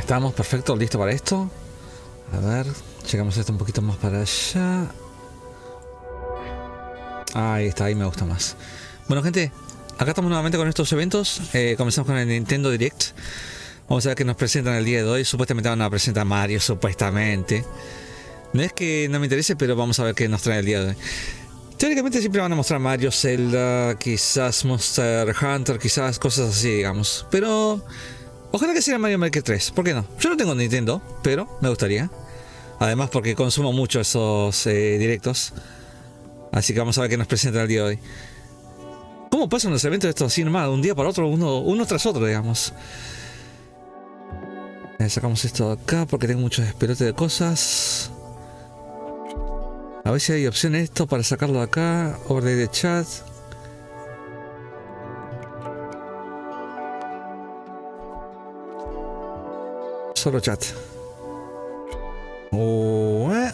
estamos, perfecto, listo para esto. A ver, llegamos esto un poquito más para allá. Ahí está, ahí me gusta más. Bueno, gente, acá estamos nuevamente con estos eventos. Comenzamos con el Nintendo Direct. Vamos a ver qué nos presentan el día de hoy. Supuestamente van a presentar a Mario, supuestamente. No es que no me interese, pero vamos a ver qué nos trae el día de hoy. Teóricamente siempre van a mostrar Mario, Zelda, quizás Monster Hunter, quizás cosas así, digamos. Pero ojalá que sea Mario Maker 3, ¿por qué no? Yo no tengo Nintendo, pero me gustaría. Además porque consumo mucho esos directos. Así que vamos a ver qué nos presenta el día de hoy. ¿Cómo pasan los eventos de estos así nomás? De un día para otro, uno tras otro, digamos. Sacamos esto de acá porque tengo muchos despelotes de cosas. A ver si hay opción esto para sacarlo de acá. Orden de chat. Solo chat.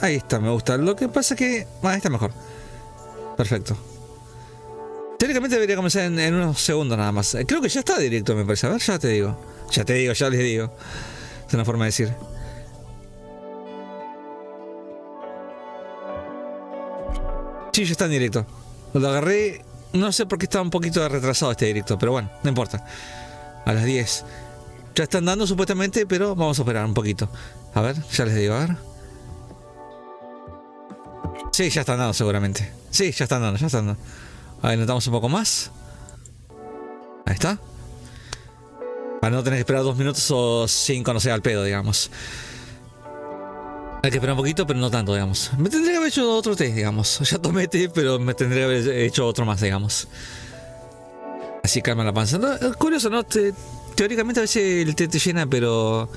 Ahí está, me gusta. Lo que pasa es que... ahí está mejor. Perfecto. Teóricamente debería comenzar en unos segundos nada más. Creo que ya está directo, me parece. A ver, ya te digo. Ya les digo. Es una forma de decir. Sí, ya está en directo. Lo agarré. No sé por qué estaba un poquito retrasado este directo, pero bueno, no importa. A las 10. Ya están dando supuestamente, pero vamos a esperar un poquito. A ver, ya les digo, a ver. Sí, ya están dando seguramente. Sí, ya están dando. A ver, notamos un poco más. Ahí está. Para no tener que esperar 2 minutos o 5, no sé, al pedo, digamos. Hay que esperar un poquito, pero no tanto, digamos. Me tendría que haber hecho otro té, digamos. Ya tomé té, pero me tendría que haber hecho otro más, digamos. Así calma la panza. No, es curioso, ¿no? Teóricamente a veces el té te llena, pero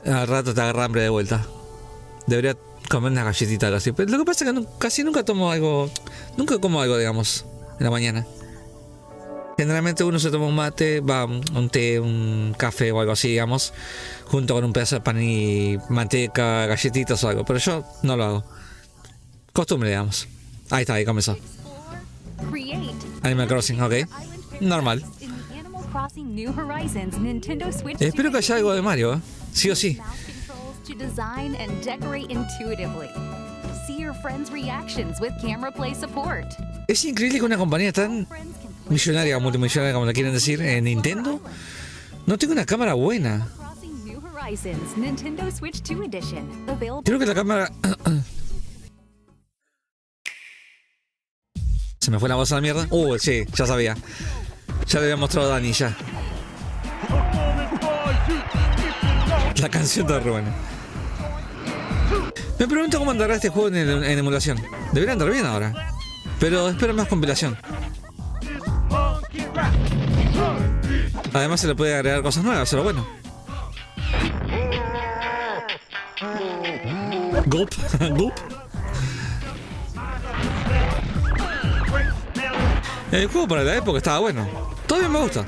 al rato te agarra hambre de vuelta. Debería comer unas galletitas o algo así. Pero lo que pasa es que casi nunca tomo algo. Nunca como algo, digamos, en la mañana. Generalmente uno se toma un mate, un té, un café o algo así, digamos, junto con un pedazo de pan y manteca, galletitas o algo. Pero yo no lo hago. Costumbre, digamos. Ahí está, ahí comenzó. Animal Crossing, ok. Normal. Espero que haya algo de Mario, ¿eh? Sí o sí. Es increíble que una compañía tan millonaria o multimillonaria, como la quieren decir, en Nintendo, no tenga una cámara buena. Creo que la cámara... Se me fue la voz a la mierda. Sí, ya sabía. Ya le había mostrado a Dani, ya. La canción de Rubén. Me pregunto cómo andará este juego en emulación. Debería andar bien ahora. Pero espero más compilación. Además se le puede agregar cosas nuevas, pero bueno. Gulp, gulp. El juego para la época estaba bueno. Todavía me gusta.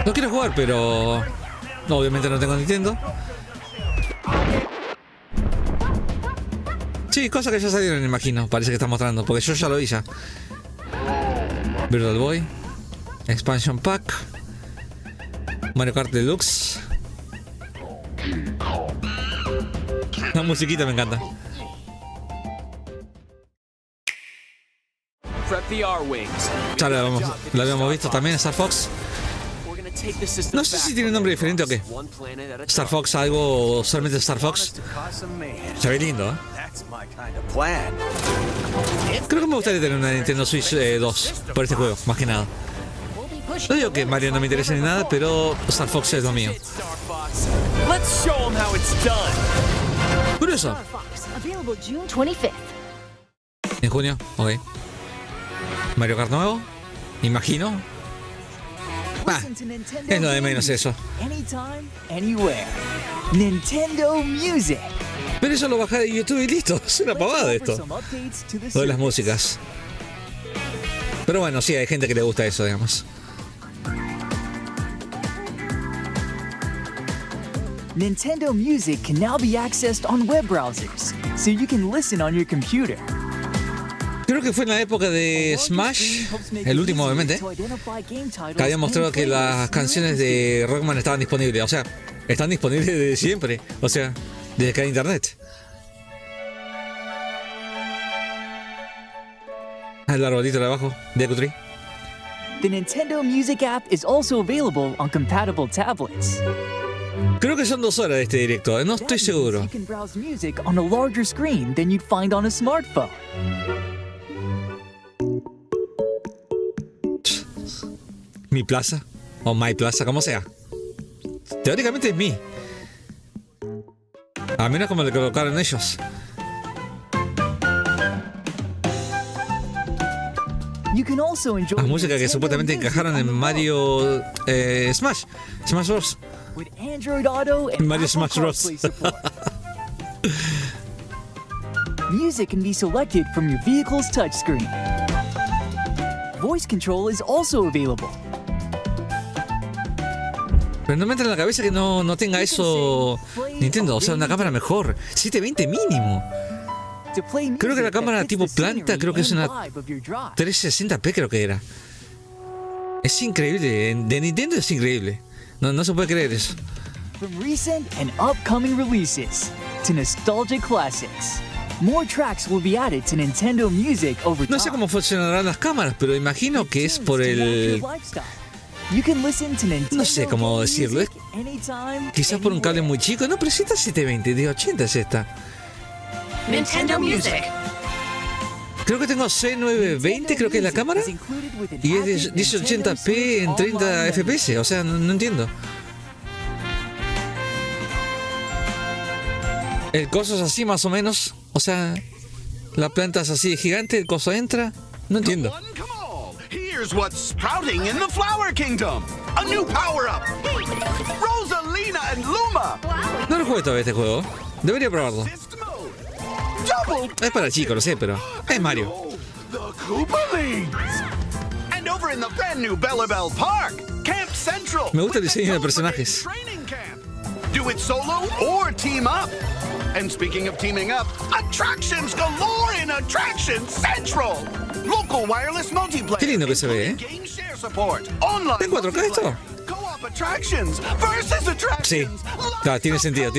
No quiero jugar, pero obviamente no tengo Nintendo. Sí, cosas que ya salieron, imagino. Parece que está mostrando, porque yo ya lo vi ya. Virtual Boy, Expansion Pack, Mario Kart Deluxe. La musiquita me encanta. Ya la habíamos visto también, Star Fox. No sé si tiene un nombre diferente o qué. Star Fox algo o solamente Star Fox. Se ve lindo, ¿eh? Creo que me gustaría tener una Nintendo Switch 2 por este juego, más que nada. No digo que Mario no me interese ni nada, pero Star Fox es lo mío. Curioso. En junio, ok. Mario Kart nuevo, imagino. Es lo de menos eso. Nintendo Music. Pero eso lo bajé de YouTube y listo. Es una pavada esto. Lo de las músicas. Pero bueno, sí, hay gente que le gusta eso, digamos. Nintendo Music can now be accessed on web browsers, so you can listen on your computer. Creo que fue en la época de Smash, el último obviamente, que había mostrado que las canciones de Rockman estaban disponibles. O sea, están disponibles desde siempre. O sea, desde que hay internet. El arbolito de abajo, de Tree. The Nintendo Music app is also available on compatible tablets. Creo que son 2 horas de este directo, no estoy seguro. You can browse music on a larger screen than you'd find on a smartphone. Mi plaza, o my plaza, como sea. Teóricamente es mi. A menos como le colocaron ellos. You can also enjoy Las músicas que Nintendo supuestamente Music encajaron on en the go Mario Smash Bros. with Android Auto and Mario Apple Smash Bros. CarPlay support. Music can be selected from your vehicle's touchscreen. Voice control is also available. Pero no me entra en la cabeza que no tenga eso Nintendo, o sea, una cámara mejor. 720 mínimo. To play Creo que la music that cámara fits tipo the planta, scenery creo que es and una vibe of your drive. 360p creo que era. Es increíble, de Nintendo es increíble. No se puede creer eso. From recent and upcoming releases to nostalgic classics, more tracks will be added to Nintendo Music over No sé time. cómo funcionarán las cámaras, pero imagino que es por el... You can listen to Nintendo No sé cómo Game decirlo, Music anytime, Quizás por un cable anywhere. muy chico. No, pero si está 720, de 80 es esta. Nintendo Music. Creo que tengo C920, creo que es la cámara. Y es de 1080p en 30 FPS, o sea, no entiendo. El coso es así más o menos, o sea, la planta es así de gigante, el coso entra, no entiendo. Come on, here's what's sprouting in the Flower Kingdom. A new power-up. Rosalina and Luma. No lo jugué todavía este juego, debería probarlo. Assist mode. Double. Es para chicos, lo sé, pero es Mario. The Koopalings. And over in the brand new Bellabelle Park, Camp Central. Me gusta el with diseño de the personajes. Training camp. Do it solo or team up. And speaking of teaming up, attractions galore in Attraction Central. Local wireless multiplayer. Qué lindo que se ve, Game share support. Online ¿En 4K esto? multiplayer, Co-op attractions versus Sí, attractions. claro, tiene sentido.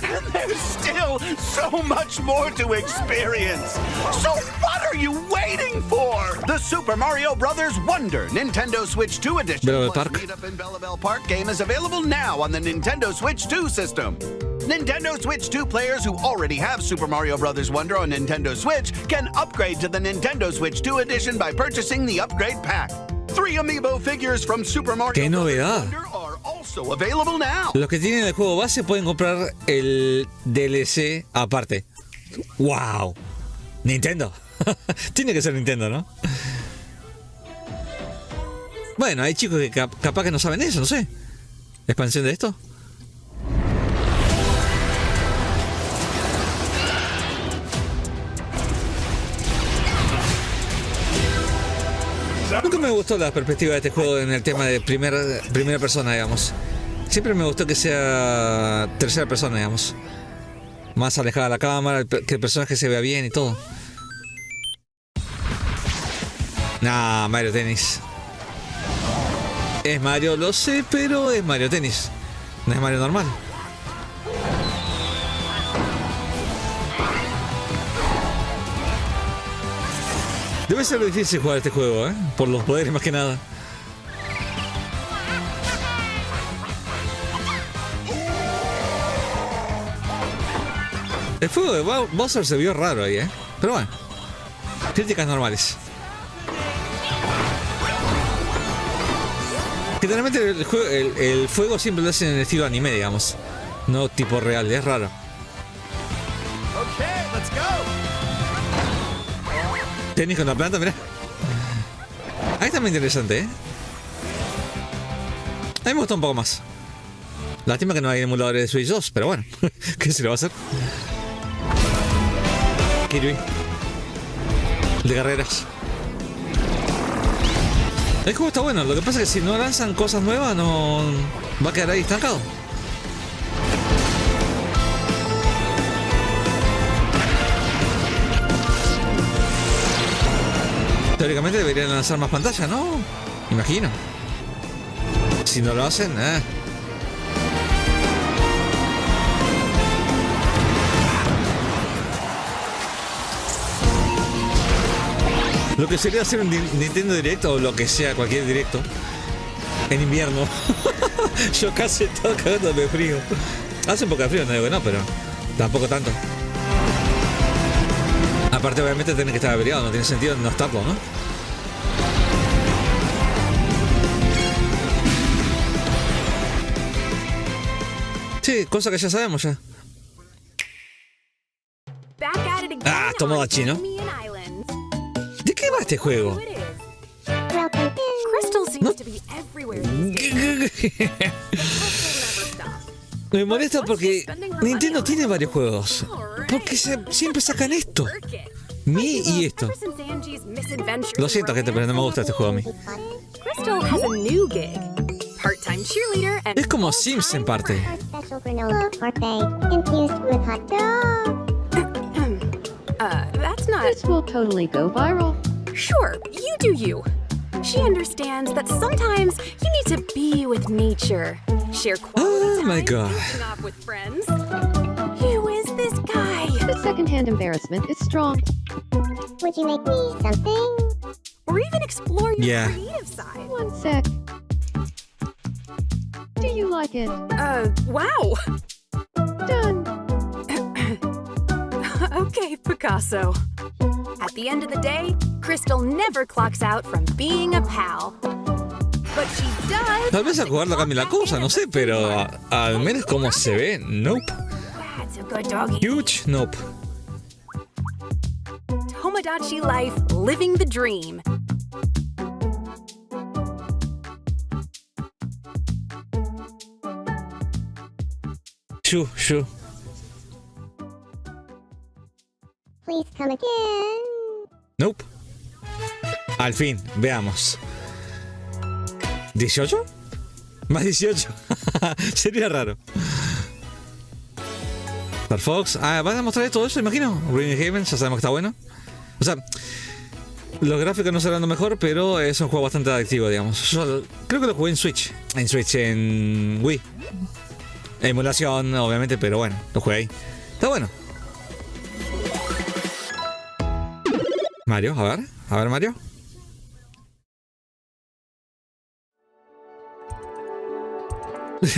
And there's still so much more to experience. So what are you waiting for? The Super Mario Bros. Wonder Nintendo Switch 2 Edition Bellabelle plus Park. Meet Up in Bellabelle Park game is available now on the Nintendo Switch 2 system. Nintendo Switch 2 players who already have Super Mario Bros. Wonder on Nintendo Switch can upgrade to the Nintendo Switch 2 Edition by purchasing the upgrade pack. 3 amiibo figures from Super Mario ¡Qué Bros. novedad! Wonder are also available now. Los que tienen el juego base pueden comprar el DLC aparte. ¡Wow! Nintendo. Tiene que ser Nintendo, ¿no? Bueno, hay chicos que capaz que no saben eso, no sé. ¿Expansión de esto? Nunca me gustó la perspectiva de este juego en el tema de primera persona, digamos. Siempre me gustó que sea tercera persona, digamos. Más alejada de la cámara, que el personaje se vea bien y todo. Nah, Mario Tennis. Es Mario, lo sé, pero es Mario Tennis. No es Mario normal. Debe ser difícil jugar este juego, ¿eh? Por los poderes más que nada. El fuego de Bowser se vio raro ahí, ¿eh? Pero bueno. Críticas normales. Generalmente el fuego siempre lo hacen en estilo anime, digamos. No tipo real, es raro. Okay, let's go. Tenis con la planta, mirá. Ahí está muy interesante, ¿eh? A mí me gustó un poco más. Lástima que no hay emuladores de Switch 2, pero bueno. ¿Qué se le va a hacer? Kirby. De carreras. El juego está bueno, lo que pasa es que si no lanzan cosas nuevas, no va a quedar ahí estancado. teóricamente deberían lanzar más pantallas, ¿no? Imagino. Si no lo hacen, Lo que sería hacer un Nintendo Directo o lo que sea, cualquier directo en invierno. Yo casi estoy cagando de frío. Hace un poco de frío, no digo que no, pero tampoco tanto. Aparte, obviamente, tiene que estar averiado, no tiene sentido no estarlo, ¿no? Sí, cosa que ya sabemos ya. Ah, Tomodachi, ¿no? ¿De qué va este juego? ¿No? Me molesta porque Nintendo tiene varios juegos. Porque siempre sacan esto. Mi y esto. Lo siento, gente, pero no me gusta este juego a mí. Es como Sims en parte. That's not. This will totally go viral. Sure, you do you. She understands that sometimes you need to be with nature. Share quality time, my God. goofing off with friends. Who is this guy? The secondhand embarrassment is strong. Would you make me something? Or even explore your Yeah. creative side. One sec. Do you like it? Wow. Done. Okay, Picasso. At the end of the day, Crystal never clocks out from being a pal. But she does. Tal vez a jugarlo cambie la cosa, no sé, pero al menos como se ve, nope. That's a good doggy. Huge, nope. Tomodachi life, living the dream. Shu. Please come again. Nope. Al fin, veamos. ¿18? Más 18. Sería raro. Star Fox. Ah, van a mostrar todo eso, imagino. Everygames, ya sabemos que está bueno. O sea, los gráficos no serán lo mejor, pero es un juego bastante adictivo, digamos. Yo creo que lo jugué en Switch. En Wii. Emulación, obviamente, pero bueno, lo jugué ahí. Está bueno. Mario, a ver Mario.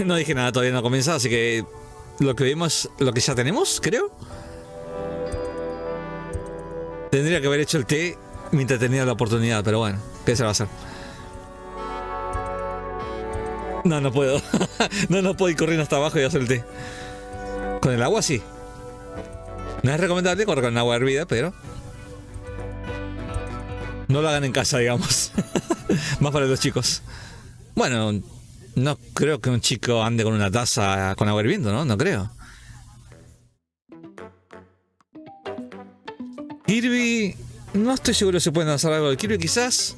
No dije nada, todavía no comienza, así que lo que vimos, lo que ya tenemos, creo. Tendría que haber hecho el té mientras tenía la oportunidad, pero bueno, ¿qué se va a hacer? No puedo. No puedo ir corriendo hasta abajo y hacer el té. Con el agua sí. No es recomendable correr con agua hervida, pero no lo hagan en casa, digamos. Más para los chicos. Bueno, no creo que un chico ande con una taza con agua hirviendo, ¿no? No creo. Kirby, no estoy seguro si pueden hacer algo de Kirby, quizás.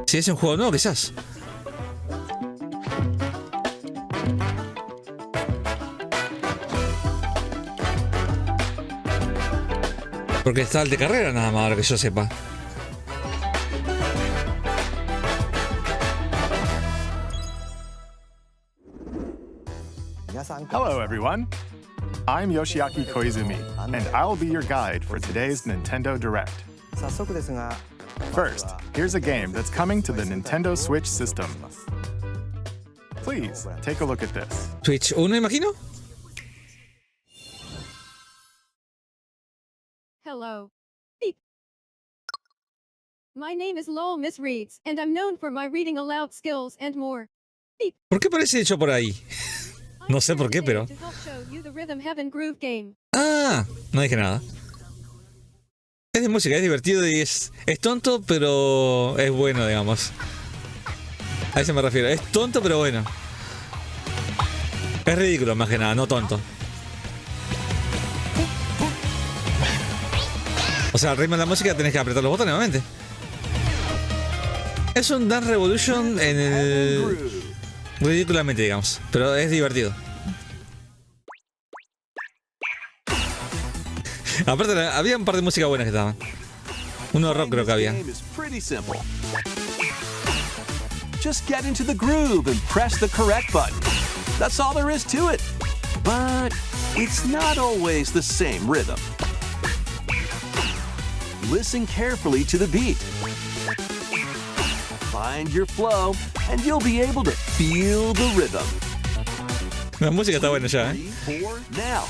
Si es un juego nuevo, quizás. Porque está el de carrera nada más, ahora que yo sepa. Hello, everyone. I'm Yoshiaki Koizumi, and I'll be your guide for today's Nintendo Direct. First, here's a game that's coming to the Nintendo Switch system. Please, take a look at this. Switch 1, imagino. Hello. Beep. My name is Lowell Miss Reeds, and I'm known for my reading aloud skills and more. Beep. ¿Por qué parece hecho por ahí? No sé por qué, pero... To help show you the Rhythm Heaven Groove game. Ah, no dije nada. Es de música, es divertido y es tonto, pero es bueno, digamos. A eso me refiero. Es tonto, pero bueno. Es ridículo, más que nada, no tonto. O sea, al ritmo de la música tenés que apretar los botones, obviamente. Es un Dance Revolution en el... ridículamente, digamos. Pero es divertido. Aparte, había un par de músicas buenas que estaban. Uno rock creo que había. Game is pretty simple. Just get into the groove and press the correct button. That's all there is to it. But it's not always the same rhythm. Listen carefully to the beat. Find your flow, and you'll be able to feel the rhythm. La música está buena ya, 3, 4, now.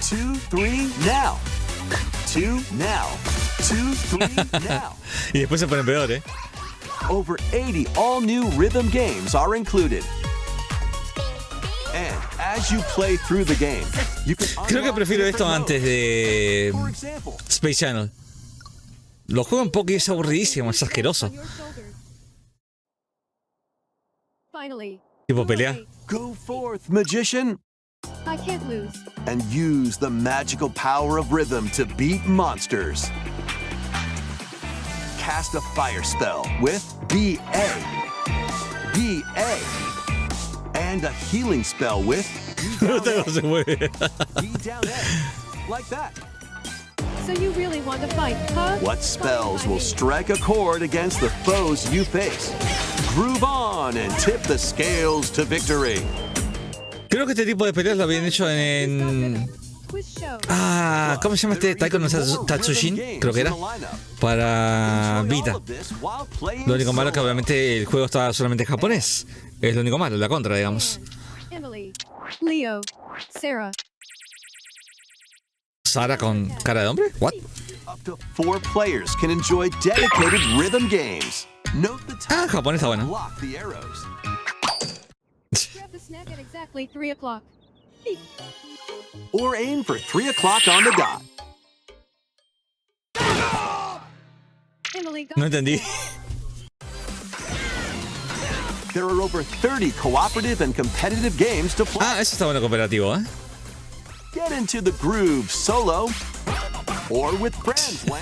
2, 3, now. 2, now. 2, 3, now. Y después se pone peor, Over 80 all-new rhythm games are included. And as you play through the game, you can Creo que unlock prefiero esto different antes modes. de For example, Space Channel. Lo juego un poco y es aburridísimo, es asqueroso. On your shoulders. Finally. Tipo go pelea. away. go forth, magician, I can't lose. and use the magical power of rhythm to beat monsters. Cast a fire spell with BA. BA. And a healing spell with No se mueve. B down A. Like that. So you really want to fight, huh? What spells will strike a chord against the foes you face? Groove on and tip the scales to victory. Creo que este tipo de peleas lo habían hecho en... Quiz show. ¿Cómo se llama este? Taiko no Tatsujin, creo que era. Para Vita. Lo único malo es que obviamente el juego está solamente en japonés. Es lo único malo, la contra, digamos. Emily. Leo. Sarah. Sara con cara de hombre? What? Up to 4 players can enjoy dedicated rhythm games. Note the time Japonés está bueno. block the arrows. Grab the snack at exactly 3 o'clock. Eek. Or aim for 3 o'clock on the dot. Emily got No entendí. There are over 30 cooperative and competitive games to play. Eso está bueno cooperativo, Get into the groove solo or with friends when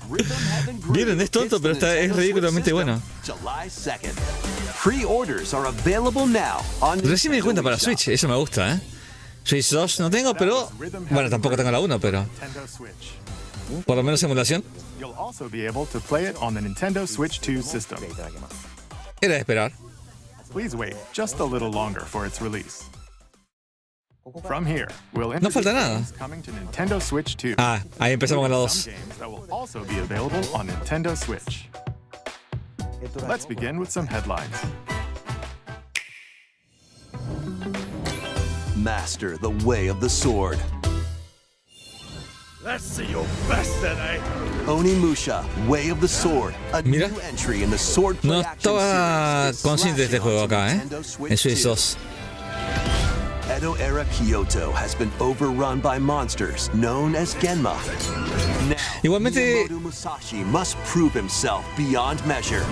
Rhythm Heaven Groove Miren, es tonto, hits pero the es Nintendo ridículamente Switch bueno. system July 2nd. Pre-orders are available now on Recién me di cuenta Nintendo para eShop. Switch, eso me gusta, Switch 2 no tengo, pero... Bueno, tampoco tengo la 1, pero... Nintendo Switch. Por lo menos emulación. You'll also be able to play it on the Nintendo Switch 2 system. Era de esperar. Please wait just a little longer for its release. From here, we'll No introduce falta nada. games coming to Nintendo Switch 2. Ahí empezamos con la 2. Some games that will also be available on Nintendo Switch. Let's begin with some headlines. Master the way of the sword. Let's see your best today. Onimusha, Way of the Sword, a Mira. new entry in the swordplay No action estaba series. consciente de este juego acá, Nintendo Switch En Switch 2. 2. Edo era Kyoto has been overrun by monsters known as Genma. Now, Igualmente- Miyamoto Musashi must prove himself beyond measure.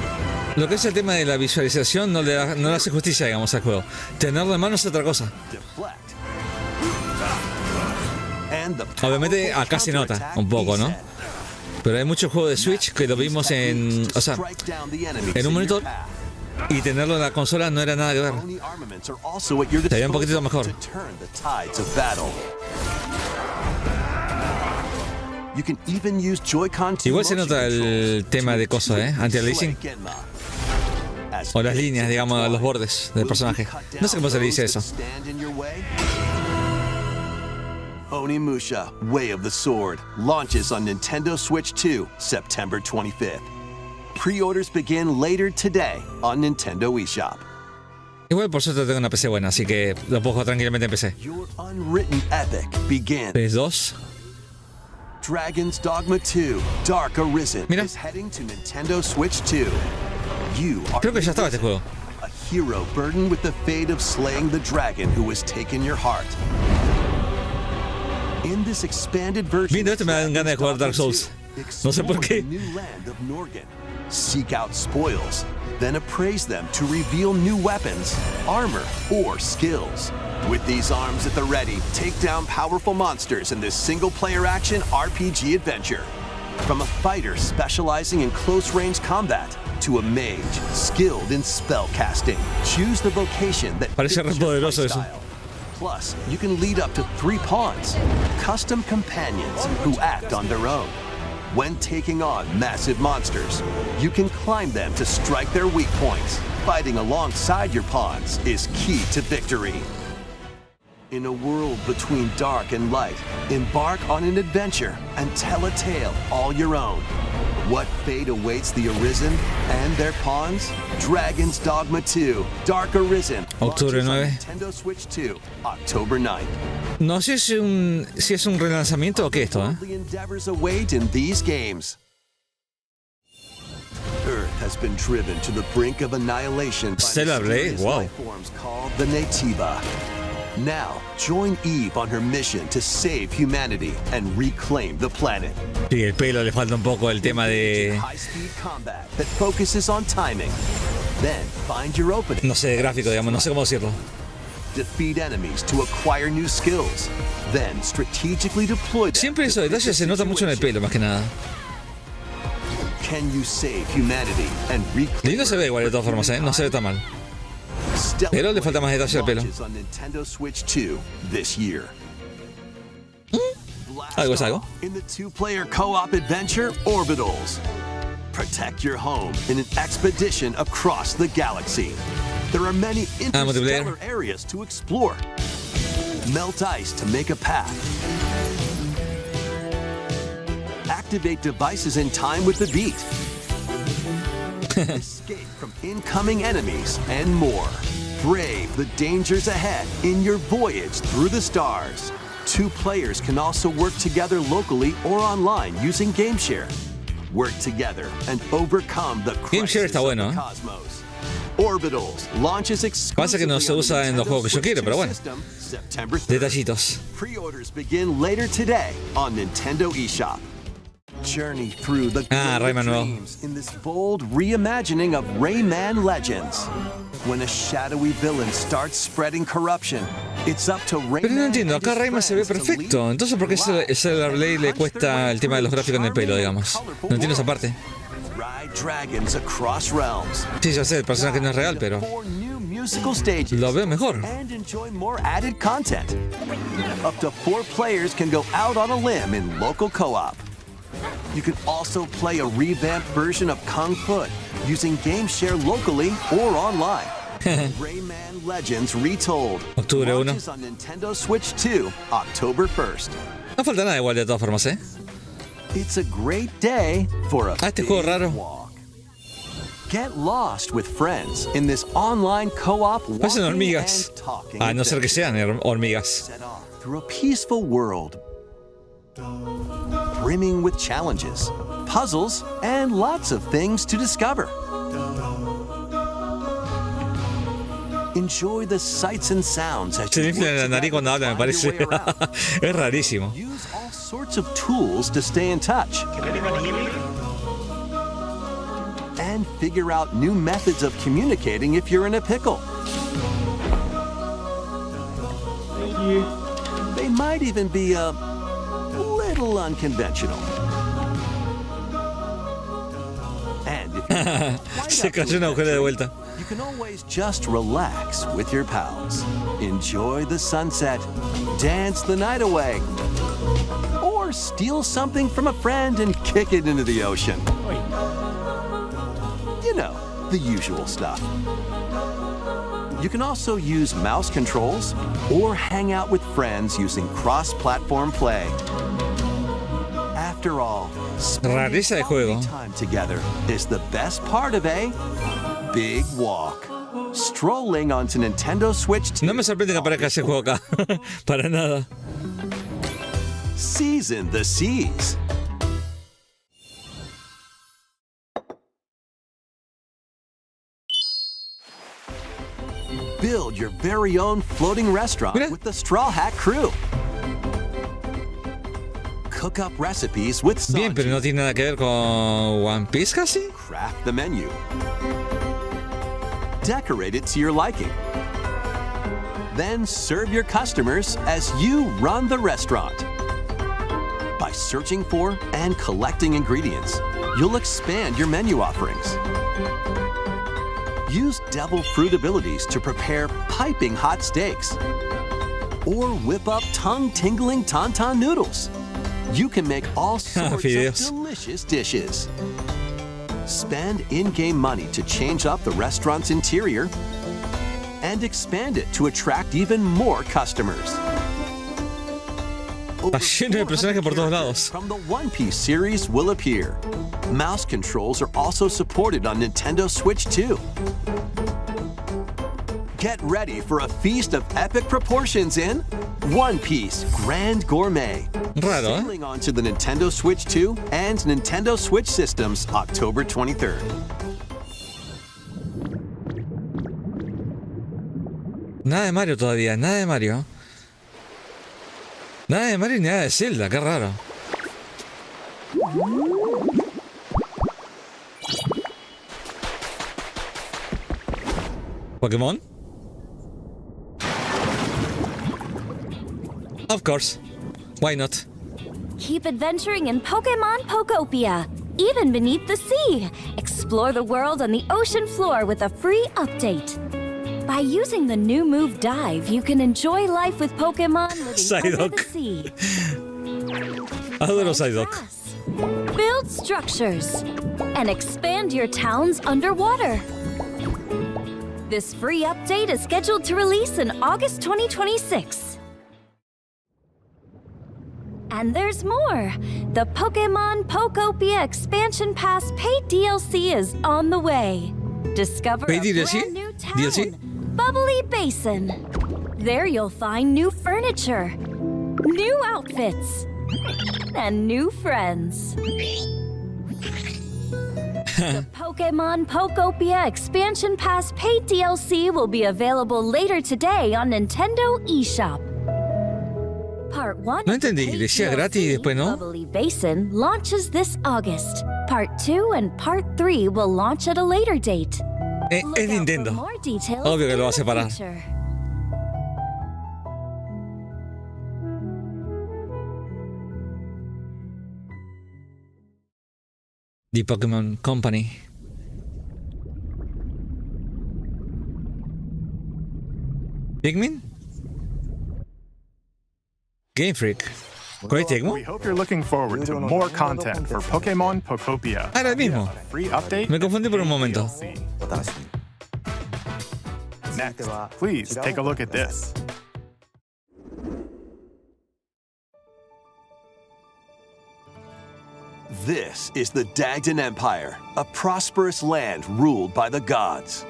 Lo que es el tema de la visualización no le hace justicia, digamos, al juego. Tenerlo en mano es otra cosa. Deflect. And the Obviamente powerful acá se nota counterattack un poco, ¿no? reset. Pero hay muchos juegos de Switch que lo vimos en... O sea, Strike down the enemies en un in monitor your path. y tenerlo en la consola no era nada que ver. Oni armaments are also at your Se veía un poquitito disposal mejor. to turn the tides of battle. You can even use Joy-Con 2 Igual se motion nota el controls tema to de cosas, repeatedly anti-aliasing. slay Genma. As O las fate líneas, digamos, los intertwine, bordes del will personaje. you cut No sé cómo se le down dice those eso. that stand in your way? Onimusha, Way of the Sword, launches on Nintendo Switch 2, September 25th. Pre-orders begin later today on Nintendo eShop. Igual por suerte tengo una PC buena, así que lo puedo jugar tranquilamente en PC. Your unwritten epic begins. PS2. Dragon's Dogma 2, Dark Arisen Mira. is heading to Nintendo Switch 2. You are Creo que ya estaba este juego. a hero burdened with the fate of slaying the dragon who has taken your heart. In this expanded version, Viendo esto me dan ganas de jugar Dark Souls. No sé por qué. explore the new land of Norgan. Seek out spoils, then appraise them to reveal new weapons, armor, or skills. With these arms at the ready, take down powerful monsters in this single-player action RPG adventure. From a fighter specializing in close-range combat to a mage skilled in spell casting, choose the vocation that Parece fits re your poderoso eso. playstyle. Plus, you can lead up to 3 pawns, custom companions who act on their own. When taking on massive monsters, you can climb them to strike their weak points. Fighting alongside your pawns is key to victory. In a world between dark and light, embark on an adventure and tell a tale all your own. What fate awaits the Arisen and their pawns? Dragon's Dogma 2, Dark Arisen. Octubre 9. Nintendo Switch 2, October 9. No sé si es un relanzamiento o qué esto, ¿eh? The endeavors await in these games. Earth has been driven to the brink of annihilation by Stellar Blade, wow. life forms called the Nativa. Now, join Eve on her mission to save humanity and reclaim the planet. Sí, el pelo le falta un poco el tema de... High-speed combat that focuses on timing. Then, find your opening. No sé, de gráfico, digamos, no sé cómo decirlo. Defeat enemies to acquire new skills. Then, strategically deploy them. Siempre esos detalles se nota mucho en el pelo, más que nada. Can you save humanity and reclaim? Lindo se ve igual de todas formas, ¿eh? No se ve tan mal. Pero le falta más detalle al pelo. On Nintendo Switch 2 this year. Algo es algo. In the 2-player co-op adventure Orbitals. Protect your home in an expedition across the galaxy. There are many interstellar areas to explore. Melt ice to make a path. Activate devices in time with the beat. Escape from incoming enemies and more. Brave the dangers ahead in your voyage through the stars. 2 players can also work together locally or online using GameShare. Work together and overcome the GameShare crisis está bueno, of the cosmos. Orbitals launches Pasa que no se usa en los juegos que yo quiero, pero bueno. September 3rd. Detallitos. Pre-orders begin later today on Nintendo eShop. Journey through the Rayman nuevo. dreams in this bold reimagining of Rayman Legends. When a shadowy villain starts spreading corruption, it's up to Rayman. Pero no entiendo, acá and his Rayman se ve friends to perfecto. lead Entonces, ¿por qué ese Stellar Blade le cuesta el tema de los gráficos en el pelo, digamos? No entiendo esa parte. Ride dragons across realms. Sí, ya sé, el personaje no es real, pero 4 new musical stages. lo veo mejor. And enjoy more added content. Up to 4 players can go out on a limb in local co-op. You can also play a revamped version of Kung Fu using GameShare locally or online. Rayman Legends Retold. Octubre 1. Launches on Nintendo Switch 2, October 1st. No falta nada igual de todas formas, ¿eh? It's a great day for a este juego big raro. walk. Get lost with friends in this online co-op Parecen walking hormigas. and talking A no ser que adventure. sean hormigas. Set off through a peaceful world brimming with challenges, puzzles, and lots of things to discover. Enjoy the sights and sounds as Se le you infla work la nariz cuando habla, me together to parece. find your way around. Es rarísimo. Use all sorts of tools to stay in touch. And figure out new methods of communicating if you're in a pickle. They might even be a little unconventional. And if you're quite Se up to cayó un agujero de vuelta. you can always just relax with your pals. Enjoy the sunset, dance the night away, or steal something from a friend and kick it into the ocean. You know, the usual stuff. You can also use mouse controls or hang out with friends using cross-platform play. After all, Rareza de juego. quality time together is the best part of a big walk. Strolling onto Nintendo Switch 2. No me sorprende que aparezca ese juego acá. Para nada. Season the seas. Build your very own floating restaurant Mira. with the Straw Hat crew. Cook up recipes with Bien, pero no Sanji. tiene nada que ver con One Piece casi. Craft the menu. Decorate it to your liking. Then serve your customers as you run the restaurant. By searching for and collecting ingredients, you'll expand your menu offerings. Use devil fruit abilities to prepare piping hot steaks. or whip up tongue-tingling tauntaun noodles. You can make all sorts of delicious dishes. Spend in-game money to change up the restaurant's interior and expand it to attract even more customers. Está lleno de personajes por todos lados. From the One Piece series will appear. Mouse controls are also supported on Nintendo Switch 2. Get ready for a feast of epic proportions in One Piece Grand Gourmet. Raro, Sailing onto the Nintendo Switch 2 and Nintendo Switch systems October 23rd. Nada de Mario todavía, nada de Mario. Nada de Mario ni nada de Zelda, qué raro. ¿Pokémon? Of course. Why not? Keep adventuring in Pokemon Pokopia, even beneath the sea. Explore the world on the ocean floor with a free update. By using the new move Dive, you can enjoy life with Pokemon living under the sea. Adoro Psyduck. Build structures and expand your towns underwater. This free update is scheduled to release in August 2026. And there's more. The Pokemon Pokopia Expansion Pass paid DLC is on the way. Discover Paid a DLC? brand new town, DLC? Bubbly Basin. There you'll find new furniture, new outfits, and new friends. The Pokemon Pokopia Expansion Pass paid DLC will be available later today on Nintendo eShop. Part 1 No entendí, decía gratis y después no. Bubbly Basin launches this August. Part 2 and Part 3 will launch at a later date. Es Nintendo. Obvio que lo va a separar. The Pokémon Company. Pikmin? Game Freak. ¿Cuál es Tecmo? We hope you're looking forward to more content for Pokemon Pokopia. Ah, era el mismo. Free update. Me confundí por un momento. Next, please take a look at this. This is the Dagdan Empire, a prosperous land ruled by the gods.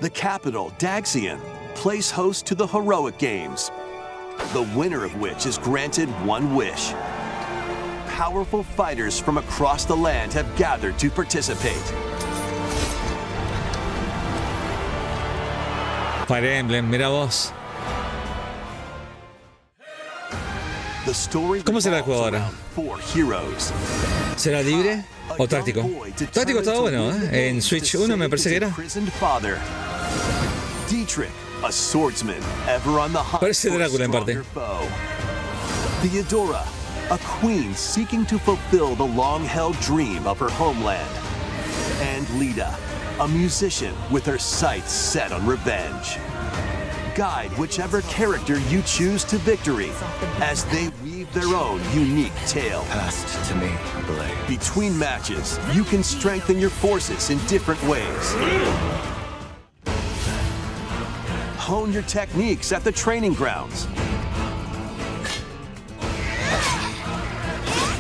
The capital, Daxian, plays host to the heroic games, the winner of which is granted one wish. Powerful fighters from across the land have gathered to participate. Fire Emblem, mira vos. The story ¿Cómo será el juego ahora? four heroes. ¿Será libre o táctico? Táctico estaba bueno, ¿eh? En Switch 1 me parece que era. Father. Dietrich, a swordsman, ever on the hunt Parece for a Drácula en parte. stronger foe. Theodora, a queen seeking to fulfill the long-held dream of her homeland. And Lita, a musician with her sights set on revenge. Guide whichever character you choose to victory as they weave their own unique tale. Passed to me, blade. Between matches, you can strengthen your forces in different ways. Hone your techniques at the training grounds.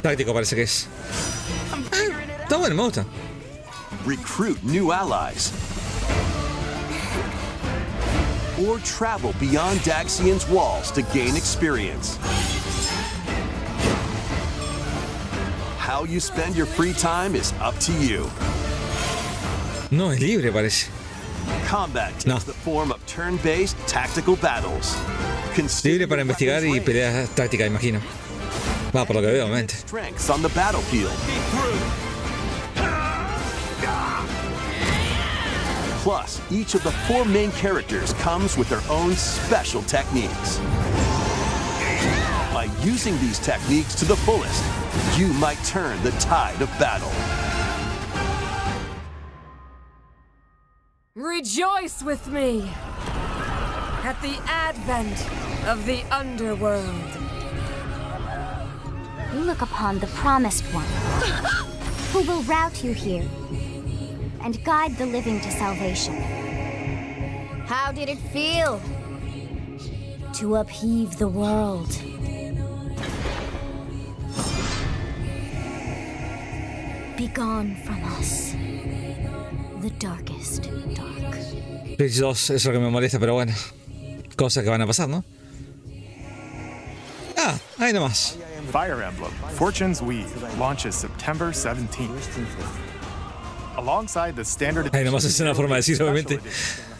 Táctico parece que es. Está bueno, me gusta. Recruit new allies. Or travel beyond Daxian's walls to gain experience. How you spend your free time is up to you. No, es libre parece. Combat takes No. the form of turn-based tactical battles. Libre para investigar y peleas tácticas, imagino. Va, por lo que veo, obviamente. Strengths on the battlefield. Plus, each of the four main characters comes with their own special techniques. By using these techniques to the fullest, you might turn the tide of battle. Rejoice with me at the advent of the underworld. You look upon the promised one, who will route you here and guide the living to salvation. How did it feel to upheave the world? Begone from us, the darkest dark. Switch 2 es lo que me molesta, pero bueno. Cosas que van a pasar, ¿no? Ah, ahí nomás. Fire Emblem Fortune's Weave launches September 17th. Alongside the standard Ahí nomás es una forma de decir, obviamente.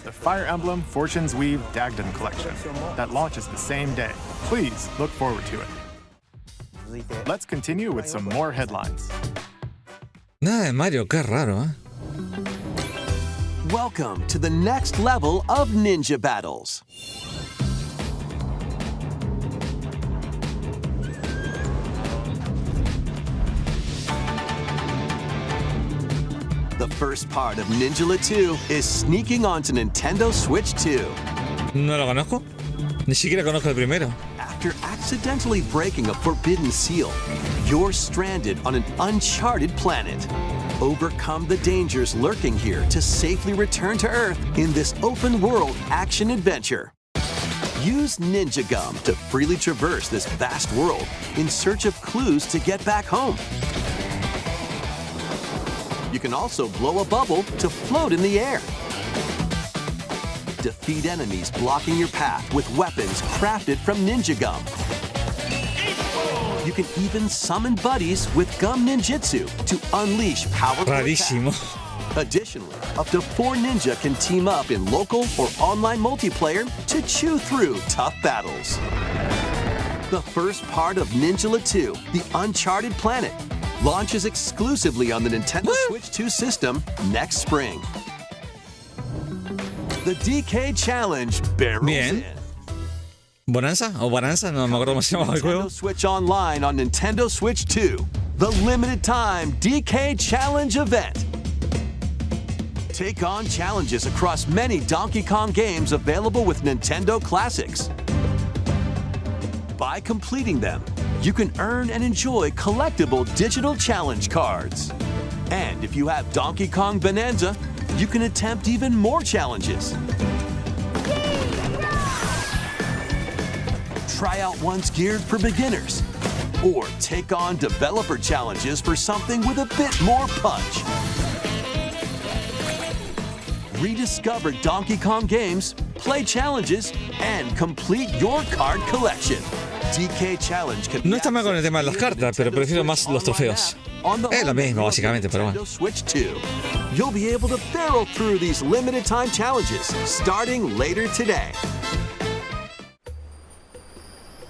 the Fire Emblem Fortune's Weave Dagden collection that launches the same day. Please look forward to it. Let's continue with some more headlines. Nada de Mario, qué raro, ¿eh? Welcome to the next level of ninja battles. The first part of Ninja 2 is sneaking onto Nintendo Switch 2. No lo conozco. Ni siquiera conozco el primero. After accidentally breaking a forbidden seal, you're stranded on an uncharted planet. Overcome the dangers lurking here to safely return to Earth in this open-world action-adventure. Use Ninja Gum to freely traverse this vast world in search of clues to get back home. You can also blow a bubble to float in the air. Defeat enemies blocking your path with weapons crafted from Ninja Gum. You can even summon buddies with Gum Ninjutsu to unleash powerful Rarísimo. attacks. Additionally, up to 4 ninja can team up in local or online multiplayer to chew through tough battles. The first part of Ninja 2, The Uncharted Planet, launches exclusively on the Nintendo Switch 2 system next spring. The DK Challenge barrels Bien. in. ¿Bonanza? ¿O Bonanza? No me acuerdo cómo se llamaba el juego. Nintendo Switch Online on Nintendo Switch 2, the limited time DK Challenge event. Take on challenges across many Donkey Kong games available with Nintendo Classics. By completing them, you can earn and enjoy collectible digital challenge cards. And if you have Donkey Kong Bonanza, you can attempt even more challenges. Try out ones geared for beginners, or take on developer challenges for something with a bit more punch. Rediscover Donkey Kong games, play challenges, and complete your card collection. DK Challenge can No está mal con el tema de las cartas, pero prefiero más los trofeos. Es lo mismo, básicamente, pero bueno. Switch 2. You'll be able to barrel through these limited time challenges starting later today.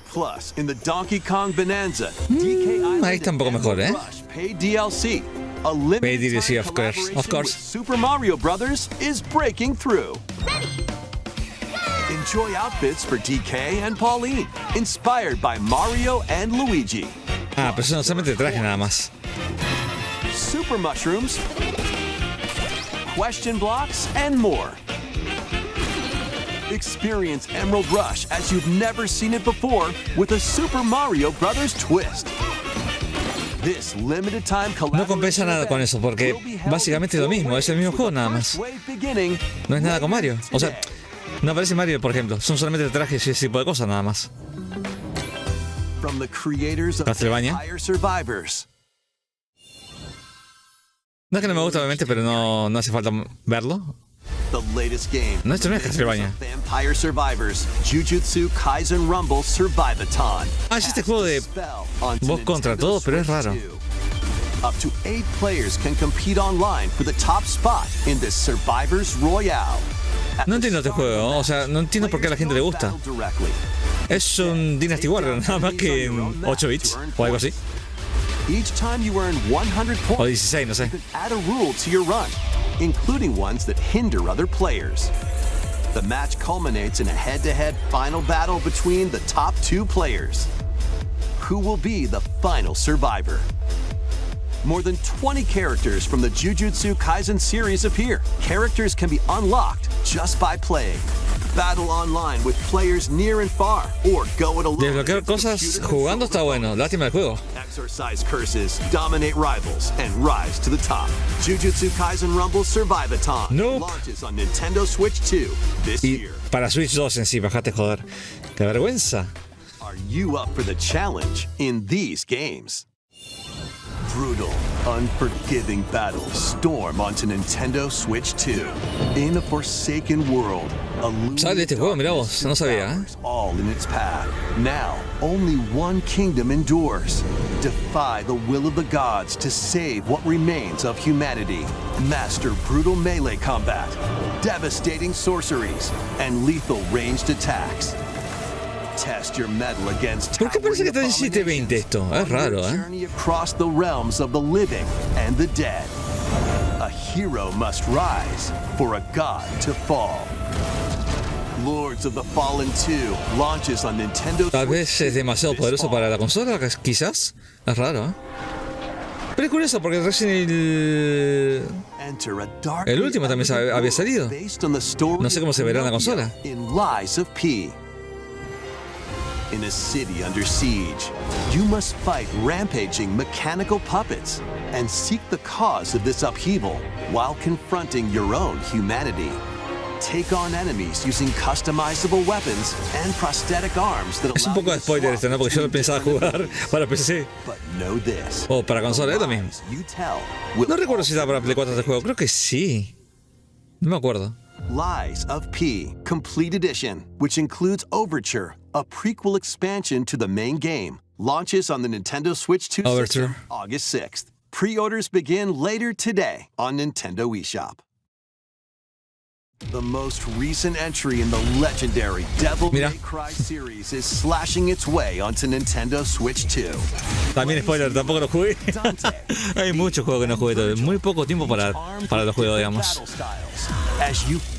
Plus, in the Donkey Kong Bonanza, DK Island ahí está un poco mejor, ¿eh? Rush Paid DLC. A limited Paid DLC, of course, collaboration of course. with Super Mario Brothers is breaking through. Enjoy outfits for DK and Pauline, inspired by Mario and Luigi. Ah, pero eso no solamente traje nada más. Super mushrooms, question blocks, and more. Experience Emerald Rush as you've never seen it before with a Super Mario Brothers twist. This limited time No compensa nada con eso, porque básicamente es lo mismo, es el mismo juego nada más. No es nada con Mario. O sea, no aparece Mario, por ejemplo. Son solamente trajes y ese tipo de cosas nada más. From the creators of Castlevania. Vampire Survivors. No es que no me gusta, obviamente, pero no hace falta verlo. The latest game. No, esto no es Castlevania. Vampire Survivors, Jujutsu Kaisen Rumble Survivathon. Ah, es este juego de vos contra todos, pero es raro. Up to 8 players can compete online for the top spot in this Survivors Royale. No entiendo este juego, o sea, no entiendo por qué a la gente le gusta. Es un Dynasty Warrior, nada más que en 8 bits o algo así. Each time you earn 100 points, O 16, no sé. you can add a rule to your run, including ones that hinder other players. The match culminates in a head-to-head final battle between the top 2 players. Who will be the final survivor? More than 20 characters from the Jujutsu Kaisen series appear. Characters can be unlocked just by playing. battle online with players near and far, or go it alone. Desbloquear cosas jugando está bueno. Lástima el juego. Exorcise curses, dominate rivals, and rise to the top. Jujutsu Kaisen Rumble Survive-a-thon launches on Nintendo Switch 2 this year. Para Switch 2 en sí, bajate joder. ¡Qué vergüenza! Are you up for the challenge in these games? Brutal, unforgiving battles storm onto Nintendo Switch 2. In a forsaken world, ¿Sale este juego? Mirá vos, no sabía, ¿eh? All in its path. Now, only one kingdom endures. Defy the will of the gods to save what remains of humanity. Master brutal melee combat, devastating sorceries, and lethal ranged attacks. Test your mettle against. ¿Por qué parece que está en 720 esto? Es raro, ¿eh? Journey across the realms of the living and the dead. A hero must rise for a god to fall. Lords of the Fallen 2 launches on Nintendo. Tal vez es demasiado poderoso para la consola, quizás. Es raro, ¿eh? Pero es curioso porque recién el último también había salido. No sé cómo se verá en la consola. In a city under siege, you must fight rampaging mechanical puppets and seek the cause of this upheaval while confronting your own humanity. Take on enemies using customizable weapons and prosthetic arms that es un poco de spoiler esto, ¿no? Porque yo lo pensaba jugar para PC. O para consola, es lo mismo. No recuerdo si estaba para Play 4 este juego, creo que sí. No me acuerdo. Lies of P Complete Edition, which includes Overture, a prequel expansion to the main game, launches on the Nintendo Switch 2 system August 6th. Pre-orders begin later today on Nintendo eShop. The most recent entry in the legendary Devil May Cry series is slashing its way onto Nintendo Switch 2. También spoiler, tampoco lo jugué. Hay muchos juegos que no jugué, muy poco tiempo para los juegos, digamos.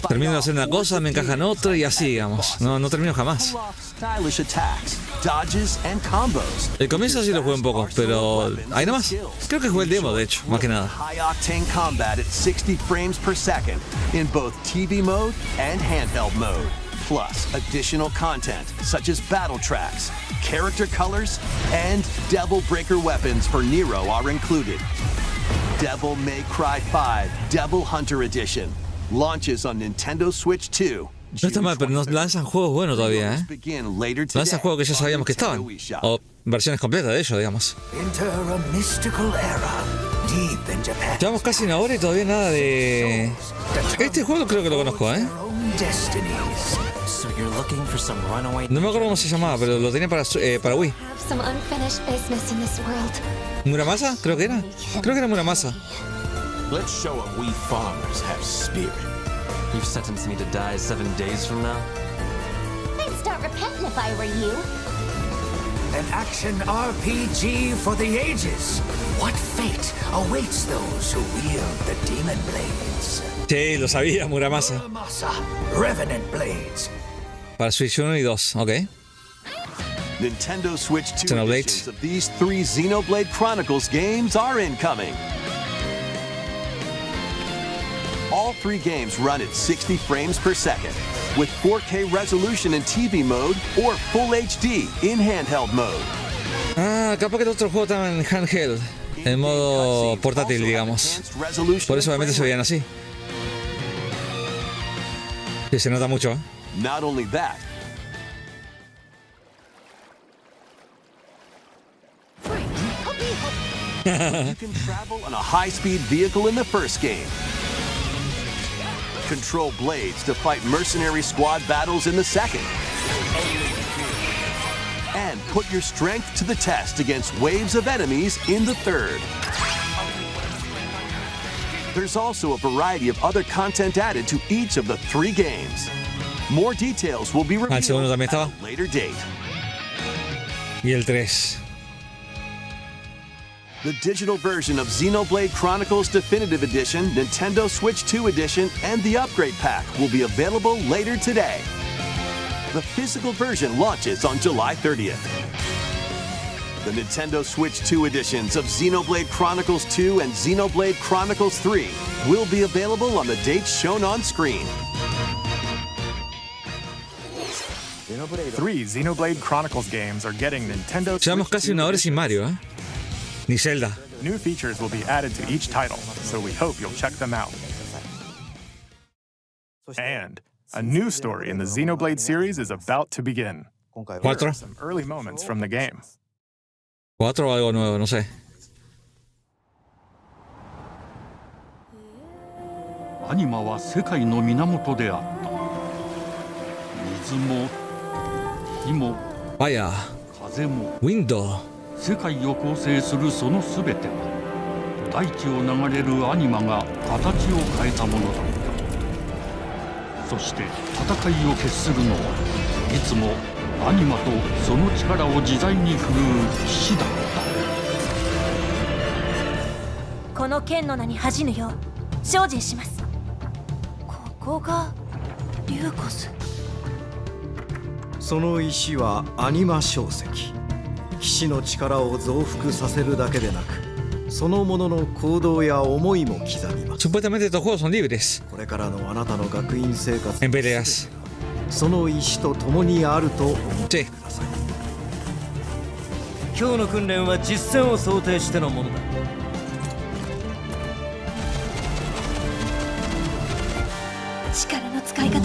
Termino de hacer una cosa, me encajan otra y así, digamos. No termino jamás. El comienzo sí lo jugué un poco, pero ahí nomás. Creo que jugué el demo, de hecho, más que nada. High octane combat at 60 frames per second in both TV mode and handheld mode. Plus additional content such as battle tracks, character colors, and Devil Breaker weapons for Nero are included. Devil May Cry 5 Devil Hunter Edition launches on Nintendo Switch 2. No está mal, pero nos lanzan juegos buenos todavía, ¿eh? Lanzan juegos que ya sabíamos que estaban. O versiones completas de ellos, digamos. Llevamos casi una hora y todavía nada de... Este juego creo que lo conozco, ¿eh? No me acuerdo cómo se llamaba, pero lo tenía para Wii. ¿Muramasa? Creo que era. Creo que era Muramasa. Let's show what we farmers have spirit. You've sentenced me to die 7 days from now? I'd start repenting if I were you. An action RPG for the ages. What fate awaits those who wield the demon blades? Sí, lo sabía, Muramasa. Revenant blades. Para Switch 1 y 2, ok. Nintendo Switch 2 editions of these 3 Xenoblade Chronicles games are incoming. All 3 games run at 60 frames per second, with 4K resolution in TV mode or Full HD in handheld mode. Ah, capaz que el otro juego estaba en handheld, en modo portátil, digamos. Por eso obviamente se veían así. Sí, se nota mucho, ¿eh? Not only that, you can travel on a high-speed vehicle in the first game. Control blades to fight mercenary squad battles in the second. And put your strength to the test against waves of enemies in the third. There's also a variety of other content added to each of the 3 games. More details will be revealed at a later date. Y el 3. The digital version of Xenoblade Chronicles Definitive Edition, Nintendo Switch 2 Edition, and the Upgrade Pack will be available later today. The physical version launches on July 30th. The Nintendo Switch 2 editions of Xenoblade Chronicles 2 and Xenoblade Chronicles 3 will be available on the dates shown on screen. 3 Xenoblade Chronicles games are getting Nintendo Llevamos Switch casi 2 una hora sin Mario, ¿eh? Ni Zelda. New features will be added to each title, so we hope you'll check them out. And a new story in the Xenoblade series is about to begin. Here ¿Cuatro? are some early moments from the game. ¿Cuatro o algo nuevo? No sé. アニマは世界の源であった。水も火も Vaya. 風も Window. 世界を構成するそのすべては大地を流れるアニマが形を変えたものだった。そして戦いを決するのはいつもアニマとその力を自在に振るう騎士だった。この剣の名に恥じぬよう精進します。ここがリューコス。その石はアニマ小石。騎士の力を増幅させるだけでなく、そのものの行動や思いも刻みます。Supuestamente estos juegos son libres. これからのあなたの学院生活 En peleas. その石と共にあると思ってください。今日の訓練は実践を想定してのものだ。力の使い方、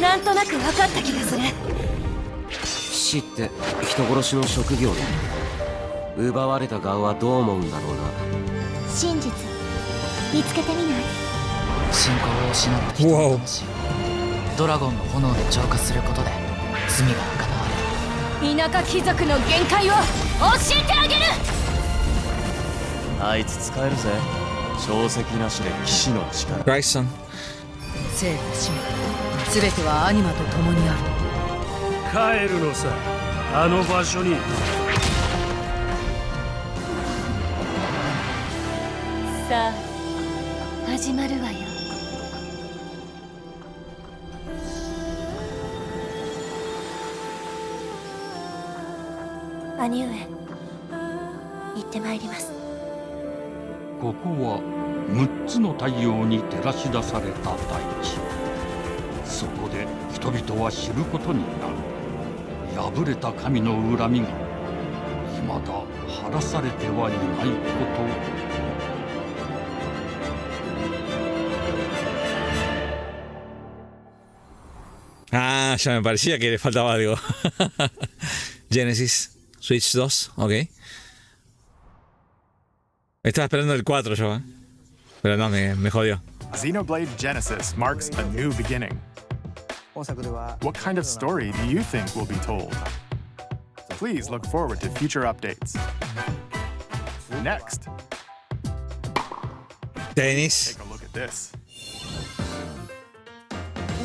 なんとなく分かった気がする。騎士って人殺しの職業だ。奪われた側はどう思うんだろうな。真実見つけてみない？信仰を失った人の魂をドラゴンの炎で浄化することで罪が贖われる。田舎貴族の限界を教えてあげる。あいつ使えるぜ。小石なしで騎士の力。Grayson. 生と死も全てはアニマと共にある。帰るのさ、あの場所に。さあ始まるわよ。兄上、行ってまいります。ここは6つの太陽に照らし出された大地。そこで人々は知ることになる。破れた神の恨みが未だ晴らされてはいないこと。Ah, ya me parecía que le faltaba algo. Genesis, Switch 2, ok. Estaba esperando el 4 yo, pero no, me jodió. Xenoblade Genesis marks a new beginning. What kind of story do you think will be told? Please look forward to future updates. Next, Dennis. take a look at this.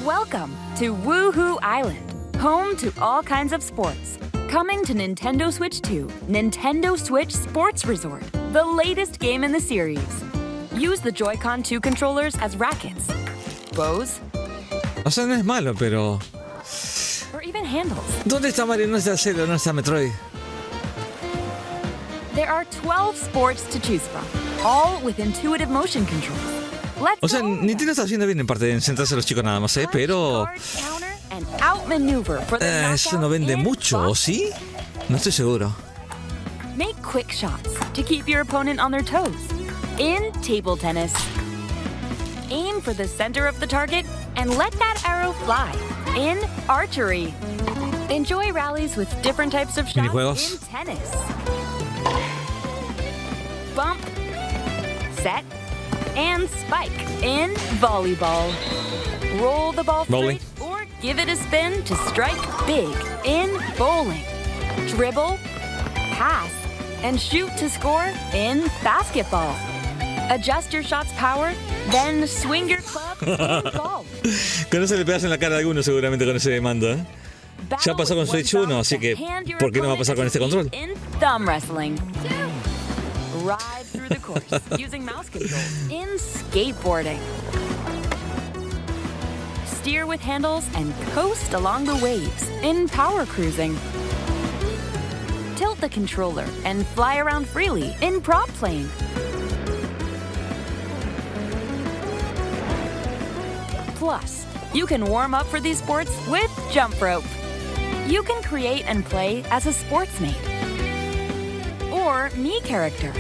Welcome to Woohoo Island, home to all kinds of sports. Coming to Nintendo Switch 2, Nintendo Switch Sports Resort, the latest game in the series. Use the Joy-Con 2 controllers as rackets, bows, O sea, no es malo, pero... or even handles. ¿Dónde está Mario? ¿Dónde está Zelda? ¿Dónde está Metroid? There are 12 sports to choose from, all with intuitive motion controls. Let's O sea, Nintendo está haciendo bien en parte de centrarse a los chicos nada más, pero... and outmaneuver for the eso no vende mucho, ¿o sí? No estoy seguro. Make quick shots to keep your opponent on their toes. In table tennis, aim for the center of the target and let that arrow fly. In archery, enjoy rallies with different types of shots in tennis. Bump, set, and spike in volleyball. Roll the ball straight or give it a spin to strike big in bowling. Dribble, pass, and shoot to score in basketball. Adjust your shot's power, then swing your club in golf. Con eso le pegas en la cara a alguno seguramente con ese mando, ¿eh? Ya pasó con Switch 1, así que ¿por qué no va a pasar con este control? In thumb wrestling. Ride through the course using mouse controls in skateboarding. Steer with handles and coast along the waves in power cruising. Tilt the controller and fly around freely in prop plane. Plus, you can warm up for these sports with jump rope. You can create and play as a sportsmate or me character.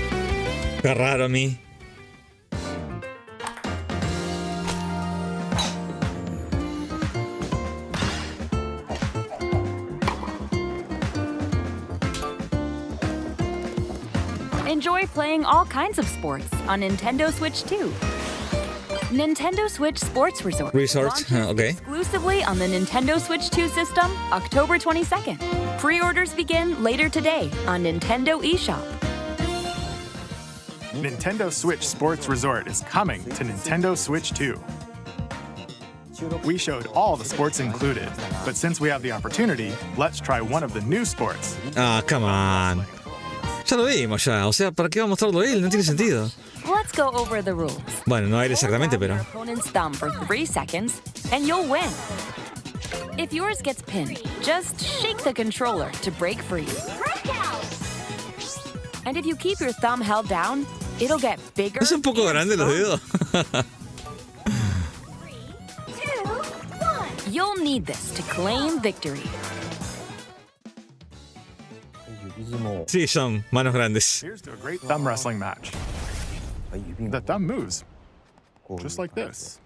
Qué raro a mí. Enjoy playing all kinds of sports on Nintendo Switch 2. Nintendo Switch Sports Resort. Okay. Exclusively on the Nintendo Switch 2 system, October 22nd. Pre-orders begin later today on Nintendo eShop. Nintendo Switch Sports Resort is coming to Nintendo Switch 2. We showed all the sports included, but since we have the opportunity, let's try one of the new sports. Ah, come on. Ya lo vimos ya, o sea, ¿para qué va a mostrarlo él? No tiene sentido. Let's go over the rules. Bueno, no él exactamente, pero... Your opponent's thumb for 3 seconds, and you'll win. If yours gets pinned, just shake the controller to break free. And if you keep your thumb held down, it'll get bigger. Es un poco grande los dedos. 3, 2, 1. You'll need this to claim victory. Sí, son manos grandes. Here's to a great thumb wrestling match. The thumb moves, just like this.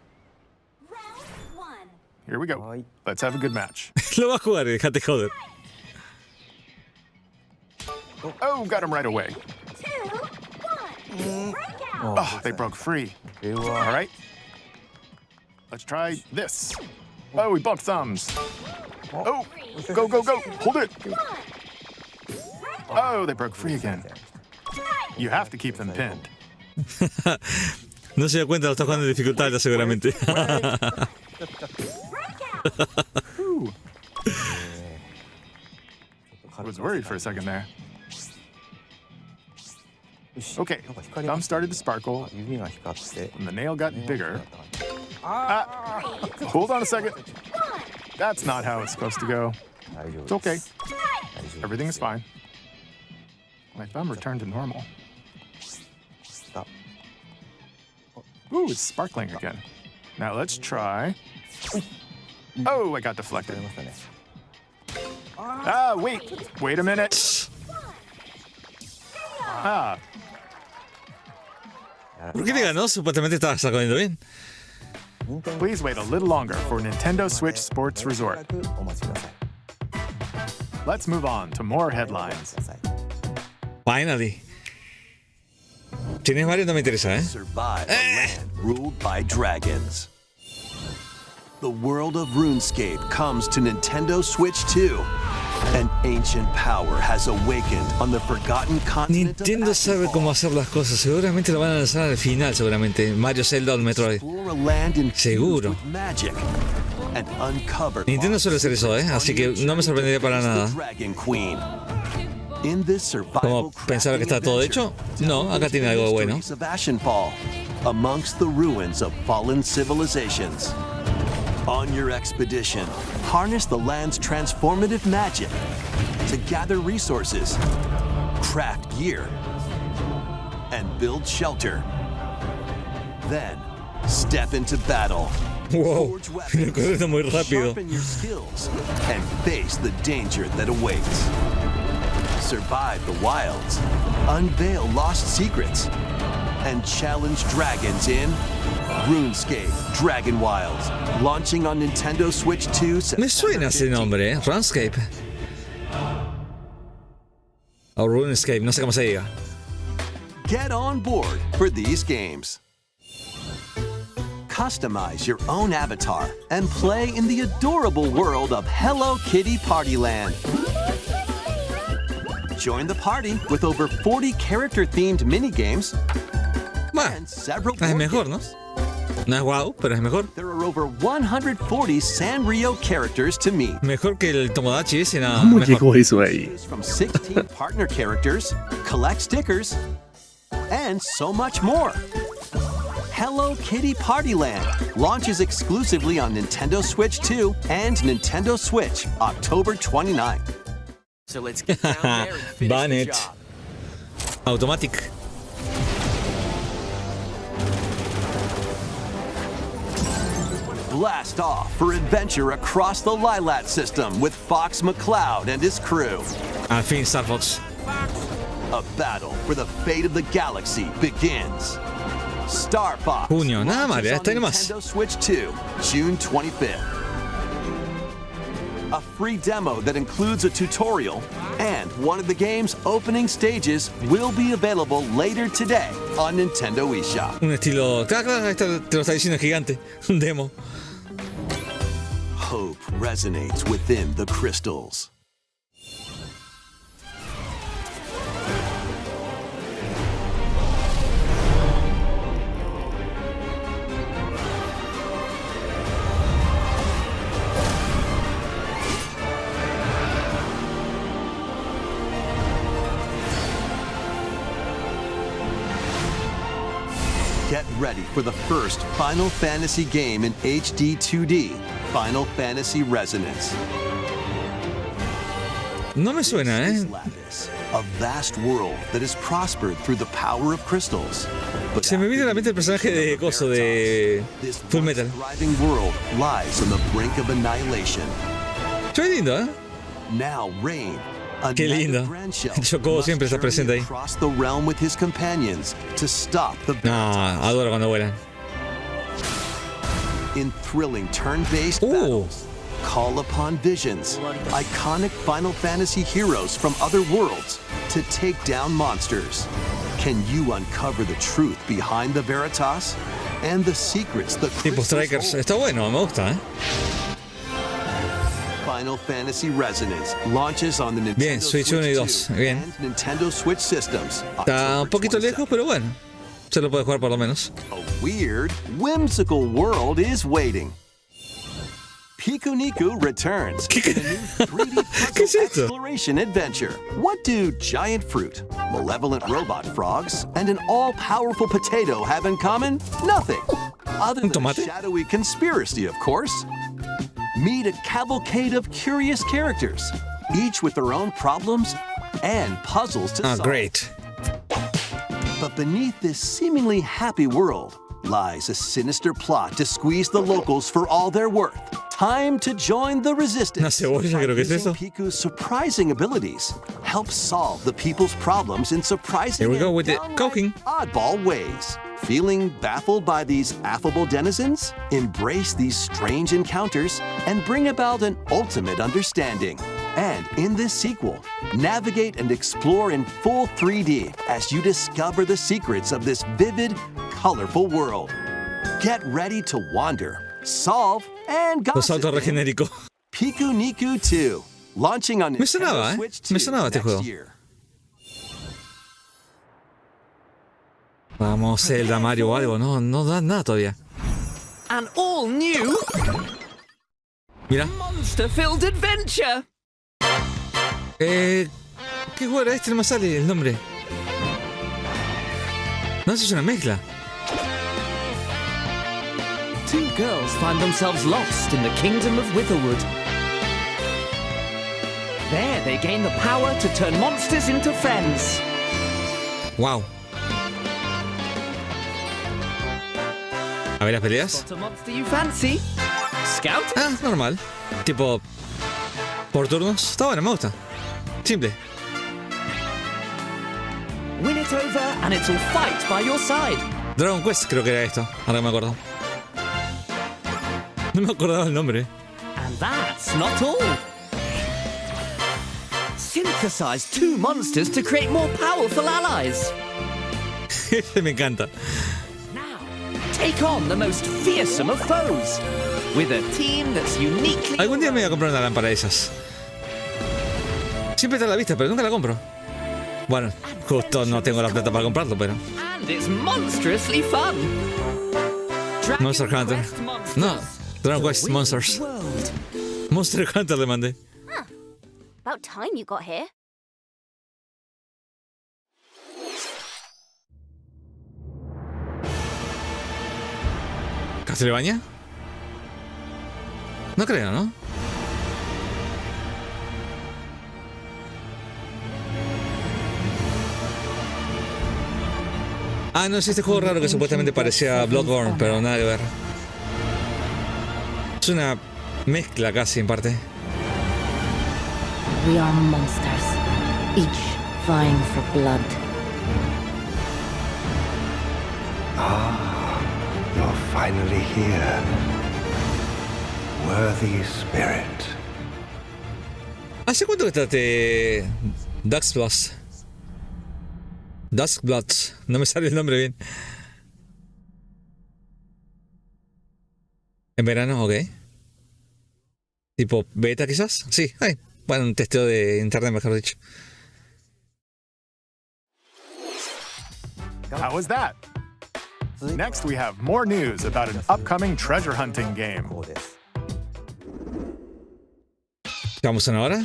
Here we go. Let's have a good match. Lo va a jugar, déjate joder. Oh, got him right away. Oh, they broke free. All right. Let's try this. Oh, we bumped thumbs. Oh, go, go, go. Hold it. Oh, they broke free again. You have to keep them pinned. No se da cuenta, lo está jugando en dificultad seguramente. I was worried for a second there. Okay, thumb started to sparkle, and the nail got bigger. Hold on a second. That's not how it's supposed to go. It's okay. Everything is fine. My thumb returned to normal. Ooh, it's sparkling again. Now let's try. Oh, I got deflected. Ah, wait a minute. Ah. ¿Por qué le ganó? Supuestamente estaba sacando bien. Please wait a little longer for Nintendo Switch Sports Resort. Let's move on to more headlines. Finally. Tienes varios, no me interesa, ¿eh? Survive a land ruled by dragons. The world of RuneScape comes to Nintendo Switch 2. An ancient power has awakened on the forgotten continent of Nintendo sabe cómo hacer las cosas. Seguramente lo van a lanzar al final, seguramente. Mario, Zelda o Metroid. Seguro. Nintendo suele hacer eso, ¿eh? Así que no me sorprendería para nada. ¿Cómo pensaba que está todo hecho? No, acá tiene algo bueno. Amongst the ruins of fallen civilizations. On your expedition, harness the land's transformative magic to gather resources, craft gear, and build shelter. Then, step into battle. Wow, corriendo muy rápido. Sharpen your skills and face the danger that awaits. Survive the wilds, unveil lost secrets, and challenge dragons in RuneScape Dragon Wilds, launching on Nintendo Switch 2. Me suena ese nombre, ¿eh? RuneScape. O RuneScape, no sé cómo se diga. Get on board for these games. Customize your own avatar and play in the adorable world of Hello Kitty Partyland. Join the party with over 40 character-themed minigames. Bueno, es mejor, ¿no? No es guau, pero es mejor. There are over 140 Sanrio characters to meet. Mejor que el Tomodachi ese, nada. ¿Cómo llegó eso ahí? From 16 partner characters, collect stickers, and so much more. Hello Kitty Partyland launches exclusively on Nintendo Switch 2 and Nintendo Switch October 29th. So let's get down there and finish the Banet. job. Automatic. blast off for adventure across the Lilat system with Fox McCloud and his crew. Al fin, Star Fox. A battle for the fate of the galaxy begins. Star Fox. Junio, nada más, ya launches está on nomás. Nintendo Switch 2, June 25th. A free demo that includes a tutorial and one of the game's opening stages will be available later today on Nintendo eShop. Un estilo. Claro, te lo está diciendo gigante. Un demo. Hope resonates within the crystals. Get ready for the first Final Fantasy game in HD 2D, Final Fantasy Resonance. No me suena, ¿eh? A vast world that has prospered through the power of crystals. Se me viene a la mente el personaje de Coso de Full Metal. Thriving world lies on the brink of annihilation. Se ve lindo, ¿eh? Now Rain, Qué lindo. Choco siempre está presente ahí. across the realm with his companions to stop the No, adoro cuando vuelan. in thrilling turn-based battles. Call upon visions, iconic Final Fantasy heroes from other worlds to take down monsters. Can you uncover the truth behind the Veritas and the secrets the Tipo Strikers. Está bueno, me gusta, ¿eh? Final Fantasy Resonance launches on the Nintendo Bien, Switch 1 y 2. Bien. and Nintendo Switch systems. Está un poquito lejos, pero bueno. Se lo puede jugar por lo menos. A weird, whimsical world is waiting. Piku Niku returns in a new 3D puzzle exploration adventure. What do giant fruit, malevolent robot frogs, and an all-powerful potato have in common? Nothing. Other than a shadowy conspiracy, of course. Meet a cavalcade of curious characters, each with their own problems and puzzles to solve. Great. But beneath this seemingly happy world lies a sinister plot to squeeze the locals for all they're worth. Time to join the resistance. Una cebolla, creo que es eso. Piku's surprising abilities help solve the people's problems in surprising Here we go and with the cooking. oddball ways. Feeling baffled by these affable denizens? Embrace these strange encounters and bring about an ultimate understanding. And in this sequel, navigate and explore in full 3D as you discover the secrets of this vivid, colorful world. Get ready to wander, solve, and Los gossip. autos regenéricos. Piku Niku 2, launching on Me sonaba, Nintendo Switch 2 Me sonaba este next juego. year. Vamos, Zelda, Mario o algo. No dan nada todavía. An all-new Mira. monster-filled adventure. ¿Qué juego era este? No me sale el nombre. No, eso es una mezcla. Two girls find themselves lost in the kingdom of Witherwood. There they gain the power to turn monsters into friends. Wow. A ver las peleas. Got a monster you fancy? Scout? Ah, normal. Tipo, por turnos. Está bueno, me gusta. Simple. Win it over and it'll fight by your side. Dragon Quest creo que era esto. Ahora me acuerdo. No me acordaba el nombre. And that's not all. Synthesize two monsters to create more powerful allies. Este me encanta. Take on the most fearsome of foes. With a team that's uniquely... Algún día me voy a comprar una lámpara de esas. Siempre está a la vista, pero nunca la compro. Bueno, justo no tengo la plata para comprarlo, pero... And it's monstrously fun. Monster Hunter. No, Dragon Quest Monsters. Monster Hunter le mandé. Huh. About time you got here. ¿Castlevania? No creo, ¿no? Ah, no, es este juego raro que supuestamente parecía Bloodborne, pero nada que ver. Es una mezcla casi en parte. We are monsters, each vying for blood. Ah, you're finally here. Worthy spirit. ¿Hace cuánto que trate Duskbloods? Duskbloods. No me sale el nombre bien. ¿En verano? Ok. ¿Tipo beta quizás? Sí. Ay, bueno, un testeo de internet, mejor dicho. How was that? Next, we have more news about an upcoming treasure hunting game. Vamos una hora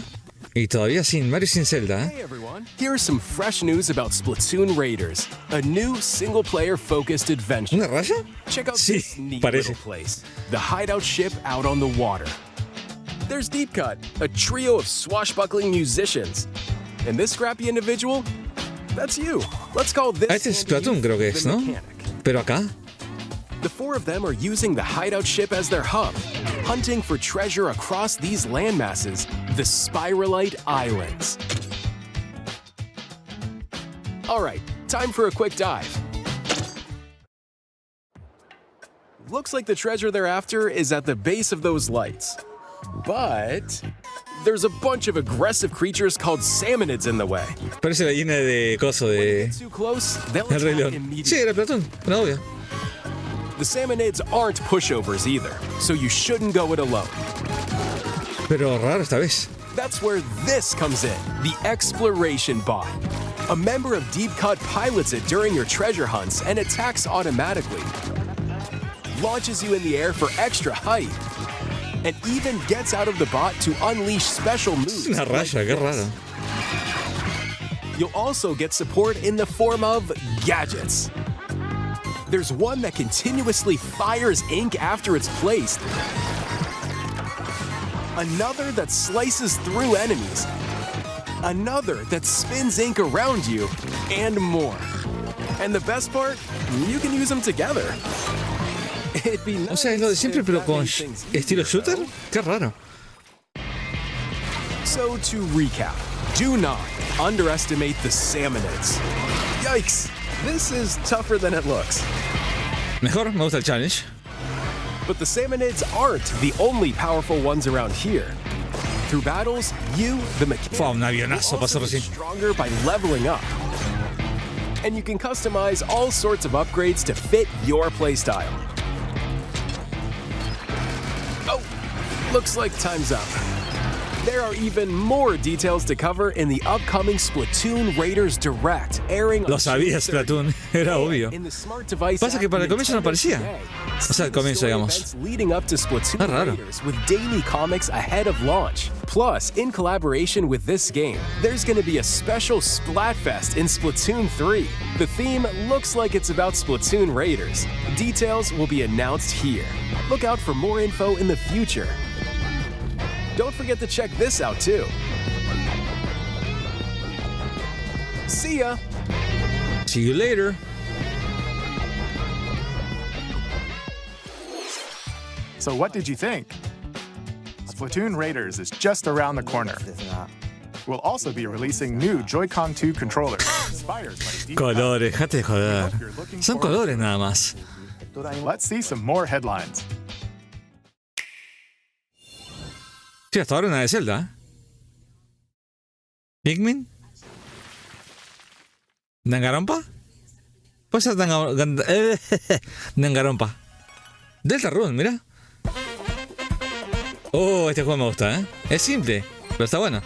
y todavía sin Mario y sin Zelda, ¿eh? Hey everyone, here's some fresh news about Splatoon Raiders, a new single-player focused adventure. ¿Una raya? Check out Sí, this neat parece. little place, the hideout ship out on the water. There's Deep Cut, a trio of swashbuckling musicians. And this scrappy individual, that's you. Let's call this Este es Splatoon, creo que es, ¿no? Pero acá. The four of them are using the hideout ship as their hub, hunting for treasure across these landmasses, the Spiralite Islands. All right, time for a quick dive. Looks like the treasure they're after is at the base of those lights. But there's a bunch of aggressive creatures called salmonids in the way. Parece la llena de coso de... Too close, they'll El Rey attack León. immediately. Sí, era Platón, era obvio. The salmonids aren't pushovers either, so you shouldn't go it alone. Pero raro esta vez. That's where this comes in, the exploration bot. A member of Deep Cut pilots it during your treasure hunts and attacks automatically. Launches you in the air for extra height. And even gets out of the bot to unleash special moves. Es una raya, qué raro. You'll also get support in the form of gadgets. There's one that continuously fires ink after it's placed. Another that slices through enemies. Another that spins ink around you, and more. And the best part, you can use them together. It'd be nice. O sea, es lo de siempre, pero con estilo shooter. Qué raro. So to recap, do not underestimate the salmonids. Yikes! This is tougher than it looks. Mejor, me gusta el challenge. But the salmonids aren't the only powerful ones around here. Through battles, you, the mechanic, Fue un avionazo, will also pasó get recién. stronger by leveling up. And you can customize all sorts of upgrades to fit your playstyle. Oh, looks like time's up. There are even more details to cover in the upcoming Splatoon Raiders Direct, airing on Lo sabía Splatoon, era obvio. in the smart device Pasa que app para el comienzo no Nintendo aparecía. today. O sea, el comienzo, digamos. Events leading up to Splatoon Ah, raro. Raiders with daily comics ahead of launch. Plus, in collaboration with this game, there's going to be a special Splatfest in Splatoon 3. The theme looks like it's about Splatoon Raiders. Details will be announced here. Look out for more info in the future. Don't forget to check this out too. See ya! See you later. So what did you think? Splatoon Raiders is just around the corner. We'll also be releasing new Joy-Con 2 controllers inspired by Deep Cut. Colores, dejate de joder. Son colores nada más. Let's see some more headlines. Sí, hasta ahora nada de Zelda. ¿Pikmin? ¿Danganronpa? Puede ser Danganronpa. Deltarune, mira. Oh, este juego me gusta, ¿eh? Es simple, pero está bueno.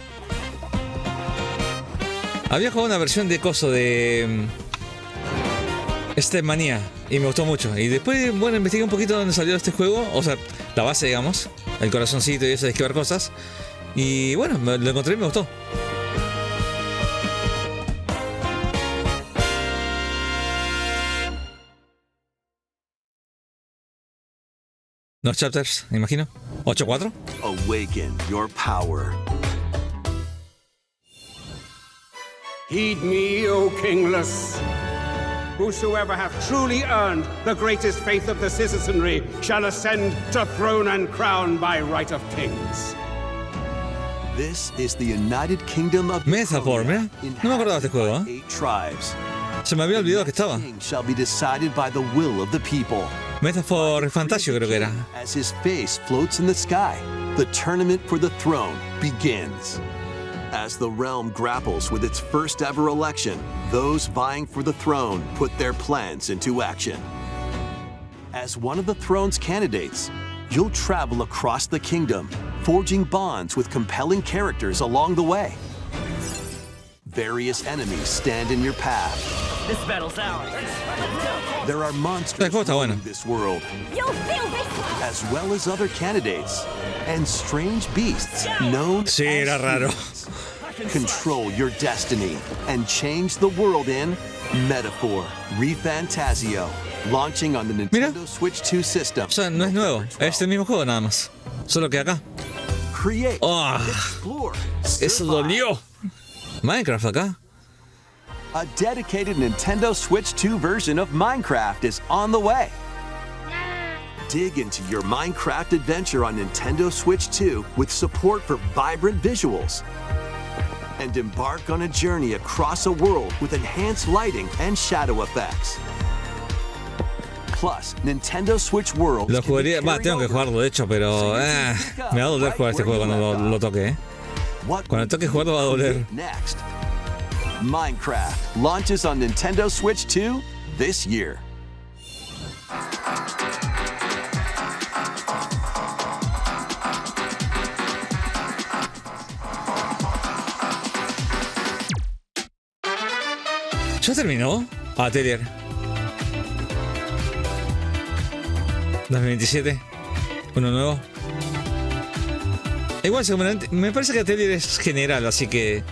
Había jugado una versión de coso de... Manía y me gustó mucho. Y después, bueno, investigué un poquito dónde salió este juego. O sea, la base, digamos. El corazoncito y eso de esquivar cosas. Y bueno, lo encontré y me gustó. Los chapters, me imagino. 8-4. Awaken your power. Heed me, O kingless. Whosoever hath truly earned the greatest faith of the citizenry shall ascend to throne and crown by right of kings. This is the United Kingdom of Metaphor, mira. No me acordaba de este juego, ¿eh? 8 tribes. Se me había olvidado que estaba. Shall be decided by the will of the people. Metaphor Fantasio creo que era. As his face floats in the sky, the tournament for the throne begins. As the realm grapples with its first ever election, those vying for the throne put their plans into action. As one of the throne's candidates, you'll travel across the kingdom, forging bonds with compelling characters along the way. Various enemies stand in your path. This battle's ours. There are monsters in this world, as well as other candidates, and strange beasts known Sí, era raro. Control your destiny and change the world in Metaphor Refantasio, launching on the Nintendo Switch 2 system. O sea, no es nuevo, es el mismo juego nada más. Solo que acá. Create, explore, eso dolió. Minecraft acá. A dedicated Nintendo Switch 2 version of Minecraft is on the way. Dig into your Minecraft adventure on Nintendo Switch 2 with support for vibrant visuals. And embark on a journey across a world with enhanced lighting and shadow effects. Plus, Nintendo Switch World. Lo jugaría, tengo que jugarlo de hecho, pero me va a doler jugar este juego cuando lo toque, ¿eh? Cuando toque jugarlo va a doler. Next, Minecraft launches on Nintendo Switch 2 this year. ¿Ya terminó? Atelier 2027. Uno nuevo. Igual seguramente. Me parece que Atelier es general, así que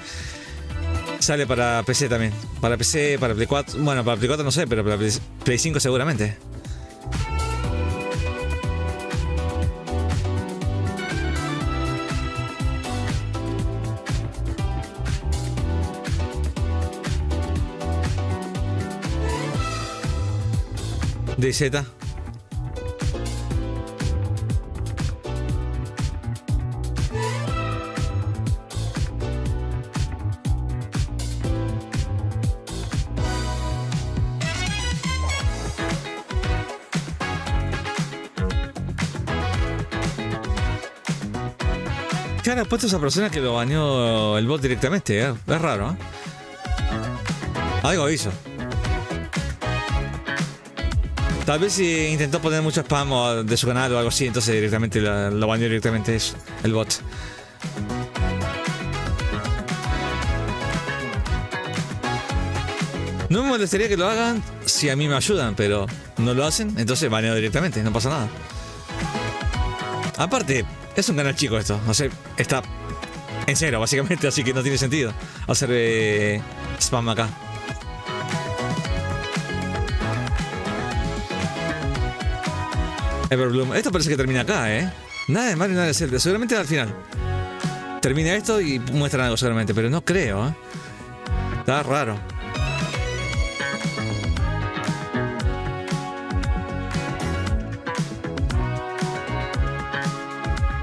sale para PC también. Para PC, para Play 4. Bueno, para Play 4 no sé, pero para Play 5 seguramente. DZ. ¿Qué habrá puesto esa persona que lo baneó el bot directamente? Es raro, ¿eh? Algo hizo. Tal vez si intentó poner mucho spam de su canal o algo así, entonces directamente lo baneó directamente el bot. No me molestaría que lo hagan si a mí me ayudan, pero no lo hacen, entonces baneo directamente, no pasa nada. Aparte, es un canal chico esto, o sea, está en cero básicamente, así que no tiene sentido hacer spam acá. Everbloom. Esto parece que termina acá, ¿eh? Nada de Mario, nada de Zelda. Seguramente al final termina esto y muestran algo seguramente, pero no creo, ¿eh? Está raro.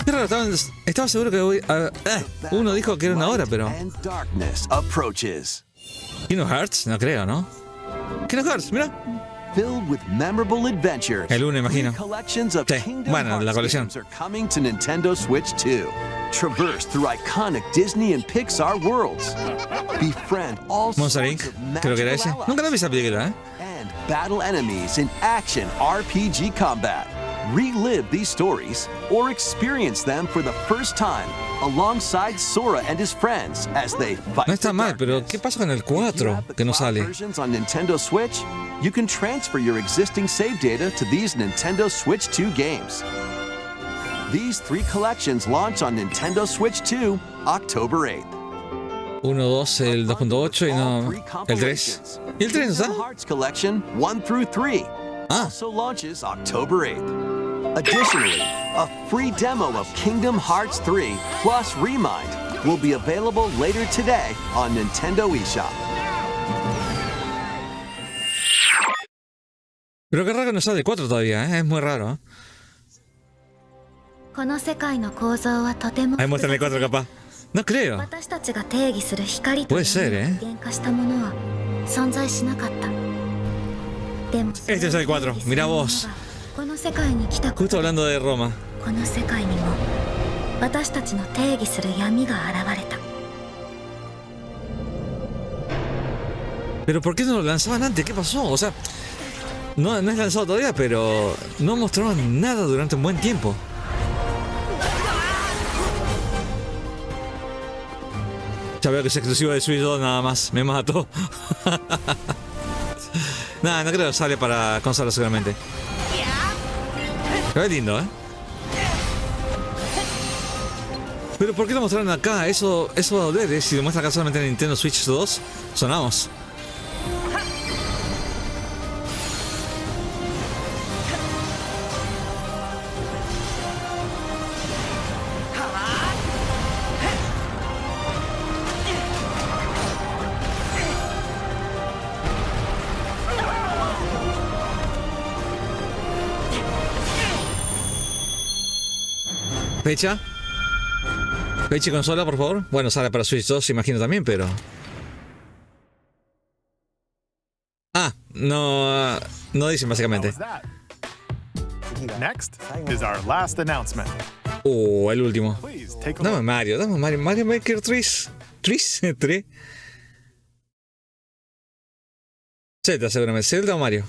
Qué raro, estaba seguro que voy a... uno dijo que era una hora, pero... Kingdom Hearts, no creo, ¿no? Kingdom Hearts, mira. Filled with memorable adventures. El 1, imagino. Sí, bueno, la colección. Are coming to Nintendo Switch 2. Traverse through iconic Disney and Pixar worlds. Befriend all Monster Inc. Creo que era ese. Nunca la vi esa película, ¿eh? And battle enemies in action RPG combat. Relive these stories or experience them for the first time alongside Sora and his friends as they fight. No está mal, pero ¿qué pasa con el 4 que no sale? On Nintendo Switch, you can transfer your existing save data to these Nintendo Switch 2 games. These 3 collections launch on Nintendo Switch 2 October 8th. 1, 2, el 2.8 y no el 3. ¿Y el 3 no está? Hearts Collection 1 through 3 also launches October 8th. Additionally, a free demo of Kingdom Hearts 3 plus Remind will be available later today on Nintendo eShop. Pero qué raro que no sale el 4 todavía, ¿eh? Es muy raro, ¿eh? Ahí muestran el 4 capaz. No creo. Puede ser, ¿eh? Este es el 4, mira vos. Justo hablando de Roma. Pero ¿por qué no lo lanzaban antes? ¿Qué pasó? O sea, no es lanzado todavía, pero no mostraron nada durante un buen tiempo. Ya veo que es exclusivo de Switch 2 nada más. Me mató. Nada, no creo que sale para consola seguramente. Pero es lindo, ¿eh? Pero ¿por qué lo mostraron acá? Eso va a doler, ¿eh? Si lo muestra acá solamente en Nintendo Switch 2, sonamos. Fecha. Fecha y consola, por favor. Bueno, sale para Switch 2, imagino también, pero... Ah, no dicen básicamente. Next is our last announcement. El último. Dame Mario. Mario Maker 3. 3. Zelda, seguramente. ¿Zelda o Mario?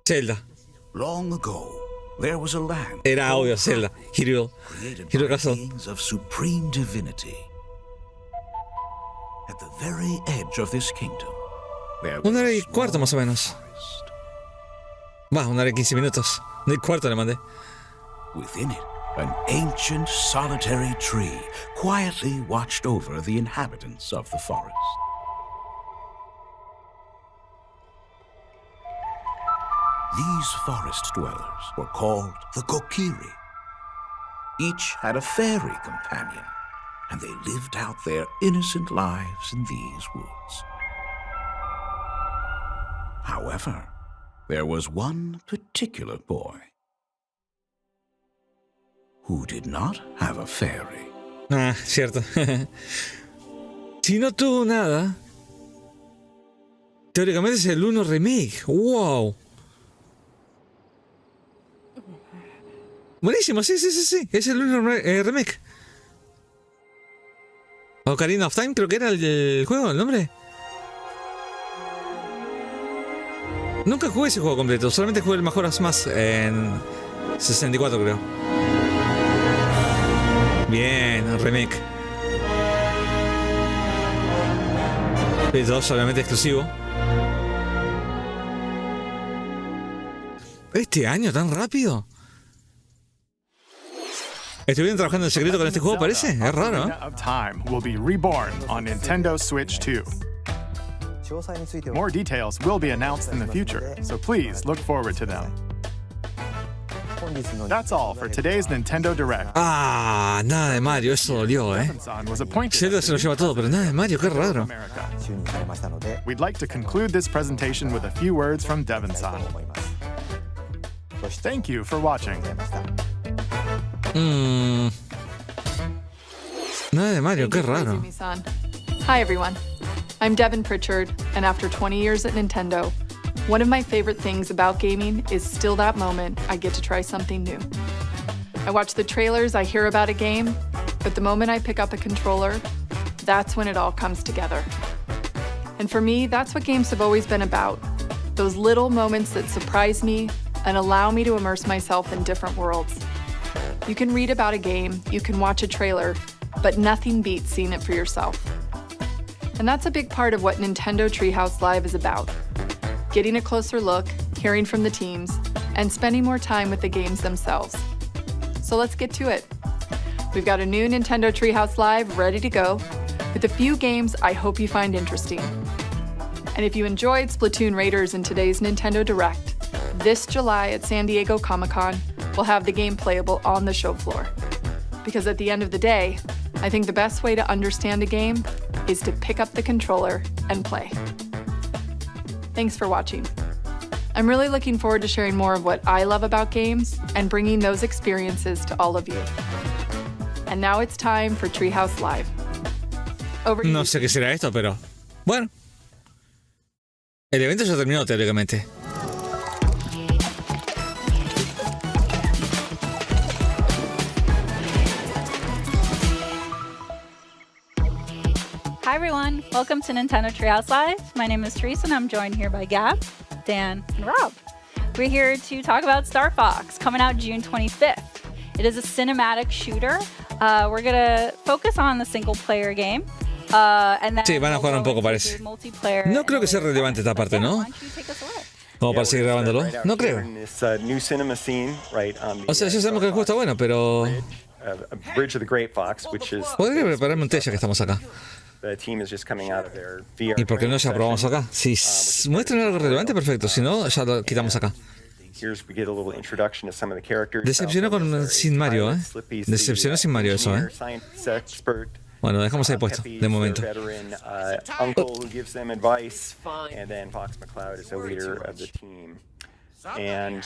Zelda. Long ago, there was a land. Era obvio, Zelda. Hero Castle. Of supreme divinity. At the very edge of this kingdom. 1:15 más o menos. Va, 1:15 minutos. 1:15 le mandé. Within it, an ancient solitary tree quietly watched over the inhabitants of the forest. These forest dwellers were called the Kokiri. Each had a fairy companion, and they lived out their innocent lives in these woods. However, there was one particular boy who did not have a fairy. Ah, cierto. Si no tuvo nada, teóricamente es el 1 remake. ¡Wow! Buenísimo, sí. Es el 1 remake. Ocarina of Time, creo que era el juego, el nombre. Nunca jugué ese juego completo, solamente jugué el Majora's Mask en 64, creo. Bien, remake. PS2, obviamente exclusivo. ¿Este año tan rápido? ¿Estuvieron trabajando en secreto con este juego, parece? Es raro, ¿eh? Of Time will be reborn on Nintendo Switch 2. More details will be announced in the future, so please look forward to them. That's all for today's Nintendo Direct. Ah, nada de Mario, eso dolió, ¿eh? Zelda se lo lleva todo, pero nada de Mario, qué raro. We'd like to conclude this presentation with a few words from Devon-san. Thank you for watching. Nada de Mario, qué raro. Hi everyone, I'm Devin Pritchard, and after 20 years at Nintendo, one of my favorite things about gaming is still that moment I get to try something new. I watch the trailers, I hear about a game, but the moment I pick up a controller, that's when it all comes together. And for me, that's what games have always been about. Those little moments that surprise me and allow me to immerse myself in different worlds. You can read about a game, you can watch a trailer, but nothing beats seeing it for yourself. And that's a big part of what Nintendo Treehouse Live is about. Getting a closer look, hearing from the teams, and spending more time with the games themselves. So let's get to it. We've got a new Nintendo Treehouse Live ready to go, with a few games I hope you find interesting. And if you enjoyed Splatoon Raiders in today's Nintendo Direct, this July at San Diego Comic-Con, we'll have the game playable on the show floor. Because at the end of the day, I think the best way to understand a game is to pick up the controller and play. Thanks for watching. I'm really looking forward to sharing more of what I love about games and bringing those experiences to all of you. And now it's time for Treehouse Live. Over to No you. sé qué será esto, pero bueno. El evento ya terminó teóricamente. Hi everyone, welcome to Nintendo Treehouse Live. My name is Teresa and I'm joined here by Gab, Dan, and Rob. We're here to talk about Star Fox, coming out June 25th. It is a cinematic shooter. We're gonna focus on the single player game. And then Sí, van a jugar un poco, parece. multiplayer. No creo que sea relevante esta parte, ¿no? Como para seguir grabándolo. No creo. O sea, ya sabemos que el juego está bueno, pero... Podría prepararme un té ya que estamos acá. ¿Y por qué no ya probamos acá? Si muestran algo relevante, perfecto. Si no, ya lo quitamos acá. Decepcionó sin Mario, ¿eh? Decepcionó sin Mario eso, ¿eh? Bueno, dejamos ahí puesto, de momento. And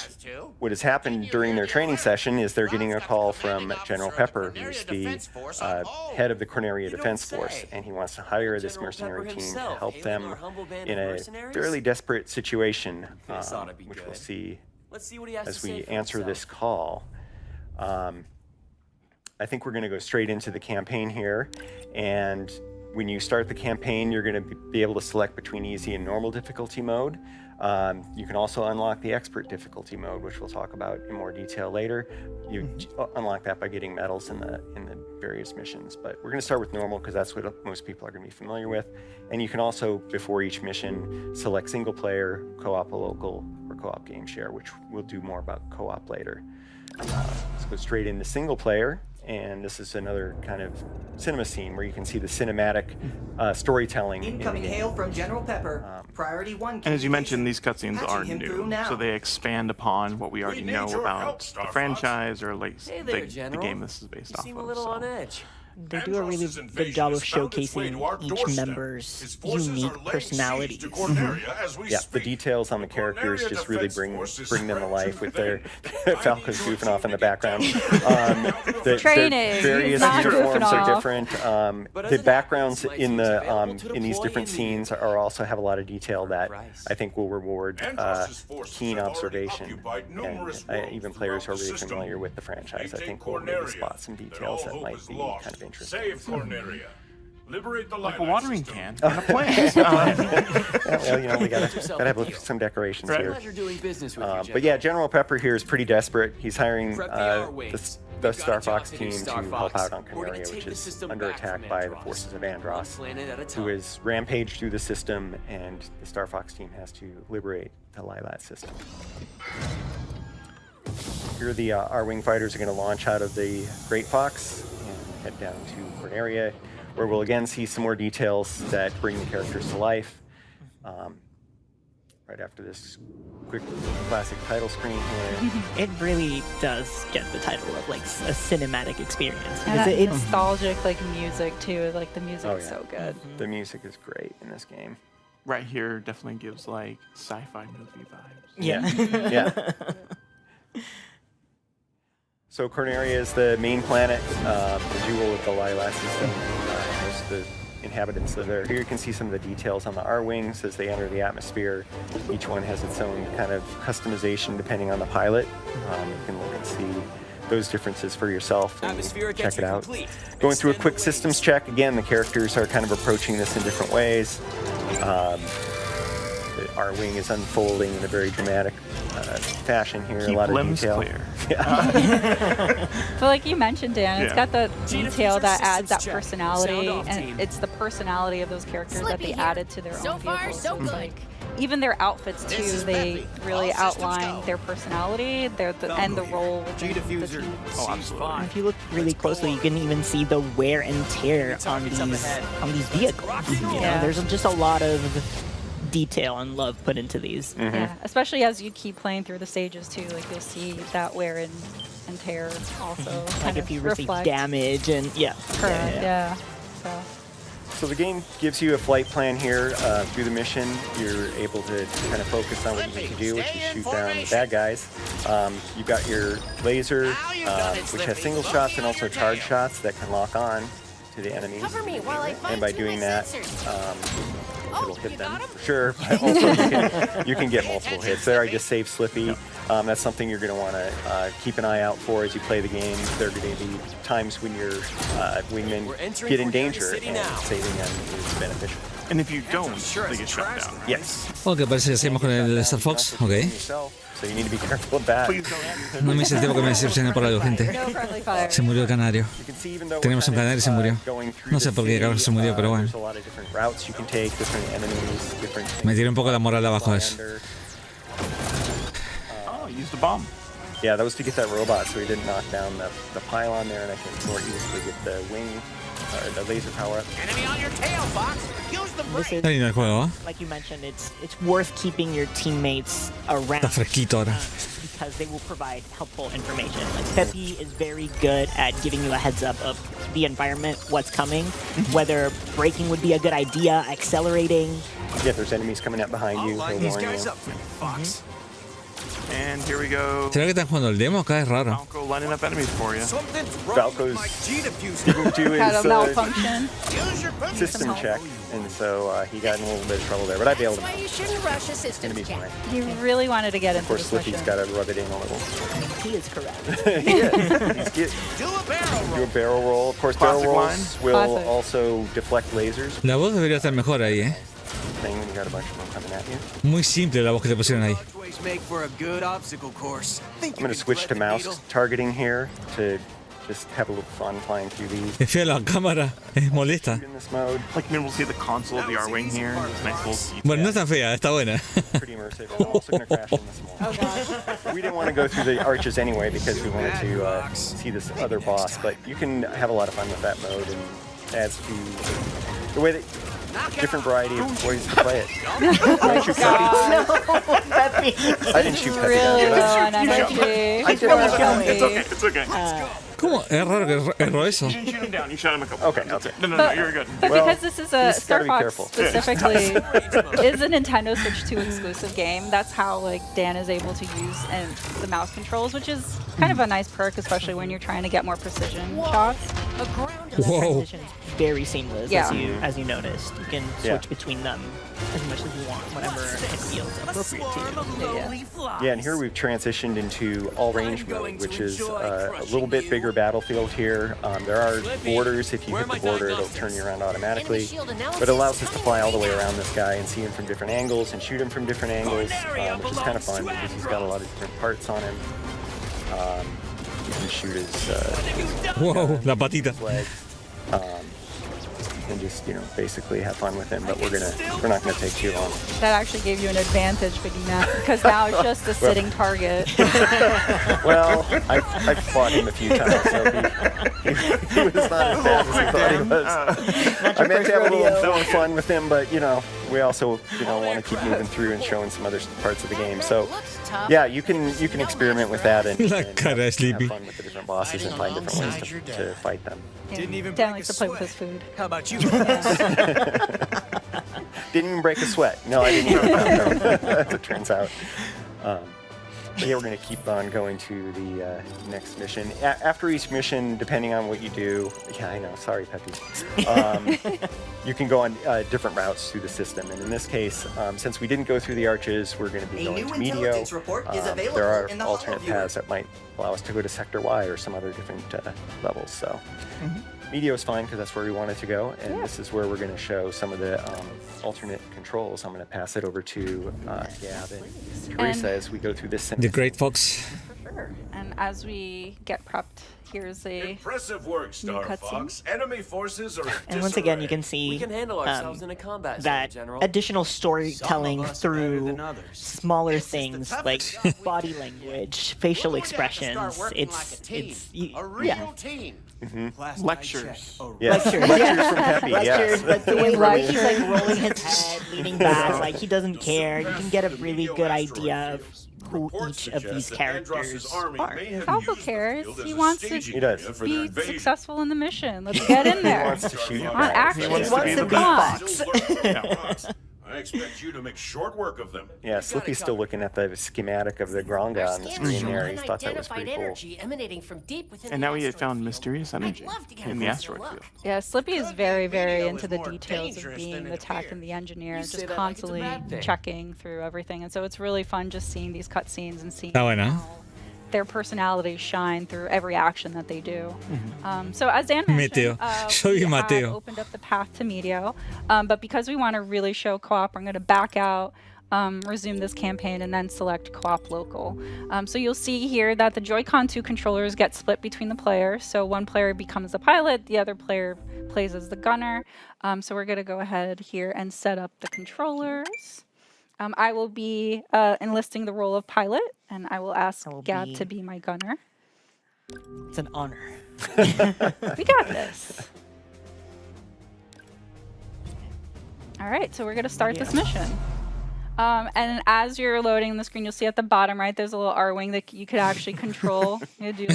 what has happened during their training session is they're getting a call from General Pepper, who's the head of the Corneria Defense Force, and he wants to hire this mercenary team to help them in a fairly desperate situation, which we'll see as we answer this call. I think we're going to go straight into the campaign here, and when you start the campaign, you're going to be able to select between easy and normal difficulty mode. You can also unlock the expert difficulty mode, which we'll talk about in more detail later. You unlock that by getting medals in the various missions. But we're going to start with normal because that's what most people are going to be familiar with. And you can also, before each mission, select single player, co-op local, or co-op game share, which we'll do more about co-op later. Let's go straight into single player. And this is another kind of cinema scene where you can see the cinematic storytelling. Incoming hail from General Pepper. Priority 1. And as you mentioned, these cutscenes are new, so they expand upon what we already know about the franchise or like the game this is based off of. On edge. They do a really good job of showcasing each member's unique personalities. Yeah, the details on the characters just really bring them to life with their Falcons goofing off in the background. The various uniforms are different. The backgrounns in these different scenes are also have a lot of detail that I think will reward keen observation. And even players who are really familiar with the franchise, I think, will maybe spot some details that might be kind of interesting. Save Corneria. Liberate the like a watering can on a plant. Well, you know, we gotta have some decorations here. But yeah, General Pepper here is pretty desperate. He's hiring the Star Fox team to help out on Canario, which is under attack by the forces of Andross, who is rampaged through the system, and the Star Fox team has to liberate the Lilat system. Here the R-Wing fighters are going to launch out of the Great Fox and head down to Corneria, where we'll again see some more details that bring the characters to life. Right after this quick classic title screen here. It really does get the title of like a cinematic experience. And it's nostalgic like music too. Like the music is so good. The music is great in this game. Right here definitely gives like sci-fi movie vibes. Yeah. Yeah. So Corneria is the main planet, the jewel of the Lilat system. Most of the inhabitants live there. Here you can see some of the details on the R-Wings as they enter the atmosphere. Each one has its own kind of customization depending on the pilot. You can look and see those differences for yourself and check it out. Going through a quick systems check, again, the characters are kind of approaching this in different ways. The R-Wing is unfolding in a very dramatic fashion here. Keep a lot of limbs detail. Clear. Yeah. But like you mentioned, Dan, it's got the detail that adds that personality, and it's the personality of those characters that they added to their own vehicles. So like even their outfits too, they really outline their personality, and the role within the team. Oh, absolutely. And if you look really closely, you can even see the wear and tear on these vehicles. You know, there's just a lot of detail and love put into these. Yeah, especially as you keep playing through the stages too, like you'll see that wear and tear also. Like if you receive damage and correct. Yeah. So. So the game gives you a flight plan here. Through the mission, you're able to kind of focus on what you need to do, which is shoot down the bad guys. You've got your laser, which has single shots and also charge shots that can lock on to the enemies. And by doing that, it'll hit them for sure. But also you can get multiple hits. There I just saved Slippy. That's something you're going to want to keep an eye out for as you play the game. There are going to be times when your wingmen get in danger, and saving them is beneficial. And if you don't, they get shot down. Yes. Ok, parece que seguimos con el Star Fox. Ok. So you need to be careful of that. No me hice el tiempo que me decepcioné por algo, gente. Se murió el canario. Tenemos un canario y se murió. No sé por qué Carlos se murió, pero bueno. Me tiré un poco la moral abajo de eso. Oh, use the bomb. Yeah, that was to get that robot so he didn't knock down the pylon there, and I can more easily get the wing or the laser power up. Enemy on your tail, Fox. Use the brake. Está lindo el juego, ¿eh? Like you mentioned, it's worth keeping your teammates around. Está fresquito ahora. Because they will provide helpful information. Like Peppy is very good at giving you a heads up of the environment, what's coming, whether braking would be a good idea, accelerating. Yeah, if there's enemies coming up behind you, he'll warn you. Fox. And here we go. ¿Será que están jugando el demo? Acá es raro. Falco lining up enemies for you. Falco's didn't do his malfunction. System check, and so he got in a little bit of trouble there. But I bailed him out. It's gonna be fine. He really wanted to get into Of course, this Slippy's mission. got to rub it in a little. He is correct. He is. Do a barrel roll. Of course, barrel rolls will also deflect lasers. La voz debería estar mejor ahí, ¿eh? Thing when you got a bunch of them coming at you. Muy simple la voz que te pusieron ahí. I'm going to switch to mouse targeting here to just have a little fun flying through these. Es fea la cámara, es molesta. In this mode. Like, maybe we'll see the console of the R-Wing here. This nice little Bueno, no es tan fea, está buena. Pretty immersive. I'm also going to crash in this one. We didn't want to go through the arches anyway because we wanted to see this other boss, but you can have a lot of fun with that mode and adds to the way that different variety of ways to play it. I shoot Peppy. I didn't shoot Peppy. Really low on energy. I did. It's okay. It's okay. ¿Cómo? Es raro que erró eso. You didn't shoot him down. You shot him a couple. Okay, okay. No, you're good. But because this is a Star Fox careful. specifically is a Nintendo Switch 2 exclusive game, that's how like Dan is able to use the mouse controls, which is kind of a nice perk, especially when you're trying to get more precision shots. The transition is very seamless, Yeah. as you noticed. You can switch between them as much as you want, whenever it feels appropriate to you. Yeah, and here we've transitioned into all-range mode, which is a little bit bigger battlefield here. There are borders. If you hit the border, it'll turn you around automatically. But it allows us to fly all the way around this guy and see him from different angles and shoot him from different angles, which is kind of fun because he's got a lot of different parts on him. You can shoot his Wow, la patita. legs. And just, basically have fun with him, but we're not gonna take too long. That actually gave you an advantage, picking that, because now it's just a sitting target. Well, I've fought him a few times, so he was not as bad as he thought he was. I meant to have a little fun with him, but we also want to keep moving through and showing some other parts of the game. So yeah, you can experiment with that and La cara de Sleepy. have fun with the different bosses and find different ways to fight them. Yeah. Dan likes to play with his food. How about you? Didn't even break a sweat. No, I didn't even as it turns out. But yeah, we're going to keep on going to the next mission. After each mission, depending on what you do, yeah, I know, sorry, Peppy. You can go on different routes through the system. And in this case, since we didn't go through the arches, we're going to be going to Medio. There are alternate paths that might allow us to go to Sector Y or some other different levels. So Medio is fine because that's where we wanted to go. And this is where we're going to show some of the alternate controls. I'm going to pass it over to Gab and Teresa as we go through this. The Great Fox. Sure. And as we get prepped, here's a Impressive work, Star Fox. Enemy forces are And once again, you can see that additional storytelling through smaller things like body language, facial expressions. It's yeah. Lectures. Yes. Lectures from Peppy. Lectures, Yes. but the way he's like rolling his head, leaning back, like he doesn't care. You can get a really good idea of who each of these characters are. Falco cares. He wants to be successful in the mission. Let's get in He there. wants to shoot On action. He wants to be Fox. I expect you to make short work of them. Yeah, Slippy's still looking at the schematic of the Gronga on the screen there. He thought that was pretty cool. And now he had found mysterious energy in the asteroid field. Yeah, Slippy is very, very into the details of being the tech and the engineer, just constantly checking through everything. And so it's really fun just seeing these cutscenes and seeing how their personalities shine through every action that they do. So as Dan mentioned, we have opened up the path to Meteo, but because we want to really show co-op, I'm going to back out, resume this campaign, and then select co-op local. So you'll see here that the Joy-Con 2 controllers get split between the players. So one player becomes the pilot, the other player plays as the gunner. So we're going to go ahead here and set up the controllers. I will be enlisting the role of pilot, and I will ask Gab to be my gunner. It's an honor. We got this. All right, so we're going to start this mission. And as you're loading the screen, you'll see at the bottom right, there's a little R-wing that you could actually control. You do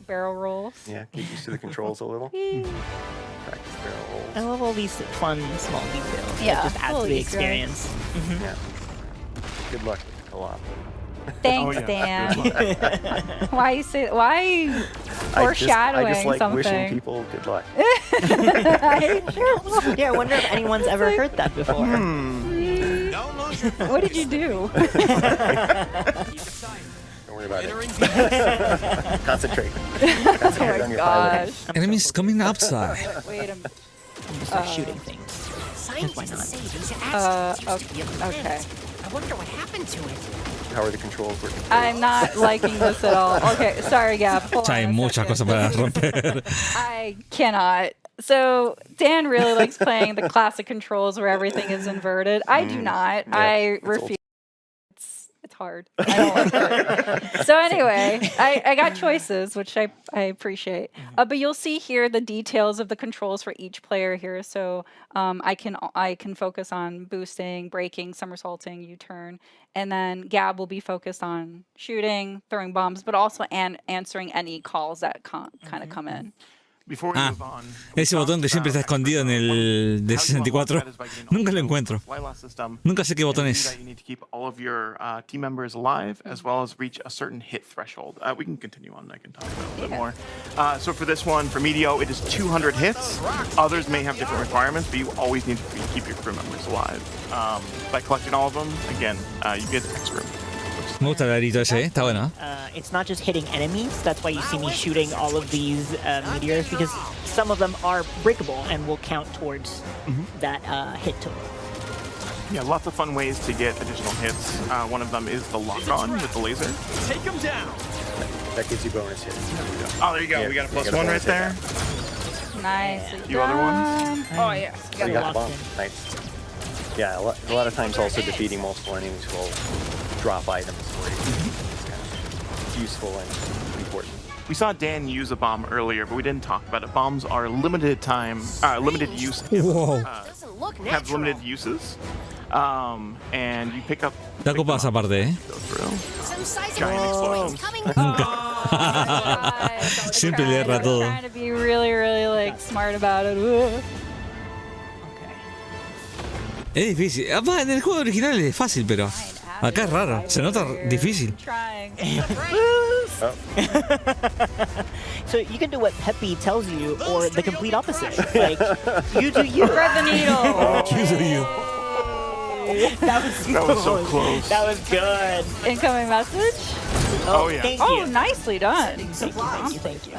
barrel rolls. Yeah, get used to the controls a little. Practice barrel rolls. I love all these fun small details. Yeah, that just add to the experience. Yeah. Good luck with the co-op. Thanks, Dan. Why you say? Why foreshadowing I just like something? wishing people good luck. Yeah, I wonder if anyone's ever heard that before. What did you do? Don't worry about it. Concentrate. Concentrate on your pilot. Enemies coming outside. Wait a minute. Start shooting things. Why not? Okay. I wonder what happened to it. How are the controls working? I'm not liking this at all. Okay, sorry, Gab. Hay muchas cosas para romper. I cannot. So Dan really likes playing the classic controls where everything is inverted. I do not. Yeah, I refuse. It's hard. I don't like it. So anyway, I got choices, which I appreciate. But you'll see here the details of the controls for each player here. So I can focus on boosting, braking, somersaulting, U-turn, and then Gab will be focused on shooting, throwing bombs, but also answering any calls that kind of come in. Ese botón que siempre está escondido en el de 64, nunca lo encuentro. Nunca sé qué botón es. You need to keep all of your team members alive, as well as reach a certain hit threshold. We can continue on. I can talk about it a bit more. So for this one, for Meteo, it is 200 hits. Others may have different requirements, but you always need to keep your crew members alive. By collecting all of them, again, you get extra. Me gusta el arito ese, está bueno. It's not just hitting enemies. That's why you see me shooting all of these meteors, because some of them are breakable and will count towards that hit total. Yeah, lots of fun ways to get additional hits. One of them is the lock-on with the laser. Take them down. That gives you bonus hits. Oh, there you go. Yeah, we got a +1 right there. Nice. A few other ones. Oh yeah. You got the bomb. Nice. Yeah, a lot of times also defeating multiple enemies will drop items for you. It's useful and important. We saw Dan use a bomb earlier, but we didn't talk about it. Bombs are limited use. Whoa. Have limited uses. And you pick up. Te ocupas aparte, ¿eh? Giant explosions. Siempre le erra todo. Trying to be really, really like smart about it. Es difícil. En el juego original es fácil, pero acá es raro. Se nota difícil. So you can do what Peppy tells you, or the complete opposite. Like, you do you. Thread the needle. You do you. That was so close. That was good. Incoming message. Oh yeah. Thank Oh, you. nicely done. Thank you.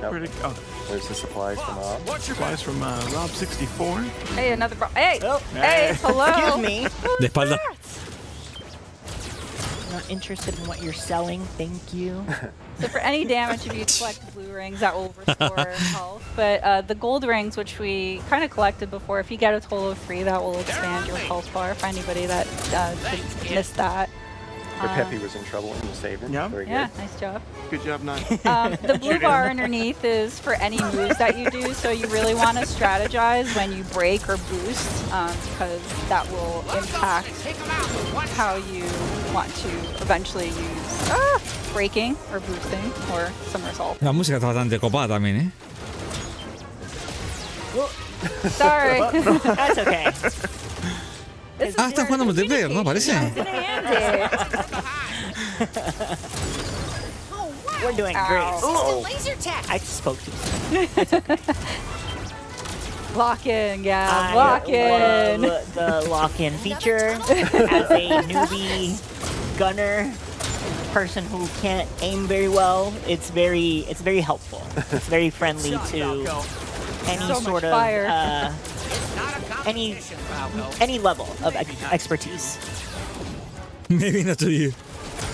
Nope. There's the supplies from Rob. Supplies from Rob 64. Hey, another Hey, hey, hello. Excuse me. De espalda. Not interested in what you're selling. Thank you. So for any damage, if you collect blue rings, that will restore health. But the gold rings, which we kind of collected before, if you get a total of 3, that will expand your health bar for anybody that missed that. But Peppy was in trouble and you saved her. Yeah. Very Yeah, good. nice job. Good job, Nine. The blue bar underneath is for any moves that you do, so you really want to strategize when you break or boost, because that will impact how you want to eventually use breaking or boosting or somersault. La música está bastante copada también, ¿eh? Sorry. That's okay. Ah, están jugando multiplayer, ¿no? Parece. We're doing great. Oh. Laser tech. I spoke to Lock in, yeah. Lock in. The lock-in feature as a newbie gunner, person who can't aim very well. It's very helpful. It's very friendly to any sort of any level of expertise. Maybe not to you.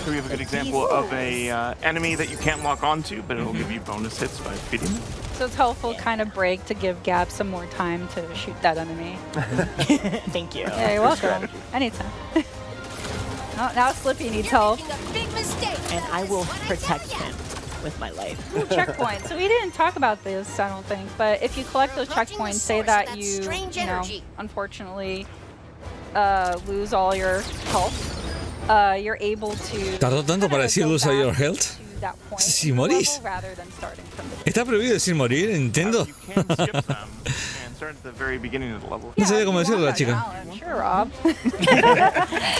So we have a good example of a enemy that you can't lock onto, but it'll give you bonus hits by feeding them. So it's helpful kind of break to give Gab some more time to shoot that enemy. Thank you. Yeah, you're welcome. Anytime. Now Slippy needs help. And I will protect him with my life. Ooh, checkpoints. So we didn't talk about this, I don't think, but if you collect those checkpoints, say that you know, unfortunately lose all your health, you're able to... ¿Tardó tanto para decir lose all your health? Si morís. ¿Está prohibido decir morir en Nintendo? Start at the very beginning of the level. No sabía cómo decirlo la chica. Sure, Rob.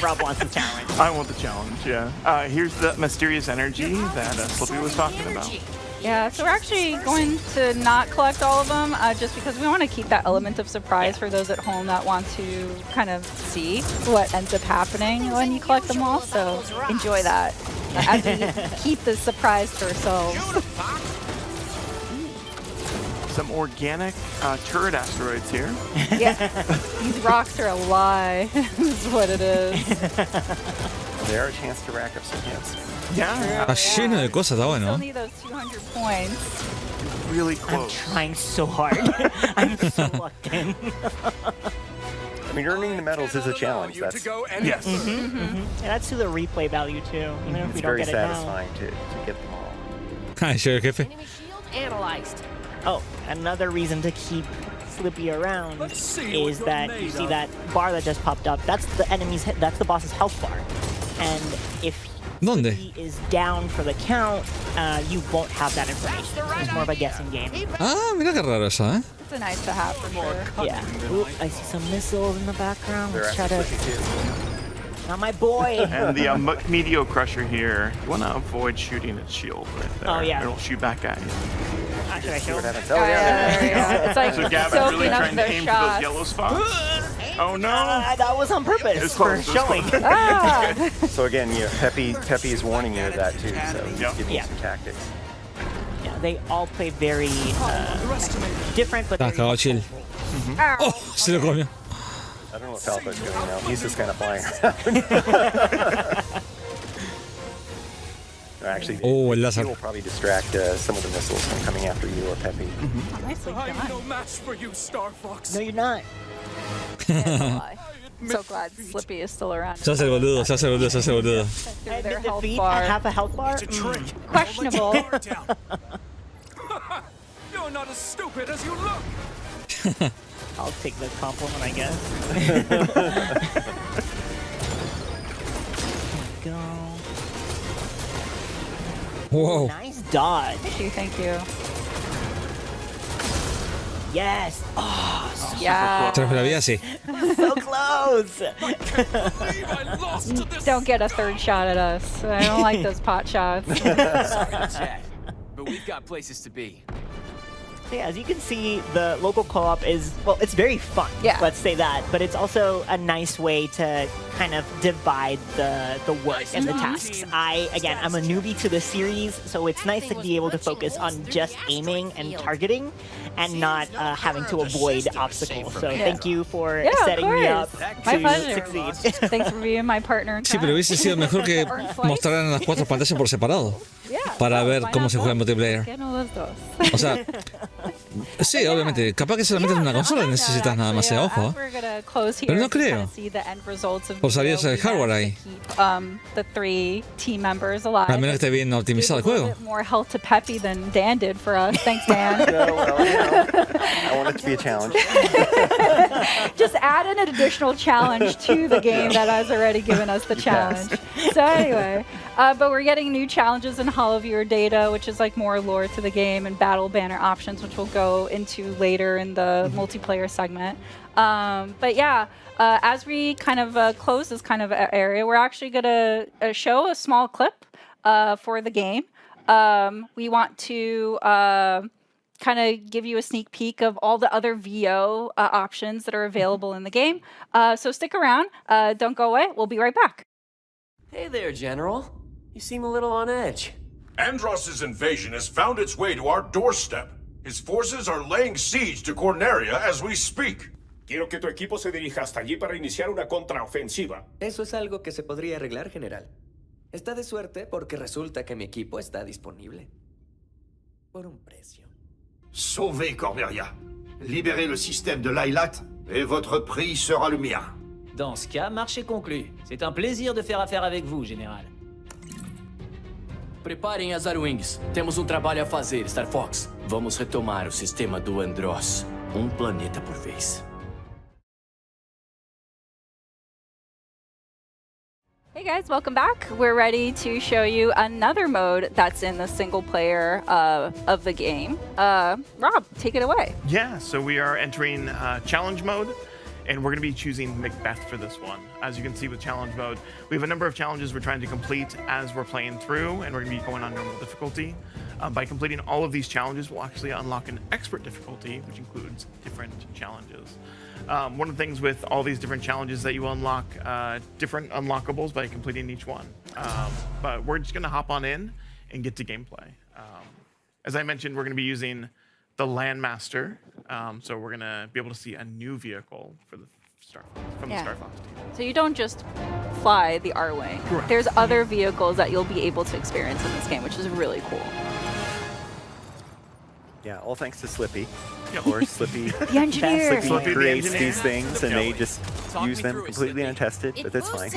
Rob wants the challenge. I want the challenge, yeah. Here's the mysterious energy that Slippy was talking about. Yeah, so we're actually going to not collect all of them just because we want to keep that element of surprise for those at home that want to kind of see what ends up happening when you collect them all. So enjoy that as we keep the surprise to ourselves. Some organic turret asteroids here. Yeah, these rocks are a lie. This is what it is. They are a chance to rack up some hits. Yeah. Está lleno de cosas, está bueno. Still need those 200 points. Really I'm close. trying so hard. I'm so locked in. I mean, earning the medals is a challenge. That's yes. And that's to the replay value too. Even if it's we don't very get it now. satisfying to get them all. Ay, sure, jefe. Analyzed. Oh, another reason to keep Slippy around is that you see that bar that just popped up. That's the enemy's. That's the boss's health bar. And if ¿Dónde? Slippy is down for the count, you won't have that information. It's more of a guessing game. Ah, mira qué raro eso, ¿eh? It's a nice to have for sure. Yeah. Ooh, I see some missiles in the background. They're Let's try after to. Slippy too. Not my boy. And the Meteor Crusher here, you want to avoid shooting its shield right there. Oh, yeah. It'll shoot back at you. Should I show? Oh, yeah. It's like So Gavin's soaking really up trying to their aim for shots. those yellow spots. Oh no! That was on purpose It's for close, it's showing. close. So again, Peppy is warning you of that too. So he's Yep. giving you some tactics. Yeah, they all play very different, but Está very cagado chill. Oh, se lo comió. I don't know what Falco's doing now. He's just kind of flying around. Actually, Oh, el he láser. will probably distract some of the missiles from coming after you or Peppy. Nicely done. no match for you, Star Fox. No, you're not. I'm so glad Slippy is still around. Se hace el boludo, se hace el boludo, se hace el boludo. Through their health Defeat bar. and have a health bar. Questionable. You're not as stupid as you look. I'll take the compliment, I guess. Go. Wow. Nice dodge. Thank you. Yes. Oh, so, Yeah. Tras la vida, sí. so close. Don't get a third shot at us. I don't like those pot shots. Sorry to chat, but we've got places to be. So yeah, as you can see, the local co-op is, well, it's very fun. Yeah. Let's say that. But it's also a nice way to kind of divide the work and the tasks. I'm a newbie to the series, so it's nice to be able to focus on just aiming and targeting and not having to avoid obstacles. So thank you for setting me up My to pleasure. succeed. Thanks for being my partner in Sí, pero crime. hubiese sido mejor que mostraran las cuatro pantallas por separado. Yeah. Para ver Why cómo not se juega en both? multiplayer. ¿Por qué no los dos? O sea, Sí, obviamente. Capaz que solamente en una consola necesitas nada más de ojo. Pero no creo. O salías el hardware ahí. A menos que esté bien optimizado el juego. More health to Peppy than Dan did for us. Thanks, Dan. I want it to be a challenge. Just add an additional challenge to the game that has already given us the challenge. So anyway, but we're getting new challenges in Hall of Viewer data, which is like more lore to the game, and battle banner options, which we'll go into later in the multiplayer segment. But yeah, as we kind of close this kind of area, we're actually going to show a small clip for the game. We want to kind of give you a sneak peek of all the other VO options that are available in the game. So stick around. Don't go away. We'll be right back. Hey there, General. You seem a little on edge. Andross's invasion has found its way to our doorstep. His forces are laying siege to Corneria as we speak. Quiero que tu equipo se dirija hasta allí para iniciar una contraofensiva. Eso es algo que se podría arreglar, general. Está de suerte porque resulta que mi equipo está disponible. Por un precio. Sauvez Corneria. Libérez le système de Lailat et votre prix sera le mien. Dans ce cas, marché conclu. C'est un plaisir de faire affaire avec vous, général. Preparem as Arwings. Temos trabalho a fazer, Star Fox. Vamos retomar o sistema do Andross. Planeta por vez. Hey guys, welcome back. We're ready to show you another mode that's in the single player of the game. Rob, take it away. Yeah, so we are entering challenge mode, and we're going to be choosing Macbeth for this one. As you can see with challenge mode, we have a number of challenges we're trying to complete as we're playing through, and we're going to be going on normal difficulty. By completing all of these challenges, we'll actually unlock an expert difficulty, which includes different challenges. One of the things with all these different challenges is that you unlock different unlockables by completing each one. But we're just going to hop on in and get to gameplay. As I mentioned, we're going to be using the Landmaster, so we're going to be able to see a new vehicle for the the Star Fox team. So you don't just fly the R-Wing. There's other vehicles that you'll be able to experience in this game, which is really cool. Yeah, all thanks to Slippy. Of course, Slippy, the engineer. Slippy creates these things, and they just use them completely untested, but that's fine.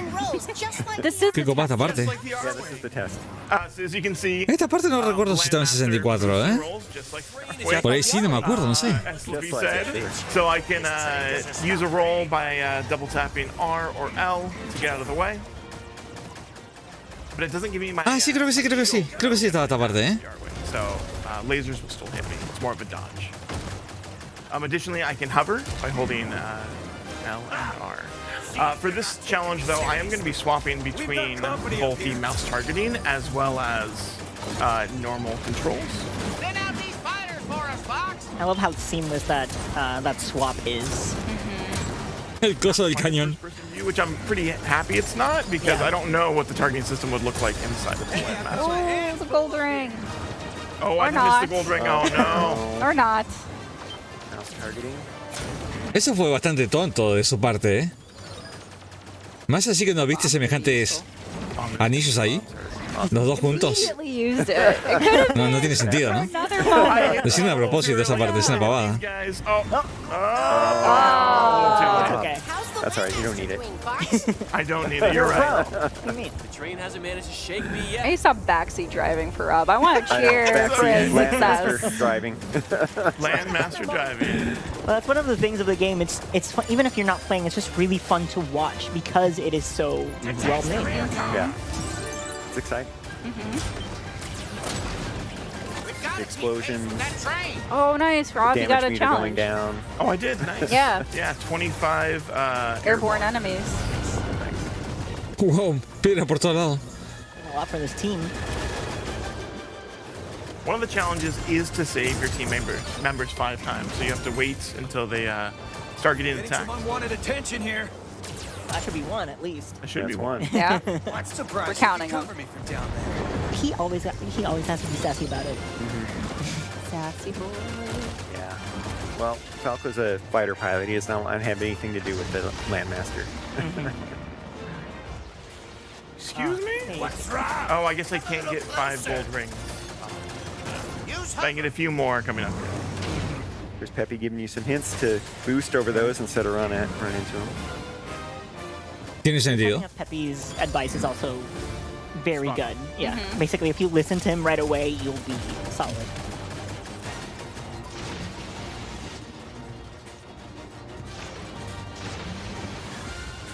This is Qué copa esta parte. Yeah, this is the test. So as you can see, Esta parte no recuerdo si estaba en 64, ¿eh? Por ahí sí, no me acuerdo, no sé. As Slippy said, so I can use a roll by double tapping R or L to get out of the way. But it doesn't give me my... Ah, sí, creo que sí. Creo que sí estaba esta parte, ¿eh? So lasers will still hit me. It's more of a dodge. Additionally, I can hover by holding L and R. For this challenge, though, I am going to be swapping between both the mouse targeting as well as normal controls. I love how seamless that swap is. El coso del cañón. Which I'm pretty happy it's not, because I don't know what the targeting system would look like inside of the Landmaster. Oh, it's a gold ring. Oh, I missed the gold ring. Oh, no. Or not. Mouse targeting. Eso fue bastante tonto de su parte, ¿eh? Más así que no viste semejantes anillos ahí. Los dos juntos. No tiene sentido, ¿no? Decirlo a propósito de esa parte, es una pavada. Okay. That's alright, you don't need it. I don't need it, you're right. What do you mean? The train hasn't managed to shake me yet. I need to stop backseat driving for Rob. I want to cheer for his Landmaster success. driving. Landmaster driving. Well, that's one of the things of the game. It's fun, even if you're not playing. It's just really fun to watch because it is so well made. Yeah, it's exciting. The explosions. Oh, nice, Rob. You got a Damage meter going challenge. down. Oh, I did. Nice. Yeah. Yeah, 25 Airborne enemies. Wow, piedra por todo lado. A lot for this team. One of the challenges is to save your team members 5 times. So you have to wait until they start getting attacked. Some unwanted attention here. That should be one at least. That should be one. Yeah. What's surprised? We're counting them. Me from down there. He always has to be sassy about it. Sassy boy. Yeah. Well, Falco's a fighter pilot. He does not have anything to do with the Landmaster. Excuse me? Oh, I guess I can't get 5 gold rings. But I can get a few more coming up here. There's Peppy giving you some hints to boost over those instead of run into them. Tiene sentido. Peppy's advice is also very good. Yeah. Basically, if you listen to him right away, you'll be solid.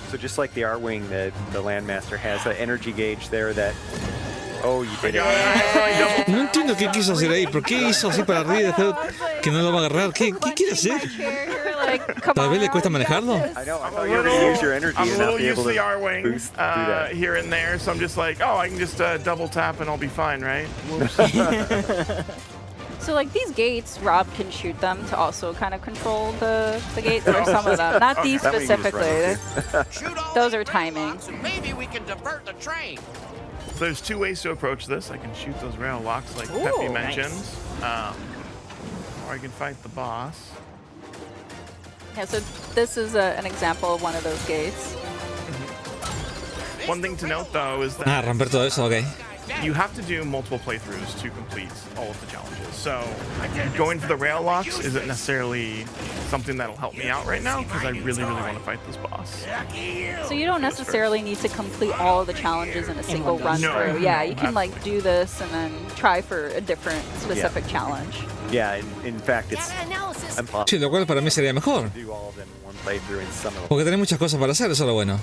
So just like the R-Wing, the Landmaster has an energy gauge there that... Oh, you did it. No entiendo qué quiso hacer ahí. ¿Por qué hizo así para arriba y después que no lo va a agarrar? ¿Qué quiere hacer? Tal vez le cuesta manejarlo. I know. I thought you were going to use your energy and not be able to R-Wing boost through that. here and there, so I'm just like, oh, I can just double tap and I'll be fine, right? So like these gates, Rob can shoot them to also kind of control the gates or some of them. Not these specifically. Those are timing. Maybe we can divert the train. So there's two ways to approach this. I can shoot those rail locks like Peppy mentioned, or I can fight the boss. Yeah, so this is an example of one of those gates. One thing to note though is that romper todo eso, okay. You have to do multiple playthroughs to complete all of the challenges. So going for the rail locks isn't necessarily something that'll help me out right now because I really want to fight this boss. So you don't necessarily need to complete all of the challenges in a single run through. Yeah, you can like do this and then try for a different specific challenge. Yeah, in fact, it's impossible. Sí, lo cual para mí sería mejor. Do all of them in one playthrough in some of them. Porque tenés muchas cosas para hacer, eso es lo bueno.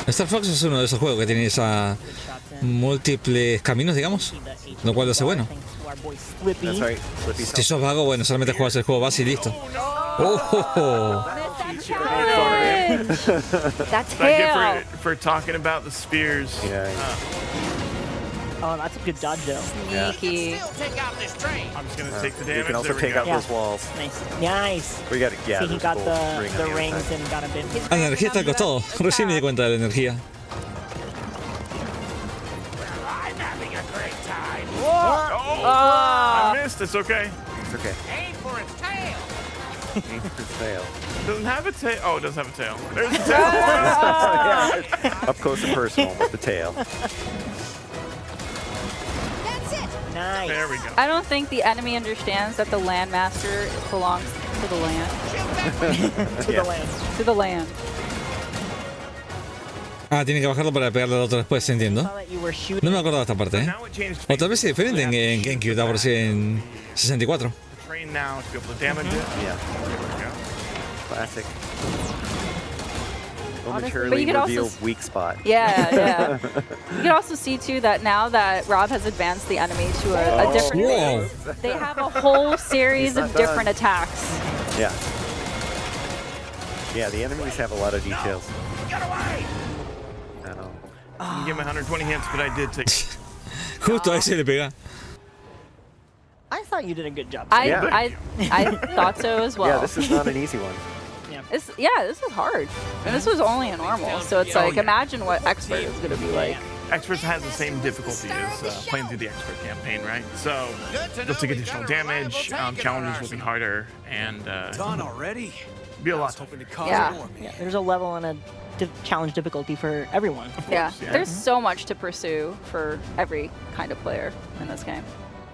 Star Fox es uno de esos juegos que tiene esa múltiples caminos, digamos, lo cual lo hace bueno. Si sos vago, bueno, solamente juegas el juego base y listo. That's hell. For talking about the spears. Oh, that's a good dodge though. Sneaky. I'm just gonna take the damage. You can also take out those walls. Nice. We got See, he got the rings and got a bit. La energía está al costado. Recién me di cuenta de la energía. I missed. It's okay. It's okay. Aim for its tail. Aim for its tail. Doesn't have a tail. Oh, it does have a tail. There's a tail. Yeah, up close and personal with the tail. Nice. There we go. I don't think the enemy understands that the Landmaster belongs to the land. To the land. To the land. Ah, tiene que bajarlo para pegarle al otro después, entiendo. No me acordaba de esta parte, ¿eh? O tal vez es diferente en GameCube, da por sí en 64. Train now to be able to damage it. Yeah. Classic. But Momentarily you could reveal also weak spot. Yeah. You can also see too that now that Rob has advanced the enemy to a different phase, they have a whole series of different attacks. Yeah. Yeah, the enemies have a lot of details. Get away! I know. You give me 120 hits, but I did take. Justo a ese le pega. I thought you did a good job. I thought so as well. Yeah, this is not an easy one. This is hard. And this was only a normal, so it's like, imagine what Expert is going to be like. Expert has the same difficulty as playing through the Expert campaign, right? So you'll take additional damage, challenges will be harder, and Done already? Be a lot tougher. Yeah, there's a level and a challenge difficulty for everyone. Yeah, there's so much to pursue for every kind of player in this game.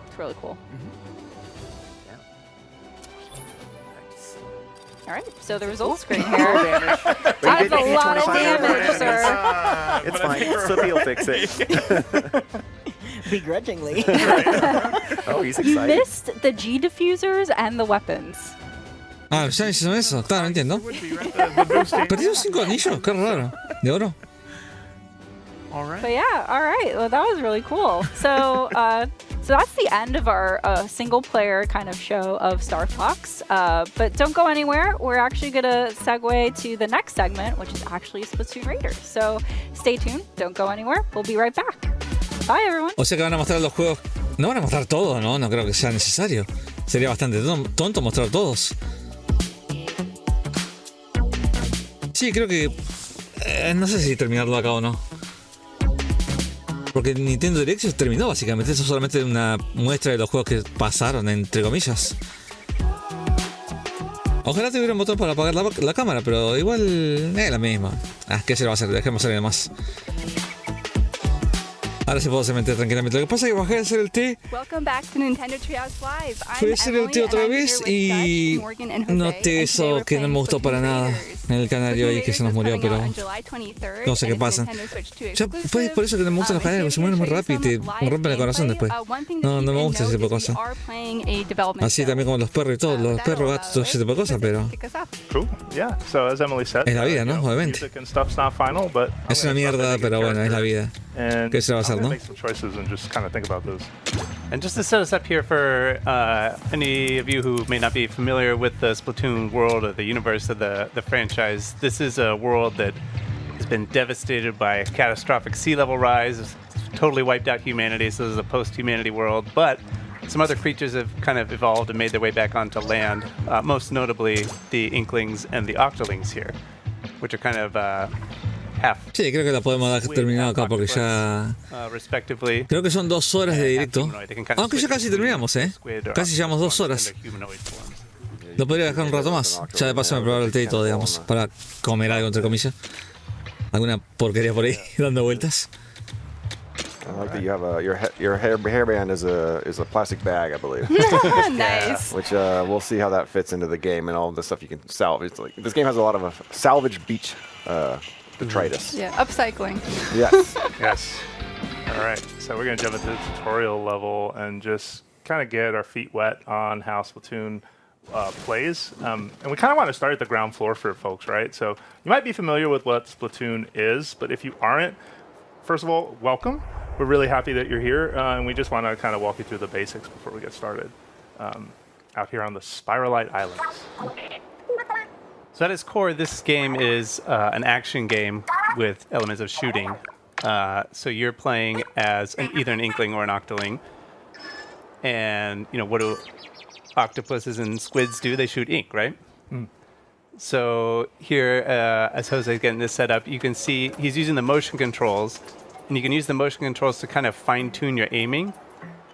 It's really cool. All right, so the results screen here. That's a lot of damage, sir. It's fine. Slippy will fix it. Begrudgingly. Oh, he's You excited. missed the G diffusers and the weapons. Ah, ya hicieron eso, claro, entiendo. Perdió 5 anillos, qué raro. De oro. But yeah, all right. Well, that was really cool. So, so that's the end of our single-player kind of show of Star Fox. But don't go anywhere. We're actually going to segue to the next segment, which is actually Splatoon Raiders. So stay tuned. Don't go anywhere. We'll be right back. Bye, everyone. O sea que van a mostrar los juegos. No van a mostrar todo, ¿no? No creo que sea necesario. Sería bastante tonto mostrar todos. Sí, creo que... no sé si terminarlo acá o no. Porque Nintendo Direct se terminó básicamente. Eso es solamente una muestra de los juegos que pasaron, entre comillas. Ojalá tuviera un botón para apagar la cámara, pero igual es la misma. ¿Qué se le va a hacer? Dejemos salir más. Ahora sí puedo meter tranquilamente. Lo que pasa es que bajé a hacer el té. Fui a hacer el té otra vez y noté eso que no me gustó para nada en el canario ahí que se nos murió, pero no sé qué pasa. Ya, pues, por eso que no me gustan los canarios, se mueren muy rápido y me rompen el corazón después. No me gusta ese tipo de cosas. Así también como los perros y todo, los perros, gatos, todo ese tipo de cosas, pero es la vida, ¿no? Obviamente. Es una mierda, pero bueno, es la vida. ¿Qué se va a hacer, no? And just to set us up here for any of you who may not be familiar with the Splatoon world or the universe of the franchise, this is a world that has been devastated by a catastrophic sea level rise. It's totally wiped out humanity, so this is a post-humanity world. But some other creatures have kind of evolved and made their way back onto land, most notably the Inklings and the Octolings here, which are kind of sí, creo que la podemos dar terminado acá porque ya... Creo que son 2 horas de directo. Aunque ya casi terminamos, ¿eh? Casi llevamos 2 horas. Lo podría dejar un rato más. Ya de paso me probar el té y todo, digamos, para comer algo, entre comillas. Alguna porquería por ahí dando vueltas. I like that you have your hairband is a plastic bag, I believe. Nice. Which we'll see how that fits into the game and all of the stuff you can salvage. Like, this game has a lot of salvage beach detritus. Yeah, upcycling. Yes. Yes. All right, so we're going to jump into the tutorial level and just kind of get our feet wet on how Splatoon plays. And we kind of want to start at the ground floor for folks, right? So you might be familiar with what Splatoon is, but if you aren't, first of all, welcome. We're really happy that you're here, and we just want to kind of walk you through the basics before we get started. Out here on the Spiralite Islands. So at its core, this game is an action game with elements of shooting. So you're playing as either an Inkling or an Octoling. And, you know, what do octopuses and squids do? They shoot ink, right? Mm. So here, as Jose's getting this set up, you can see he's using the motion controls. And you can use the motion controls to kind of fine-tune your aiming.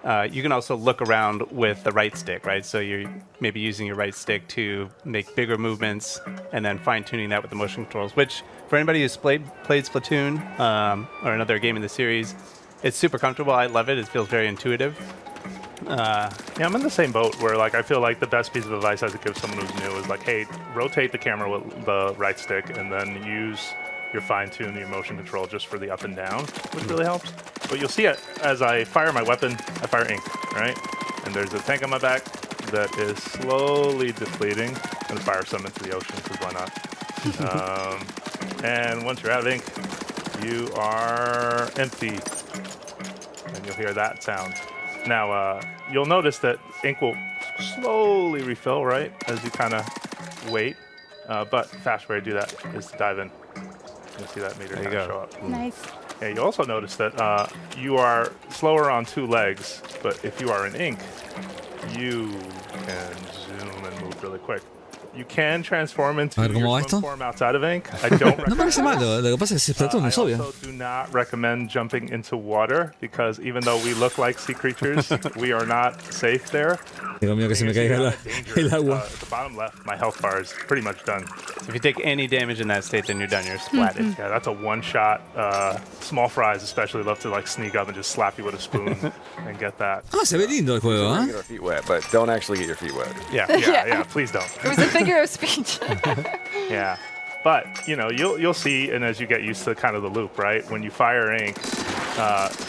You can also look around with the right stick, right? So you're maybe using your right stick to make bigger movements and then fine-tuning that with the motion controls, which for anybody who's played Splatoon or another game in the series, it's super comfortable. I love it. It feels very intuitive. Yeah, I'm in the same boat where like I feel like the best piece of advice I could give someone who's new is like, hey, rotate the camera with the right stick and then use your fine-tune your motion control just for the up and down, which really helps. But you'll see it as I fire my weapon, I fire ink, right? And there's a tank on my back that is slowly depleting. I'm gonna fire some into the ocean, because why not? And once you're out of ink, you are empty. And you'll hear that sound. Now, you'll notice that ink will slowly refill, right? As you kind of wait. But fast way to do that is to dive in. You'll see that meter kind of show up. Nice. Yeah, you'll also notice that you are slower on 2 legs, but if you are in ink, you can zoom and move really quick. You can transform into your swim form outside of ink. I don't recommend. No parece malo, lo que pasa es que Splatoon es obvio. I also do not recommend jumping into water because even though we look like sea creatures, we are not safe there. Digo mío que se me caiga el agua. At the bottom left, my health bar is pretty much done. So if you take any damage in that state, then you're done. You're splatted. Yeah, that's a one-shot. Small fries especially love to like sneak up and just slap you with a spoon and get that. Ah, se ve lindo el juego, ¿eh? Get our feet wet, but don't actually get your feet wet. Yeah, please don't. It was a figure of speech. Yeah. But, you know, you'll see, and as you get used to kind of the loop, right? When you fire ink,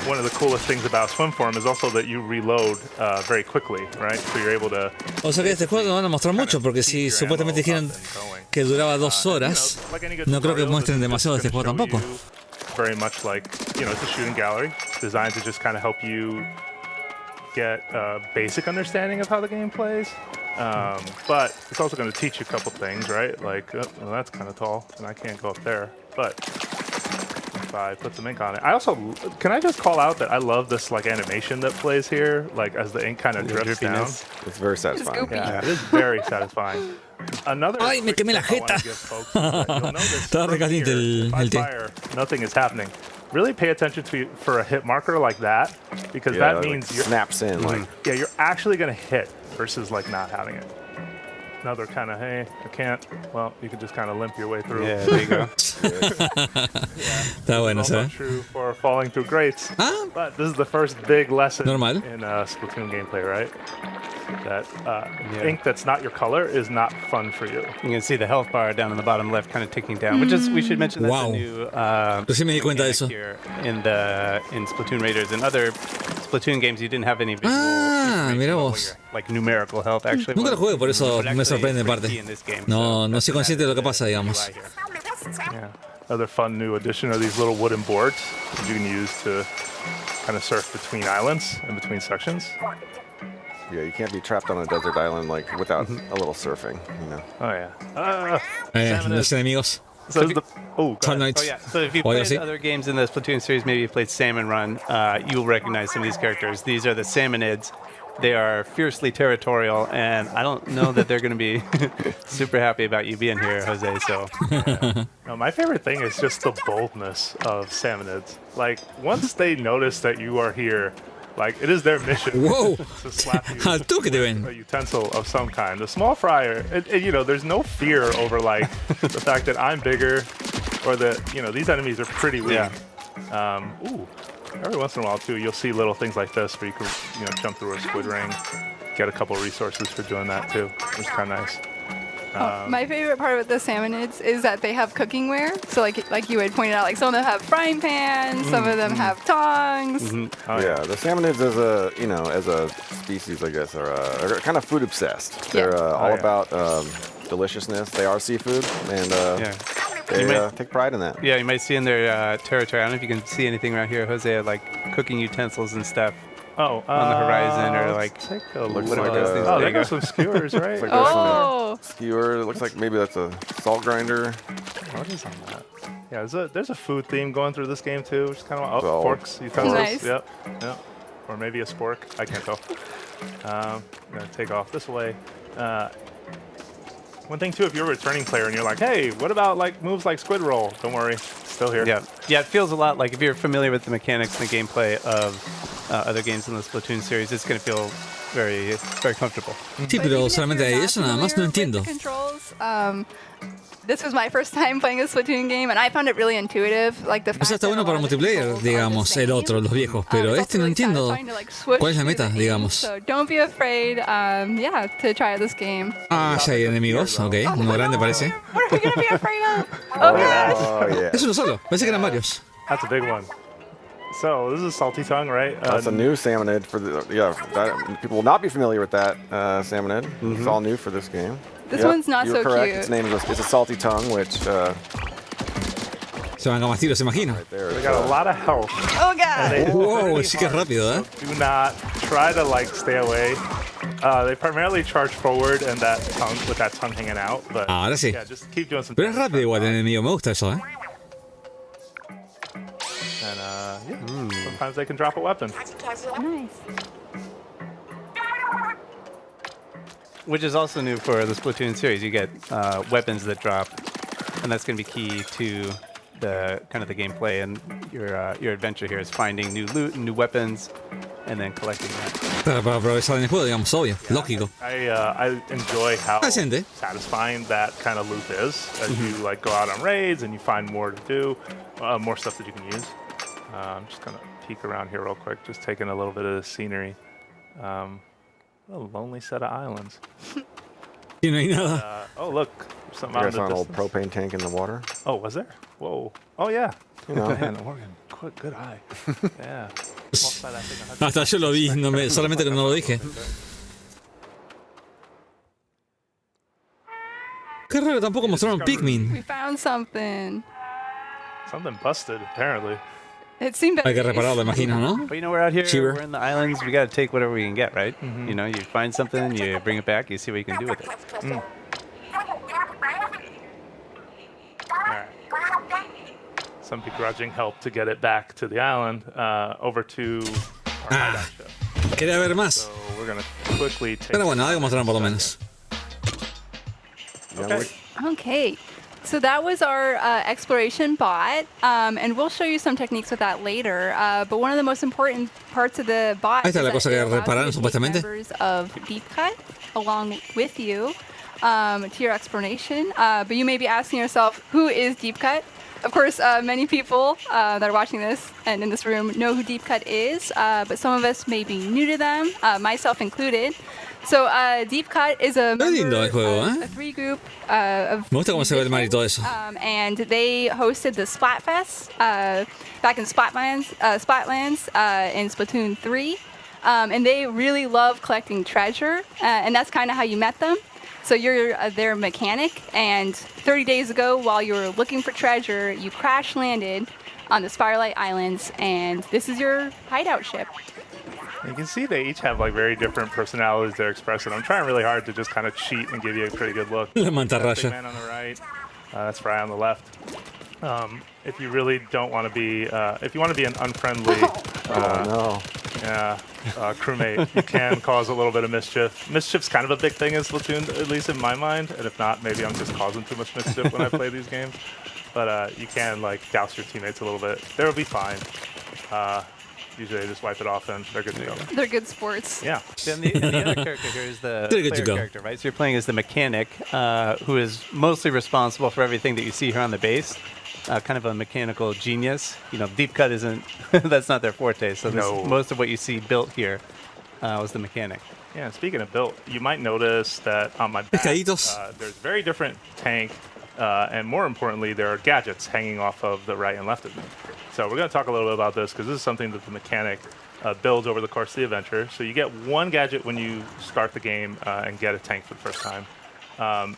one of the coolest things about Swimform is also that you reload very quickly, right? So you're able to... O sea que este juego no van a mostrar mucho, porque si supuestamente dijeron que duraba 2 horas, no creo que muestren demasiado de este juego tampoco. Very much like, you know, it's a shooting gallery designed to just kind of help you get a basic understanding of how the game plays. But it's also going to teach you a couple things, right? Like, well, that's kind of tall, and I can't go up there. But if I put some ink on it, I also can I just call out that I love this like animation that plays here, like as the ink kind of drips down. It's very satisfying. Yeah, it is very satisfying. Another. Ay, me quemé la jeta. Estaba recaliente el té. Nothing is happening. Really pay attention to for a hit marker like that, because that means like snaps in. Like you're actually going to hit versus like not having it. Another kind of, hey, I can't. Well, you can just kind of limp your way through. Yeah, there you go. Está bueno, Also ¿sabes? true for falling through grates. Ah. But this is the first big lesson Normal. in Splatoon gameplay, right? That ink that's not your color is not fun for you. You can see the health bar down in the bottom left kind of ticking down, which is, we should mention that's a new Recién me di cuenta de eso. here in Splatoon Raiders. In other Splatoon games, you didn't have any visual mira vos. like numerical health, actually. Nunca lo jugué, por eso But me actually sorprende en it's parte. pretty key in this game, No soy consciente de lo que pasa, digamos. Yeah. Another fun new addition are these little wooden boards that you can use to kind of surf between islands and between sections. Yeah, you can't be trapped on a desert island like without a little surfing, you know. Oh yeah. Los enemigos. So if you, Termites. So if you played other games in the Splatoon series, maybe you played Salmon Run, you'll recognize some of these characters. These are the Salmonids. They are fiercely territorial, and I don't know that they're going to be super happy about you being here, Jose. So, No, my favorite thing is just the boldness of Salmonids. Like, once they notice that you are here, like, it is their mission to slap you with a utensil of some kind. The small fryer, you know, there's no fear over, like, the fact that I'm bigger or that, you know, these enemies are pretty weak. Every once in a while, too, you'll see little things like this where you can, you know, jump through a squid ring, get a couple resources for doing that, too, which is kind of nice. My favorite part with the Salmonids is that they have cooking ware. So like you had pointed out, like some of them have frying pans, some of them have tongs. Yeah, the salmonids as a species, I guess, are kind of food obsessed. They're all about deliciousness. They are seafood, and they take pride in that. yeah, you might see in their territory. I don't know if you can see anything right here, Jose, like cooking utensils and stuff. On the horizon, or like take a look. Whatever Like those things. oh, There there you go. goes some skewers, right? It's like there's some skewer. It looks like maybe that's a salt grinder. What is on that? Yeah, there's a food theme going through this game too, which is kind of So- forks, utensils. Nice. Yep. Or maybe a spork. I can't tell. I'm gonna take off this way. One thing too, if you're a returning player and you're like, hey, what about like moves like squid roll? Don't worry, it's still here. Yeah, it feels a lot like if you're familiar with the mechanics and the gameplay of other games in the Splatoon series, it's going to feel very, very comfortable. Sí, pero solamente hay eso, nada más no entiendo. Controls. This was my first time playing a Splatoon game, and I found it really intuitive. Like the O sea, está bueno para multiplayer, digamos, el otro, los viejos, pero este no entiendo cuál es la meta, digamos. So don't be afraid, to try this game. Ah, ya hay enemigos, ok, uno grande parece. What are we gonna be afraid of? Oh gosh! Oh yeah. Es uno solo, parece que eran varios. That's a big one. So this is salty tongue, right? That's a new salmonid for the people will not be familiar with that salmonid. It's all new for this game. This one's not You're so correct. cute. Its name is a salty tongue, which Se van a más tiros, se imagino. They got a lot of health. Oh god! Wow, sí que es rápido, ¿eh? Do not try to like stay away. They primarily charge forward and that tongue with that tongue hanging out. But Ahora sí. yeah, just keep doing some. Pero es rápido igual el enemigo, me gusta eso, ¿eh? And sometimes they can drop a weapon. Nice. Which is also new for the Splatoon series. You get weapons that drop, and that's going to be key to the kind of the gameplay and your adventure here is finding new loot and new weapons, and then collecting that. Para progresar en el juego, digamos, obvio, lógico. I enjoy how Decente. satisfying that kind of loop is as you like go out on raids and you find more to do, more stuff that you can use. I'm just gonna peek around here real quick, just taking a little bit of the scenery. A lonely set of islands. Y no hay nada. Oh look, there's something out in there's the an old distance. propane tank in the water. Oh, was there? Whoa. Oh yeah. You know. Man, Oregon, good eye. Yeah. Hasta yo lo vi, solamente que no lo dije. Qué raro, tampoco mostraron Pikmin. We found something. Something busted, apparently. It seemed Hay que repararlo, imagino, ¿no? But you know, we're out here, Cheaper. we're in the islands, we got to take whatever we can get, right? You know, you find something, you bring it back, you see what you can do with it. Alright. Some begrudging help to get it back to the island, over to our hideout ship. Quería ver más. So we're gonna quickly take. Pero bueno, algo mostraron por lo menos. Okay. So that was our exploration bot, and we'll show you some techniques with that later. But one of the most important parts of the bot Ahí está is la that cosa it que allows you repararon to take supuestamente. members of Deep Cut along with you. to your explanation, but you may be asking yourself, who is Deep Cut? Of course, many people that are watching this and in this room know who Deep Cut is, but some of us may be new to them, myself included. So, Deep Cut is a three group of Me gusta cómo se ve el mar y todo eso. and they hosted the Splatfest back in Splatlands in Splatoon 3. And they really love collecting treasure, and that's kind of how you met them. So you're their mechanic, and 30 days ago, while you were looking for treasure, you crash landed on the Spirelight Islands, and this is your hideout ship. You can see they each have like very different personalities they're expressing. I'm trying really hard to just kind of cheat and give you a pretty good look. La mantarraya. Big man on the right, that's Fry on the left. If you really don't want to be, if you want to be an unfriendly, crewmate, you can cause a little bit of mischief. Mischief's kind of a big thing in Splatoon, at least in my mind. And if not, maybe I'm just causing too much mischief when I play these games. But you can like douse your teammates a little bit. They'll be fine. Usually they just wipe it off and they're good to go. They're good sports. Yeah. Then the other character here is the player character, right? So you're playing as the mechanic, who is mostly responsible for everything that you see here on the base. Kind of a mechanical genius. You know, Deep Cut isn't, that's not their forte. So most of what you see built here was the mechanic. Yeah, speaking of built, you might notice that on my back, there's very different tank, and more importantly, there are gadgets hanging off of the right and left of me. So we're going to talk a little bit about this because this is something that the mechanic builds over the course of the adventure. So you get one gadget when you start the game and get a tank for the first time.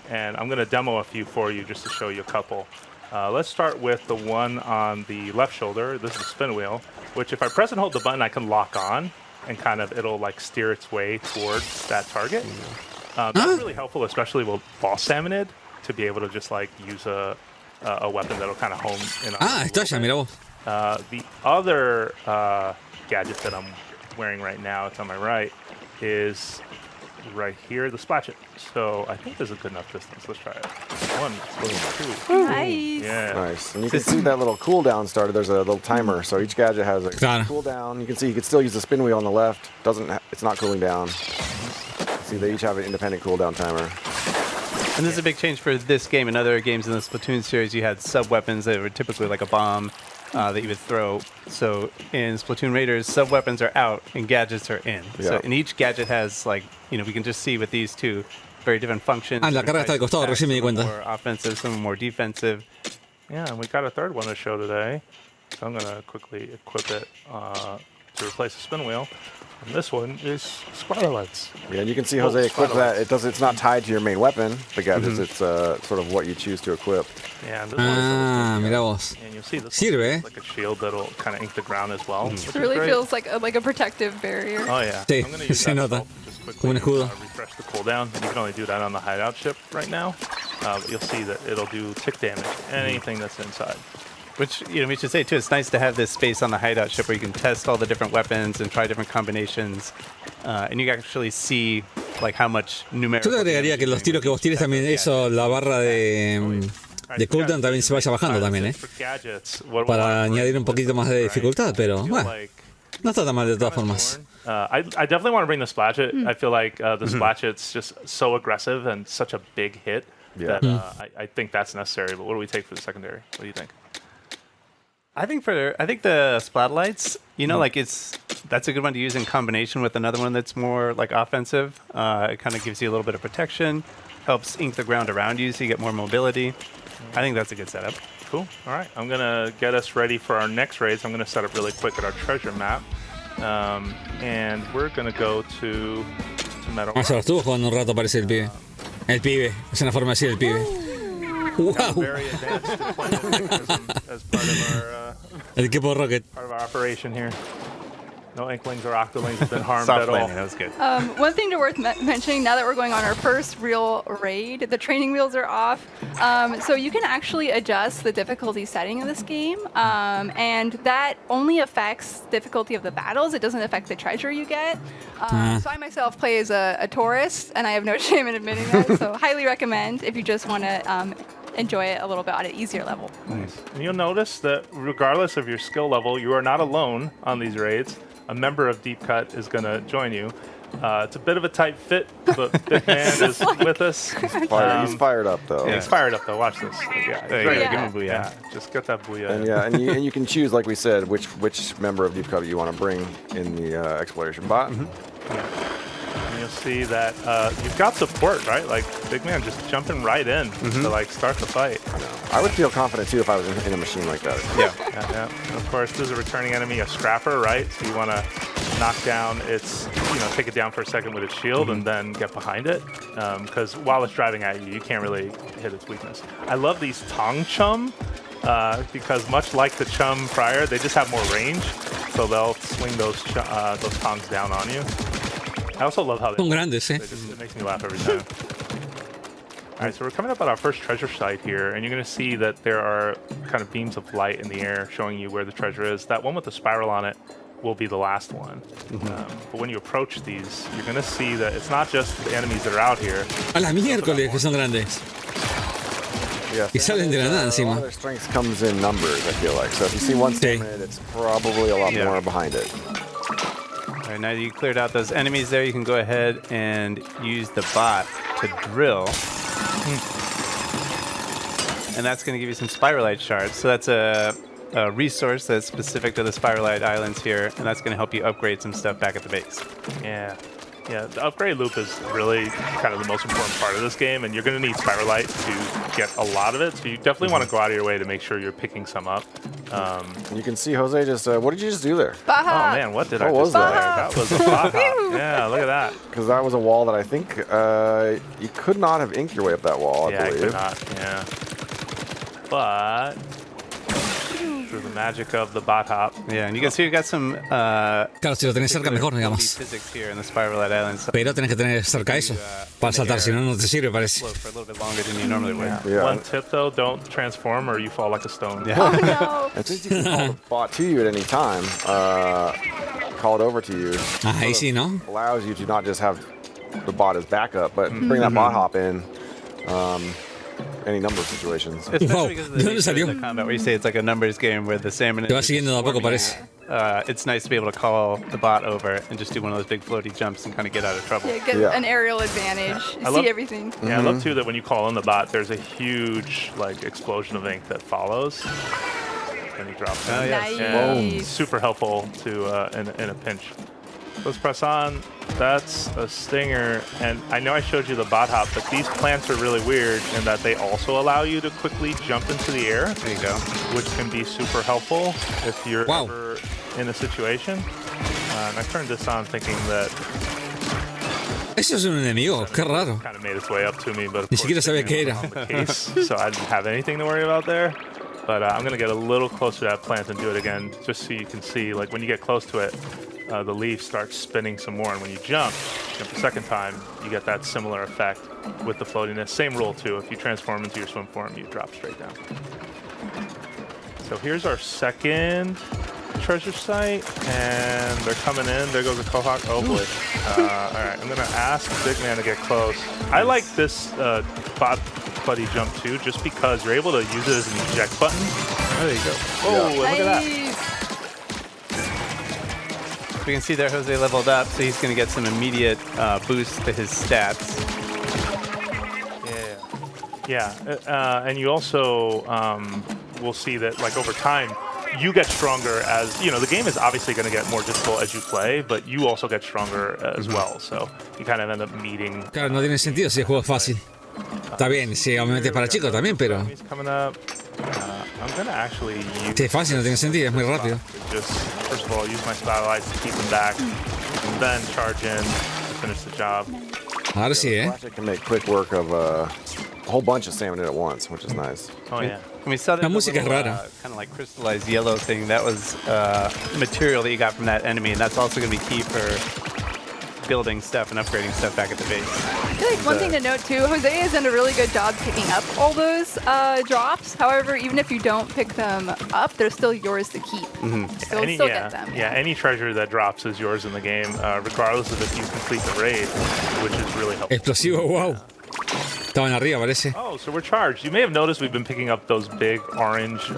And I'm going to demo a few for you just to show you a couple. Let's start with the one on the left shoulder. This is the spin wheel, which if I press and hold the button, I can lock on and kind of it'll like steer its way towards that target. That's really helpful, especially with boss salmonid, to be able to just like use a weapon that'll kind of home in on. Está ya, mira vos. The other gadget that I'm wearing right now, it's on my right, is right here, the splash it. So I think there's a good enough distance. Let's try it. 1, 2. Nice. Yeah. Nice. And you can see that little cooldown started. There's a little timer. So each gadget has a cooldown. You can see you can still use the spin wheel on the left. It's not cooling down. See, they each have an independent cooldown timer. And this is a big change for this game. In other games in the Splatoon series, you had sub-weapons that were typically like a bomb that you would throw. So in Splatoon Raiders, sub-weapons are out and gadgets are in. Yeah. So and each gadget has like, you know, we can just see with these two very different functions. La carga está al costado, recién me di cuenta. More offensive, some more defensive. Yeah, and we got a third one to show today. So I'm going to quickly equip it to replace the spin wheel. And this one is Spirelights. Yeah, and you can see Jose equip that. It's not tied to your main weapon, the gadgets. It's sort of what you choose to equip. Yeah, and this one mira vos. and you'll see this Sirve. like a shield that'll kind of ink the ground as well. It really feels like a protective barrier. Oh yeah. Sí, I'm gonna use se that nota. just quickly Como un escudo. refresh the cooldown. You can only do that on the hideout ship right now. But you'll see that it'll do tick damage anything that's inside. Which, you know, we should say too, it's nice to have this space on the hideout ship where you can test all the different weapons and try different combinations. And you can actually see like how much numerical. Yo te agregaría que los tiros que vos tires también, eso, la barra de cooldown también se vaya bajando también, para añadir un poquito más de dificultad, pero bueno, no está tan mal de todas formas. I definitely want to bring the Splatchet. I feel like the Splatchet's just so aggressive and such a big hit that I think that's necessary. But what do we take for the secondary? What do you think? I think the Splatlights, you know, like that's a good one to use in combination with another one that's more like offensive. It kind of gives you a little bit of protection, helps ink the ground around you so you get more mobility. I think that's a good setup. Cool. All right, I'm gonna get us ready for our next raids. I'm gonna set up really quick at our treasure map, and we're gonna go to Metal. Se lo estuvo jugando un rato, parece el pibe. El pibe, es una forma de decir el pibe. Wow. Very advanced deployment as part of our el equipo Rocket. Part of our operation here. No Inklings or Octolings have been harmed at all. That was good. One thing worth mentioning, now that we're going on our first real raid, the training wheels are off. So you can actually adjust the difficulty setting of this game. And that only affects difficulty of the battles. It doesn't affect the treasure you get. So I myself play as a tourist, and I have no shame in admitting that. So highly recommend if you just want to enjoy it a little bit at an easier level. Nice. And you'll notice that regardless of your skill level, you are not alone on these raids. A member of Deep Cut is going to join you. It's a bit of a tight fit, but Big Man is with us. He's fired up, though. Yeah, he's fired up, though. Watch this. Yeah, give him a booyah. Yeah, just get that booyah. And and you can choose, like we said, which member of Deep Cover you want to bring in the exploration bot. And you'll see that you've got support, right? Like Big Man just jumping right in to like start the fight. I would feel confident too if I was in a machine like that. Yeah. Of course, there's a returning enemy, a scrapper, right? So you want to knock down its, take it down for a second with its shield and then get behind it. Because while it's driving at you, you can't really hit its weakness. I love these Tong Chum because much like the Chum prior, they just have more range. So they'll swing those tongs down on you. I also love how Son grandes, eh? It makes me laugh every time. All right, so we're coming up on our first treasure site here, and you're going to see that there are kind of beams of light in the air showing you where the treasure is. That one with the spiral on it will be the last one. But when you approach these, you're going to see that it's not just the enemies that are out here. A la miércoles que son grandes. Yeah, Y salen de la nada encima. Their strength comes in numbers, I feel like. So if you see one statement, it's probably a lot more behind it. All right, now that you cleared out those enemies there, you can go ahead and use the bot to drill. And that's going to give you some spiralite shards. So that's a resource that's specific to the spiralite islands here, and that's going to help you upgrade some stuff back at the base. Yeah, the upgrade loop is really kind of the most important part of this game, and you're going to need spiralite to get a lot of it, so you definitely want to go out of your way to make sure you're picking some up. You can see Jose just, what did you just do there? Oh man, what did I just do there? That was a baja. Yeah, look at that. Because that was a wall that I think you could not have inked your way up that wall, I believe. I could not, yeah. But through the magic of the bot hop. Yeah, and you can see you got some Claro, si lo tenés cerca mejor, digamos. physics here in the spiralite islands. Pero tenés que tener cerca eso para saltar, si no, no te sirve, parece. For a little bit longer than you normally would. Yeah. One tip though, don't transform or you fall like a stone. Yeah. Oh no. And since you can call the bot to you at any time, call it over to you. Ahí sí, ¿no? Allows you to not just have the bot as backup, but bring that bot hop in. Any number of situations. Especially because of the nature of the combat where you say it's like a numbers game where the salmon Te va siguiendo de a poco, parece. It's nice to be able to call the bot over and just do one of those big floaty jumps and kind of get out of trouble. Yeah, get an aerial advantage. See everything. Yeah, I love too that when you call in the bot, there's a huge like explosion of ink that follows. And he drops it. Oh, yes. Nice. Super helpful to in a pinch. Let's press on. That's a stinger, and I know I showed you the bot hop, but these plants are really weird in that they also allow you to quickly jump into the air. There you go. Which can be super helpful if you're ever in a situation. And I turned this on thinking that Eso es un enemigo, qué raro. kind of made its way up to me, but of Ni course, siquiera sabía qué era. on the case, so I didn't have anything to worry about there. But I'm going to get a little closer to that plant and do it again, just so you can see, like when you get close to it, the leaf starts spinning some more, and when you jump the second time, you get that similar effect with the floatiness. Same rule too, if you transform into your swim form, you drop straight down. So here's our second treasure site, and they're coming in. There goes a Kohawk. Oh boy. All right, I'm gonna ask Big Man to get close. I like this bot buddy jump too, just because you're able to use it as an eject button. Oh, there you go. Oh, and look at that. We can see there Jose leveled up, so he's going to get some immediate boost to his stats. Yeah, and you also will see that like over time, you get stronger as, the game is obviously going to get more difficult as you play, but you also get stronger as well, so you kind of end up meeting. Claro, no tiene sentido si el juego es fácil. Está bien, sí, obviamente es para chicos también, pero... I'm gonna actually use Si es fácil, no tiene sentido, es muy rápido. just, first of all, use my spotlights to keep them back, and then charge in to finish the job. Ahora sí, ¿eh? It can make quick work of a whole bunch of salmon at once, which is nice. Oh, yeah. And we saw that La música es rara. kind of like crystallized yellow thing. That was material that you got from that enemy, and that's also going to be key for building stuff and upgrading stuff back at the base. I feel like one thing to note too, Jose has done a really good job picking up all those drops. However, even if you don't pick them up, they're still yours to keep. So you'll still get them. Yeah, any treasure that drops is yours in the game, regardless of if you complete the raid, which is really helpful. Explosivo, wow. Estaban arriba, parece. Oh, so we're charged. You may have noticed we've been picking up those big orange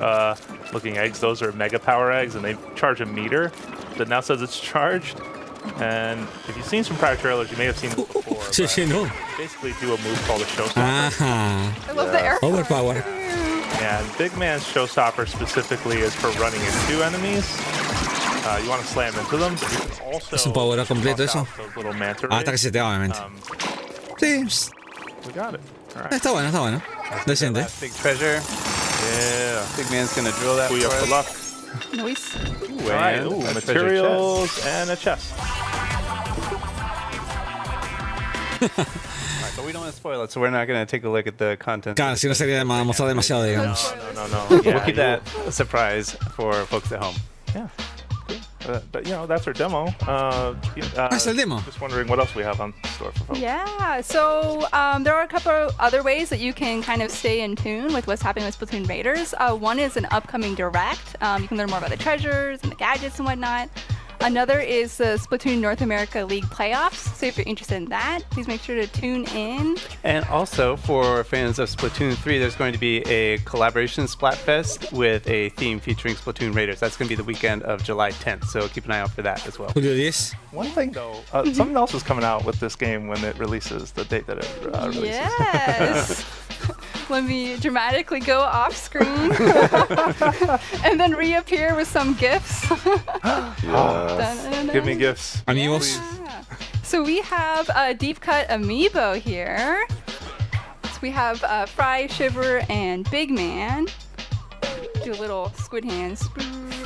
looking eggs. Those are mega power eggs, and they charge a meter that now says it's charged. And if you've seen some prior trailers, you may have seen this before. No. Basically do a move called a showstopper. I love the air. Overpower. And Big Man's showstopper specifically is for running into enemies. You want to slam into them, but you can also Es un power up completo eso. those little manta Hasta que se te va, obviamente. Sí. We got it. All right. Está bueno, está bueno. Decente. Big treasure. Yeah. Big Man's gonna drill that Booyah for for us. luck. Nice. Ooh, All right. and Ooh, a treasure materials chest. and a chest. Alright, but we don't want to spoil it, so we're not going to take a look at the content. Claro, si no sería mostrar demasiado, digamos. No. We'll keep that a surprise for folks at home. Yeah. But you know, that's our demo. That's the demo. Just wondering what else we have on store for folks. Yeah, so there are a couple of other ways that you can kind of stay in tune with what's happening with Splatoon Raiders. One is an upcoming Direct. You can learn more about the treasures and the gadgets and whatnot. Another is the Splatoon North America League playoffs. So if you're interested in that, please make sure to tune in. And also, for fans of Splatoon 3, there's going to be a collaboration Splatfest with a theme featuring Splatoon Raiders. That's going to be the weekend of July 10th, so keep an eye out for that as well. Julio 10. One thing though, something else is coming out with this game when it releases, the date that it releases. Yes. Let me dramatically go off screen and then reappear with some gifts. Give me gifts. Amigos. So we have a deep cut amiibo here. So we have Fry, Shiver, and Big Man. Do a little squid hands.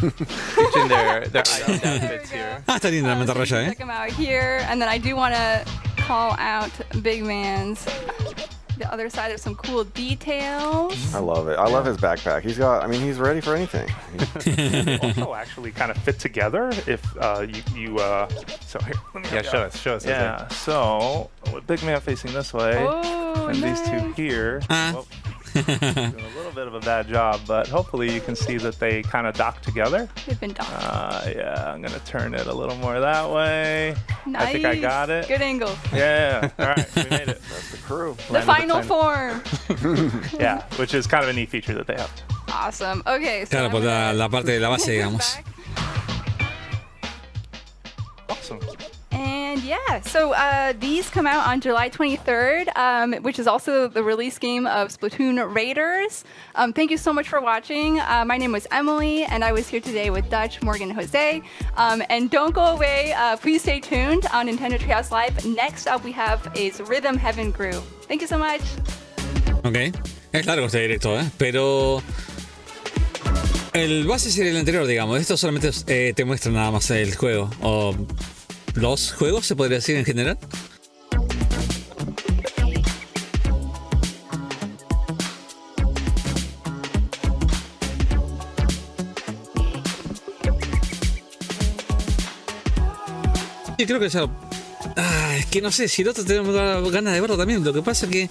Featuring their island outfits here. Está linda la mantarraya, Check them out here. And then I do want to call out Big Man's. The other side of some cool details. I love it. I love his backpack. He's got, I mean, he's ready for anything. They also actually kind of fit together if you so here, let me show us. Yeah, so with Big Man facing this way, and nice. these two here. Well, doing a little bit of a bad job, but hopefully you can see that they kind of dock together. They've been docked. Yeah, I'm gonna turn it a little more that way. Nice. I think I got it. Good angle. Yeah. All right, we made it. That's the crew. The final form. Yeah, which is kind of a neat feature that they have. Awesome. Okay. So Claro, por la parte de la base, digamos. Awesome. And yeah, so these come out on July 23rd, which is also the release game of Splatoon Raiders. Thank you so much for watching. My name was Emily, and I was here today with Dutch, Morgan, and Jose. And don't go away. Please stay tuned on Nintendo Treehouse Live. Next up, we have is Rhythm Heaven Groove. Thank you so much. Ok, es largo este directo, pero el base sería el anterior, digamos. Esto solamente te muestra nada más el juego. O los juegos, se podría decir en general. Sí, creo que ya... es que no sé, si el otro tenemos ganas de verlo también. Lo que pasa es que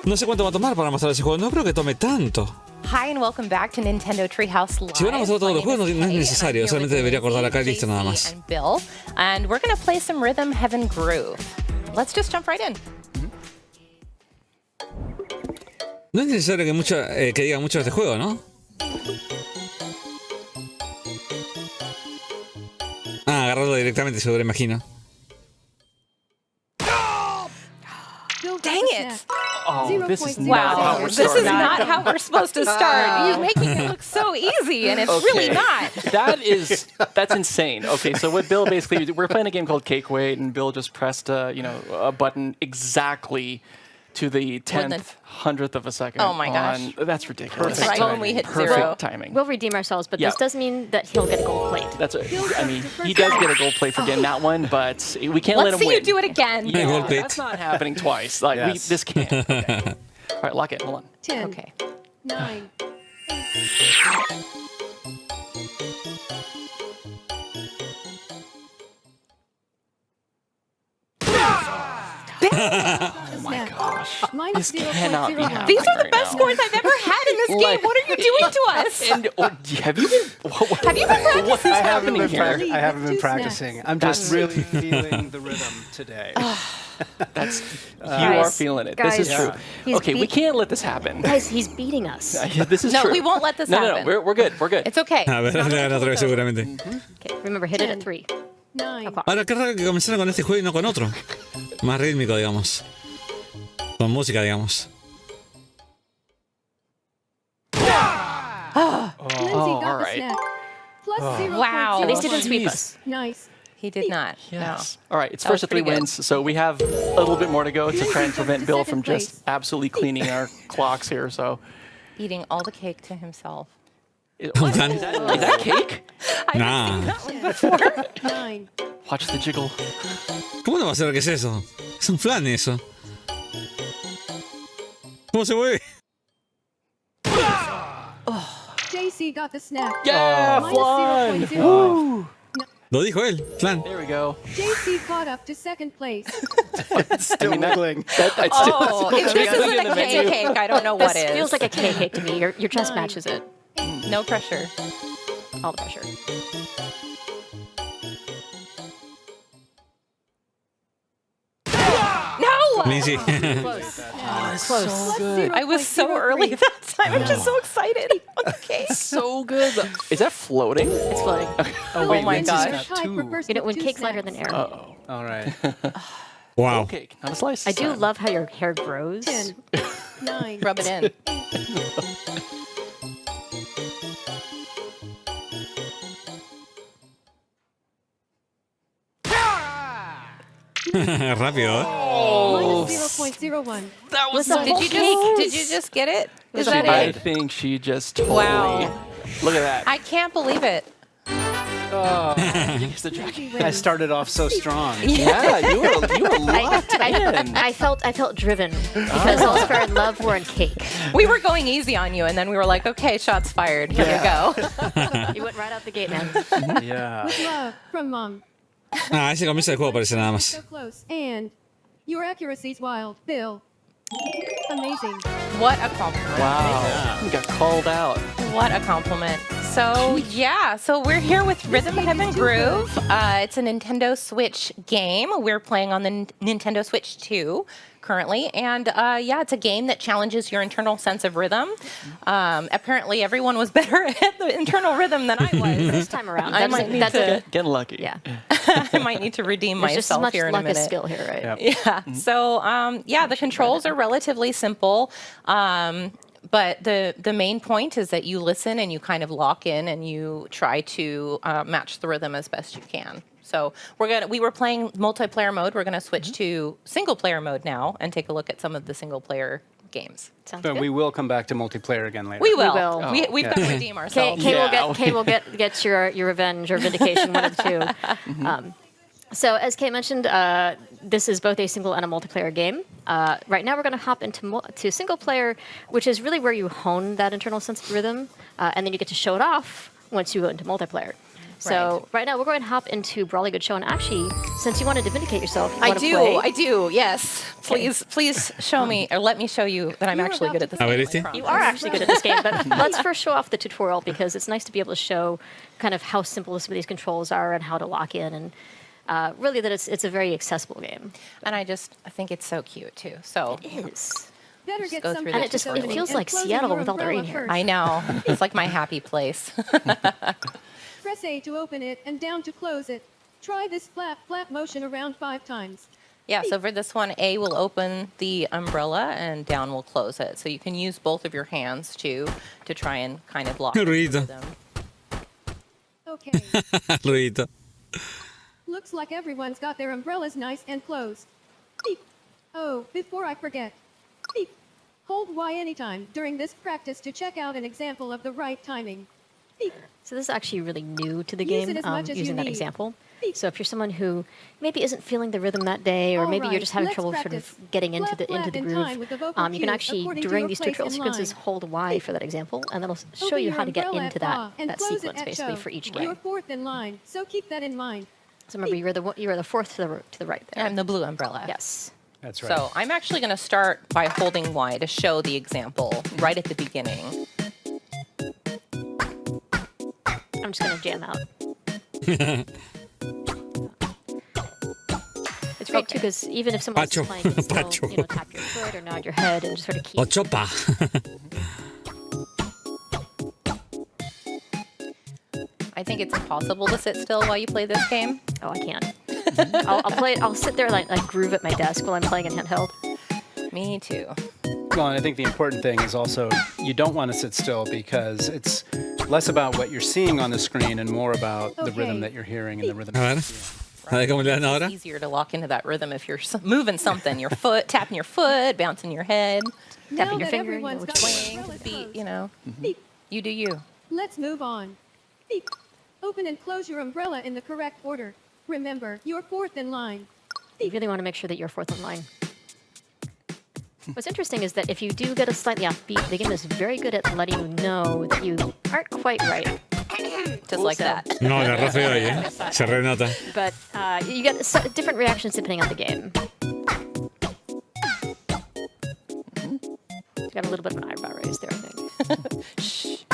no sé cuánto va a tomar para mostrar ese juego. No creo que tome tanto. Hi and welcome back to Nintendo Treehouse Live. Si van a mostrar todos los juegos, no es necesario. Solamente debería acordar acá y listo, nada más. And Bill, and we're going to play some Rhythm Heaven Groove. Let's just jump right in. No es necesario que diga mucho de este juego, ¿no? Agarrarlo directamente, seguro, imagino. Dang it! Oh, this is Wow, not how we're this is starting. not how we're supposed to start. You're making it look so easy, and it's really not. That's insane. Okay, so what Bill basically, we're playing a game called Cake Weight, and Bill just pressed a button exactly to the 100th of a second. Oh my gosh. That's ridiculous. Right when we hit Perfect zero. timing. We'll redeem ourselves, but this does mean that he'll get a gold plate. I mean, he does get a gold plate for getting that one, but we can't let him win. Let's see you do it again. Yeah, that's not happening twice. This can't. Okay. All right, lock it. Hold on. 10. Okay. 9. Oh my gosh. This cannot be happening. These are the right best now. scores I've ever had in this game. What are you doing to us? And have you been practicing? What's happening here? I haven't been practicing. I'm just really feeling the rhythm today. You are feeling it. This is true. Okay, we can't let this happen. Guys, he's beating us. This is true. No, we won't let this happen. No, we're good. We're good. It's okay. A ver, le gana otra vez seguramente. Okay, remember, hit it at 3. Ahora, qué raro que comenzaron con este juego y no con otro. Más rítmico, digamos. Con música, digamos. Oh, all right. Wow. At least he didn't sweep us. Nice. He did not. Yes. No. All right, it's That first was of 3 pretty good. wins, so we have a little bit more to go to try and prevent Bill from just absolutely cleaning our clocks here. So, Eating all the cake to himself. is that cake? Nah. Watch the jiggle. ¿Cómo no va a saber qué es eso? Es un flan eso. ¿Cómo se mueve? JC got the snap. Yeah, flan. Woo. Lo dijo él, flan. There we go. JC caught up to second place. Still niggling. Oh, if this isn't a cake, I don't know what This is. feels like a cake to me. Your chest matches it. No pressure. All the pressure. No! Lindsay. Close. Close. So good. I was so early that time. I'm just so excited. Okay. So good. Is that floating? It's floating. Oh, wait, my Lindsay's gosh. got 2. You know, when cake's lighter than air. Uh-oh. All right. Wow. Cake, not a slice. I do love how your hair grows. 10, 9. Rub it in. Rápido, ¿eh? Oh. -0.01. That was so Did you just get it? Is that I it? think she just totally. Wow. Look at that. I can't believe it. Here's the dragon. I started off so strong. Yeah, you were locked in. I felt driven because all fair and love were in cake. We were going easy on you, and then we were like, okay, shots fired. Here we go. You went right out the gate, man. Yeah. Love from Mom. Ah, ese comienzo del juego parece nada más. So close. And your accuracy's wild, Bill. Amazing. What a compliment. Wow. You got called out. What a compliment. So, yeah, so we're here with Rhythm Heaven Groove. It's a Nintendo Switch game. We're playing on the Nintendo Switch 2 currently. And yeah, it's a game that challenges your internal sense of rhythm. Apparently, everyone was better at the internal rhythm than I was. This time around. I might need to Getting lucky. Yeah. I might need to redeem There's just as myself much here in a luck as minute. skill here, right? Yep. Yeah. So, yeah, the controls are relatively simple. But the main point is that you listen and you kind of lock in and you try to match the rhythm as best you can. So we were playing multiplayer mode. We're gonna switch to single player mode now and take a look at some of the single player games. Sounds But good. we will come back to multiplayer again later. We will. will. We've got to redeem ourselves. Kay will get your revenge or vindication, one of the two. So as Kay mentioned, this is both a single and a multiplayer game. Right now we're going to hop into single player, which is really where you hone that internal sense of rhythm, and then you get to show it off once you go into multiplayer. So right now we're going to hop into Brawly Good Show, and actually, since you wanted to vindicate yourself, you want to play. I do. Yes. Please show me, or let me show you that I'm actually good at this game. You are actually good at this game, but let's first show off the tutorial because it's nice to be able to show kind of how simple some of these controls are and how to lock in, and really that it's a very accessible game. And I think it's so cute too. So it is. Better get some. And it feels like Seattle with all the rain here. I know. It's like my happy place. Press A to open it and down to close it. Try this flat motion around 5 times. Yeah, so for this one, A will open the umbrella and down will close it. So you can use both of your hands to try and kind of lock in the rhythm. Okay. Rojito. Looks like everyone's got their umbrellas nice and closed. Beep. Oh, before I forget. Beep. Hold Y anytime during this practice to check out an example of the right timing. Beep. So this is actually really new to the Use game, it as much as you using that need. example. So if you're someone who maybe isn't feeling the rhythm that day, or maybe you're just having trouble sort of getting into the groove, you can actually, during these tutorial sequences, hold Y for that example, and that'll show Open you your how to get umbrella into at that and close it sequence at basically show. for each You're game. fourth in line, so keep that in mind. So remember, you were the fourth to the right there. I'm the blue umbrella. Yes. That's right. So I'm actually going to start by holding Y to show the example right at the beginning. I'm just going to jam out. It's great too, because even if someone's Pacho. playing, you can still, Pacho. tap your foot or nod your head and just sort of keep. Ochopa. I think it's impossible to sit still while you play this game. Oh, I can't. I'll sit there like groove at my desk while I'm playing in handheld. Me too. Well, and I think the important thing is also you don't want to sit still because it's less about what you're seeing on the screen and more about the rhythm that you're hearing and the rhythm. It's easier to lock into that rhythm if you're moving something, your foot, tapping your foot, bouncing your head, tapping your finger, swaying to the beat, Beep. You do you. Let's move on. Beep. Open and close your umbrella in the correct order. Remember, you're fourth in line. You really want to make sure that you're fourth in line. What's interesting is that if you do get a slightly off beat, the game is very good at letting you know that you aren't quite right. Just like that. No, la agarró feo ahí, ¿eh? Se renota. But you get different reactions depending on the game. You got a little bit of an eyebrow raise there, I think. Shh.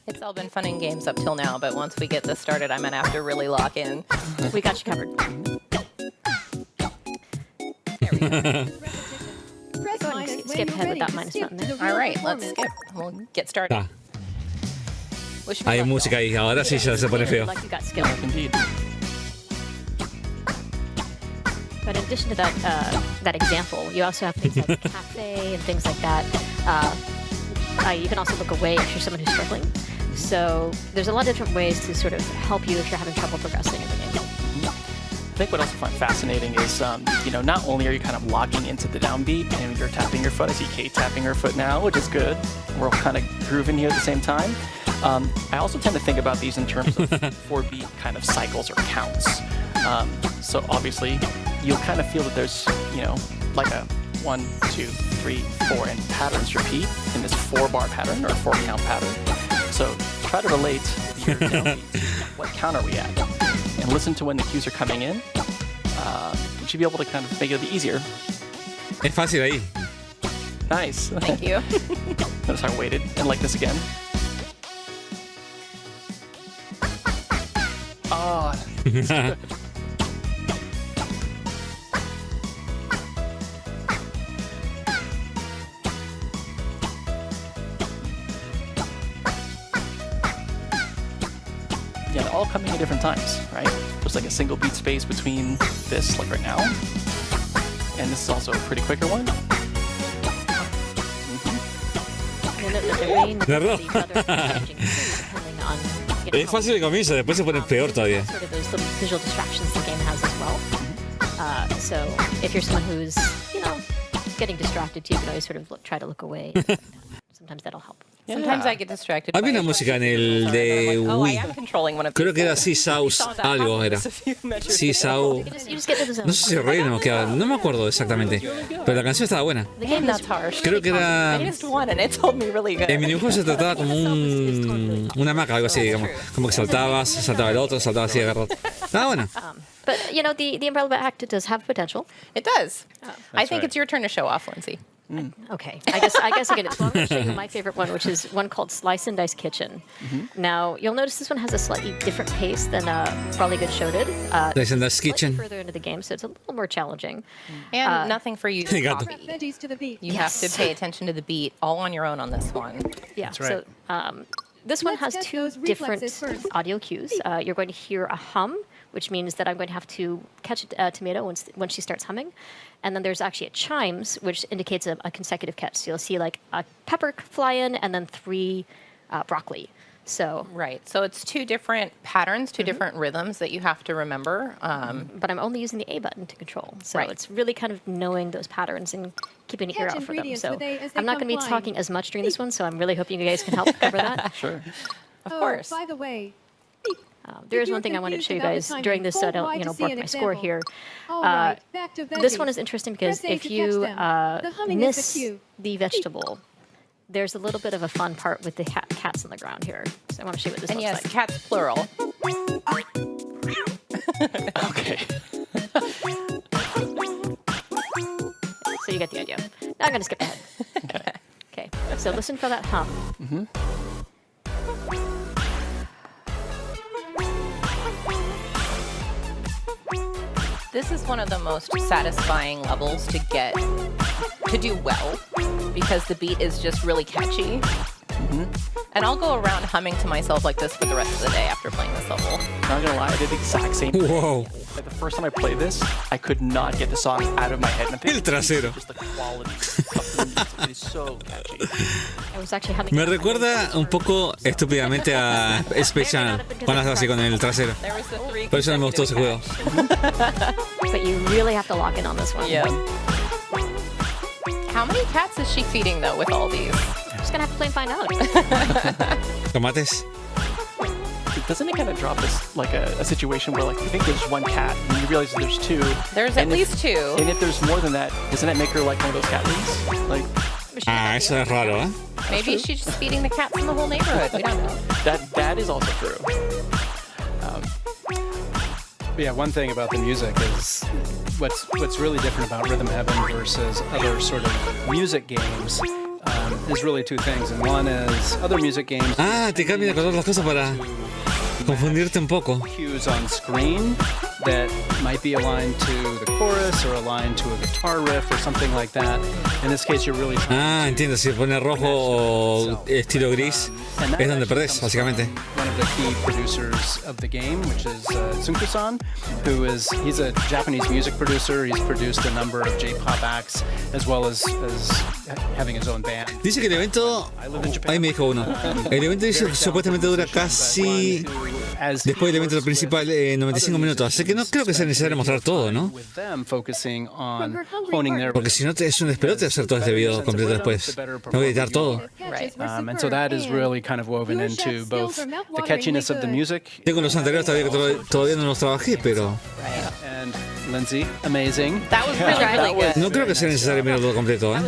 It's all been fun and games up till now, but once we get this started, I'm gonna have to really lock in. We got you covered. Press Go ahead and skip ahead with that minus button there. All right, let's skip. We'll get started. Hay música ahí, ahora sí ya se pone feo. Like you got skill. Indeed. But in addition to that example, you also have things like cafe and things like that. You can also look away if you're someone who's struggling. So there's a lot of different ways to sort of help you if you're having trouble progressing in the game. I think what I also find fascinating is, not only are you kind of locking into the downbeat and you're tapping your foot. I see Kate tapping her foot now, which is good. We're all kind of grooving here at the same time. I also tend to think about these in terms of 4-beat kind of cycles or counts. So obviously, you'll kind of feel that there's, like a 1, 2, 3, 4, and patterns repeat in this 4-bar pattern or 4-count pattern. So try to relate your downbeat to what count are we at, and listen to when the cues are coming in. You should be able to kind of make it a bit easier. Es fácil ahí. Nice. Thank you. Notice how I waited and like this again. Oh. Yeah, they're all coming at different times, right? There's like a single beat space between this, like right now. And this is also a pretty quicker one. Es fácil el comienzo, después se pone peor todavía. Sort of those little visual distractions the game has as well. So if you're someone who's, getting distracted, you can always sort of try to look away. Sometimes that'll help. Sometimes I get distracted. Había una música en el de Wii. Creo que era Seasau's algo era. Seasau. No sé si Rey no quedaba. No me acuerdo exactamente. Pero la canción estaba buena. Creo que era. El minijuego se trataba como una hamaca, algo así, digamos. Como que saltaba el otro, saltaba así agarrado. Estaba bueno. But the Umbrella Act does have potential. It does. I think it's your turn to show off, Lindsay. Okay, I guess I get it. So I'm going to show you my favorite one, which is one called Slice and Dice Kitchen. Now you'll notice this one has a slightly different pace than Probably Good Show did. Slice and Dice Kitchen. Further into the game, so it's a little more challenging. And nothing for you to copy. You have to pay attention to the beat all on your own on this one. Yeah. That's right. So this one has 2 different audio cues. You're going to hear a hum, which means that I'm going to have to catch a tomato when she starts humming. And then there's actually a chimes, which indicates a consecutive catch. So you'll see like a pepper fly in and then 3 broccoli. So right. So it's 2 different patterns, 2 different rhythms that you have to remember. But I'm only using the A button to control. So it's really kind of knowing those patterns and keeping an ear out for them. So I'm not going to be talking as much during this one, so I'm really hoping you guys can help cover that. Sure. Of course. By the way, there is one thing I wanted to show you guys during this, so I don't bork my score here. This one is interesting because if you miss the vegetable, there's a little bit of a fun part with the cats on the ground here. So I want to show you what this looks like. And yes, cats plural. Okay. So you get the idea. Now I'm going to skip ahead. Okay. So listen for that hum. This is one of the most satisfying levels to get to do well because the beat is just really catchy. And I'll go around humming to myself like this for the rest of the day after playing this level. Not gonna lie, I did the exact same thing. Whoa. Like the first time I played this, I could not get the song out of my head. And I think El trasero. just the quality of the music. It is so catchy. I was actually having Me recuerda un poco estúpidamente a Space Channel. Van a hacer así con el trasero. Por eso no me gustó ese juego. But you really have to lock in on this one. Yeah. How many cats is she feeding though with all these? I'm just gonna have to play and find out. Tomates. Doesn't it kind of drop this like a situation where like you think there's one cat and you realize there's two? There's at least two. And if there's more than that, doesn't that make her like one of those cat ladies? Like, Ah, eso es raro, ¿eh? Maybe she's just feeding the cats in the whole neighborhood. We don't know. That is also true. Yeah, one thing about the music is what's really different about Rhythm Heaven versus other sort of music games is really two things. And one is other music games. Ah, te cambian de color las cosas para confundirte un poco. Cues on screen that might be aligned to the chorus or aligned to a guitar riff or something like that. In this case, you're really trying Ah, entiendo. Si pone rojo o estilo gris, es donde perdés, básicamente. one of the key producers of the game, which is Tsunku-san, he's a Japanese music producer. He's produced a number of J-pop acts as well as having his own band. Dice que el evento, ahí me dijo uno, el evento dice que supuestamente dura casi, después del evento principal, 95 minutos, así que no creo que sea necesario mostrar todo, ¿no? Porque si no es un despelote hacer todo este video completo después. Tengo que editar todo. And so that is really kind of woven into both the catchiness of the music. Tengo los anteriores todavía no los trabajé, pero... And Lindsay, amazing. That was really good. No creo que sea necesario mirar todo completo, ¿eh?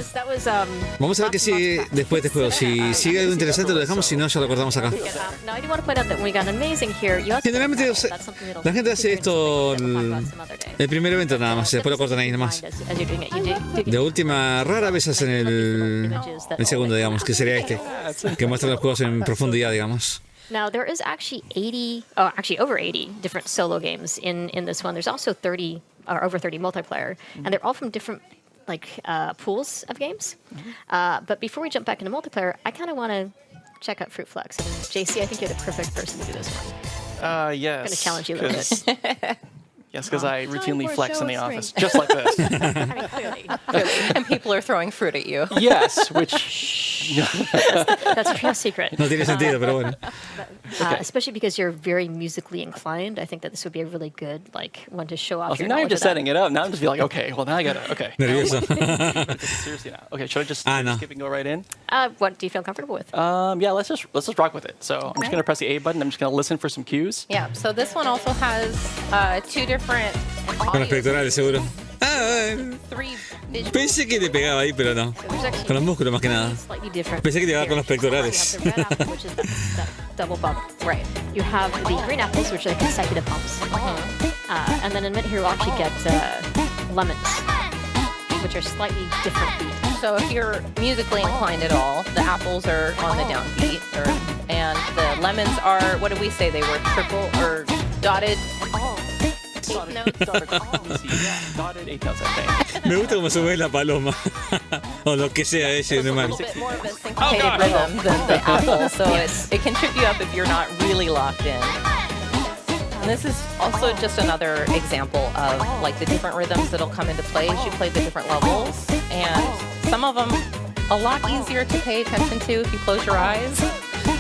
Vamos a ver qué sigue después de este juego. Si sigue algo interesante lo dejamos, si no ya lo cortamos acá. Generalmente la gente hace esto el primer evento nada más, después lo cortan ahí nada más. De última, rara vez hacen el segundo, digamos, que sería este, que muestra los juegos en profundidad, digamos. Now, there is actually over 80 different solo games in this one. There's also 30 or over 30 multiplayer, and they're all from different pools of games. But before we jump back into multiplayer, I kind of want to check out Fruit Flex. JC, I think you're the perfect person to do this one. Yes. I'm going to challenge you a little bit. Yes, because I routinely flex in the office, just like this. I mean, clearly. And people are throwing fruit at you. Yes, which... That's a real secret. No tiene sentido, pero bueno. Especially because you're very musically inclined, I think that this would be a really good one to show off your now knowledge I'm just of that. setting it up. Now I'm just be like, okay, well now I gotta, okay. Nervioso. Seriously now. Okay, should I just skip and go right in? What do you feel comfortable with? Yeah, let's just rock with it. So I'm just gonna press the A button. I'm just gonna listen for some cues. Yeah, so this one also has two different Con los pectorales, seguro. Pensé que le pegaba ahí, pero no. Con los músculos más que nada. Pensé que le pegaba con los pectorales. Double bump. Right. You have the green apples, which are consecutive bumps. And then in a minute here, we'll actually get lemons, which are slightly different beat. So if you're musically inclined at all, the apples are on the downbeat, and the lemons are, what did we say they were, triple or dotted? Dotted 8 notes, I think. Me gusta como se mueve la paloma. O lo que sea ese animal. It's a little bit more of a syncopated rhythm than the apple, so it can trip you up if you're not really locked in. And this is also just another example of the different rhythms that'll come into play as you play the different levels. And some of them a lot easier to pay attention to if you close your eyes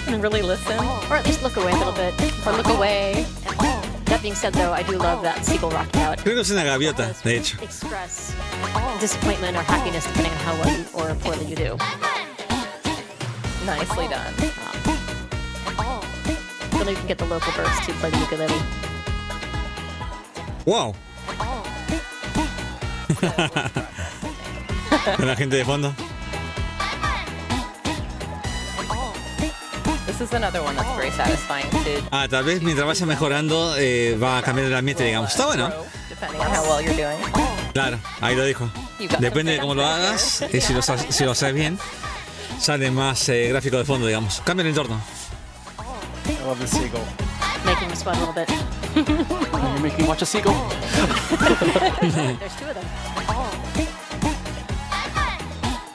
and really listen. Or at least look away a little bit. Or look away. That being said, though, I do love that seagull rocking out. Creo que es una gaviota, de hecho. Express disappointment or happiness depending on how well or poorly you do. Nicely done. Then you can get the local birds to play the ukulele. Wow. Con la gente de fondo. This is another one that's very satisfying to Tal vez mientras vaya mejorando va a cambiar el ambiente, digamos. Está bueno. depending on how well you're doing. Claro, ahí lo dijo. Depende de cómo lo hagas, y si lo haces bien, sale más gráfico de fondo, digamos. Cambia el entorno. I love the seagull. Making me sweat a little bit. You're making me watch a seagull. There's two of them.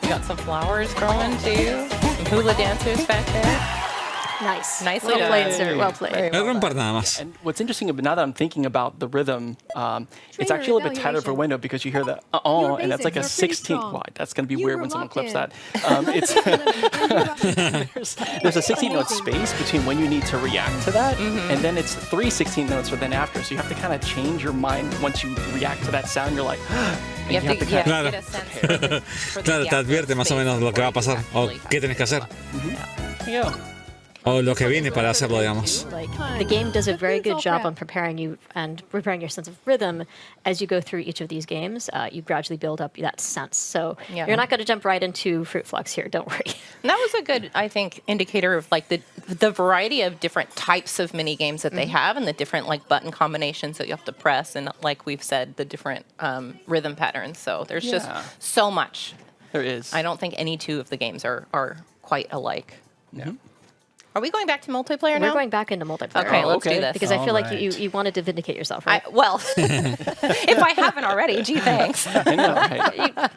got some flowers growing too. Some hula dancers back there. Nice. Nicely well done. played, sir. Well played. And what's interesting, but now that I'm thinking about the rhythm, it's actually a little bit tighter of a window because you hear the and that's like a 16th wide. That's going to be weird when someone clips that. There's a 16-note space between when you need to react to that, and then it's 3 16 notes or then after. So you have to kind of change your mind once you react to that sound. You're like, you have to Claro, get a sense for claro, te advierte más o menos lo que va a pasar o qué tienes que hacer. Yeah. O lo que viene para hacerlo, digamos. The game does a very good job on preparing you and preparing your sense of rhythm as you go through each of these games. You gradually build up that sense. So you're not going to jump right into Fruit Flux here. Don't worry. And that was a good, I think, indicator of like the variety of different types of mini games that they have and the different like button combinations that you have to press and like we've said, the different rhythm patterns. So there's just so much. There is. I don't think any two of the games are quite alike. Yeah. Are we going back to multiplayer now? We're going back into multiplayer. Okay, let's do this. Because I feel like you wanted to vindicate yourself, right? Well, if I haven't already, gee, thanks. I know, right?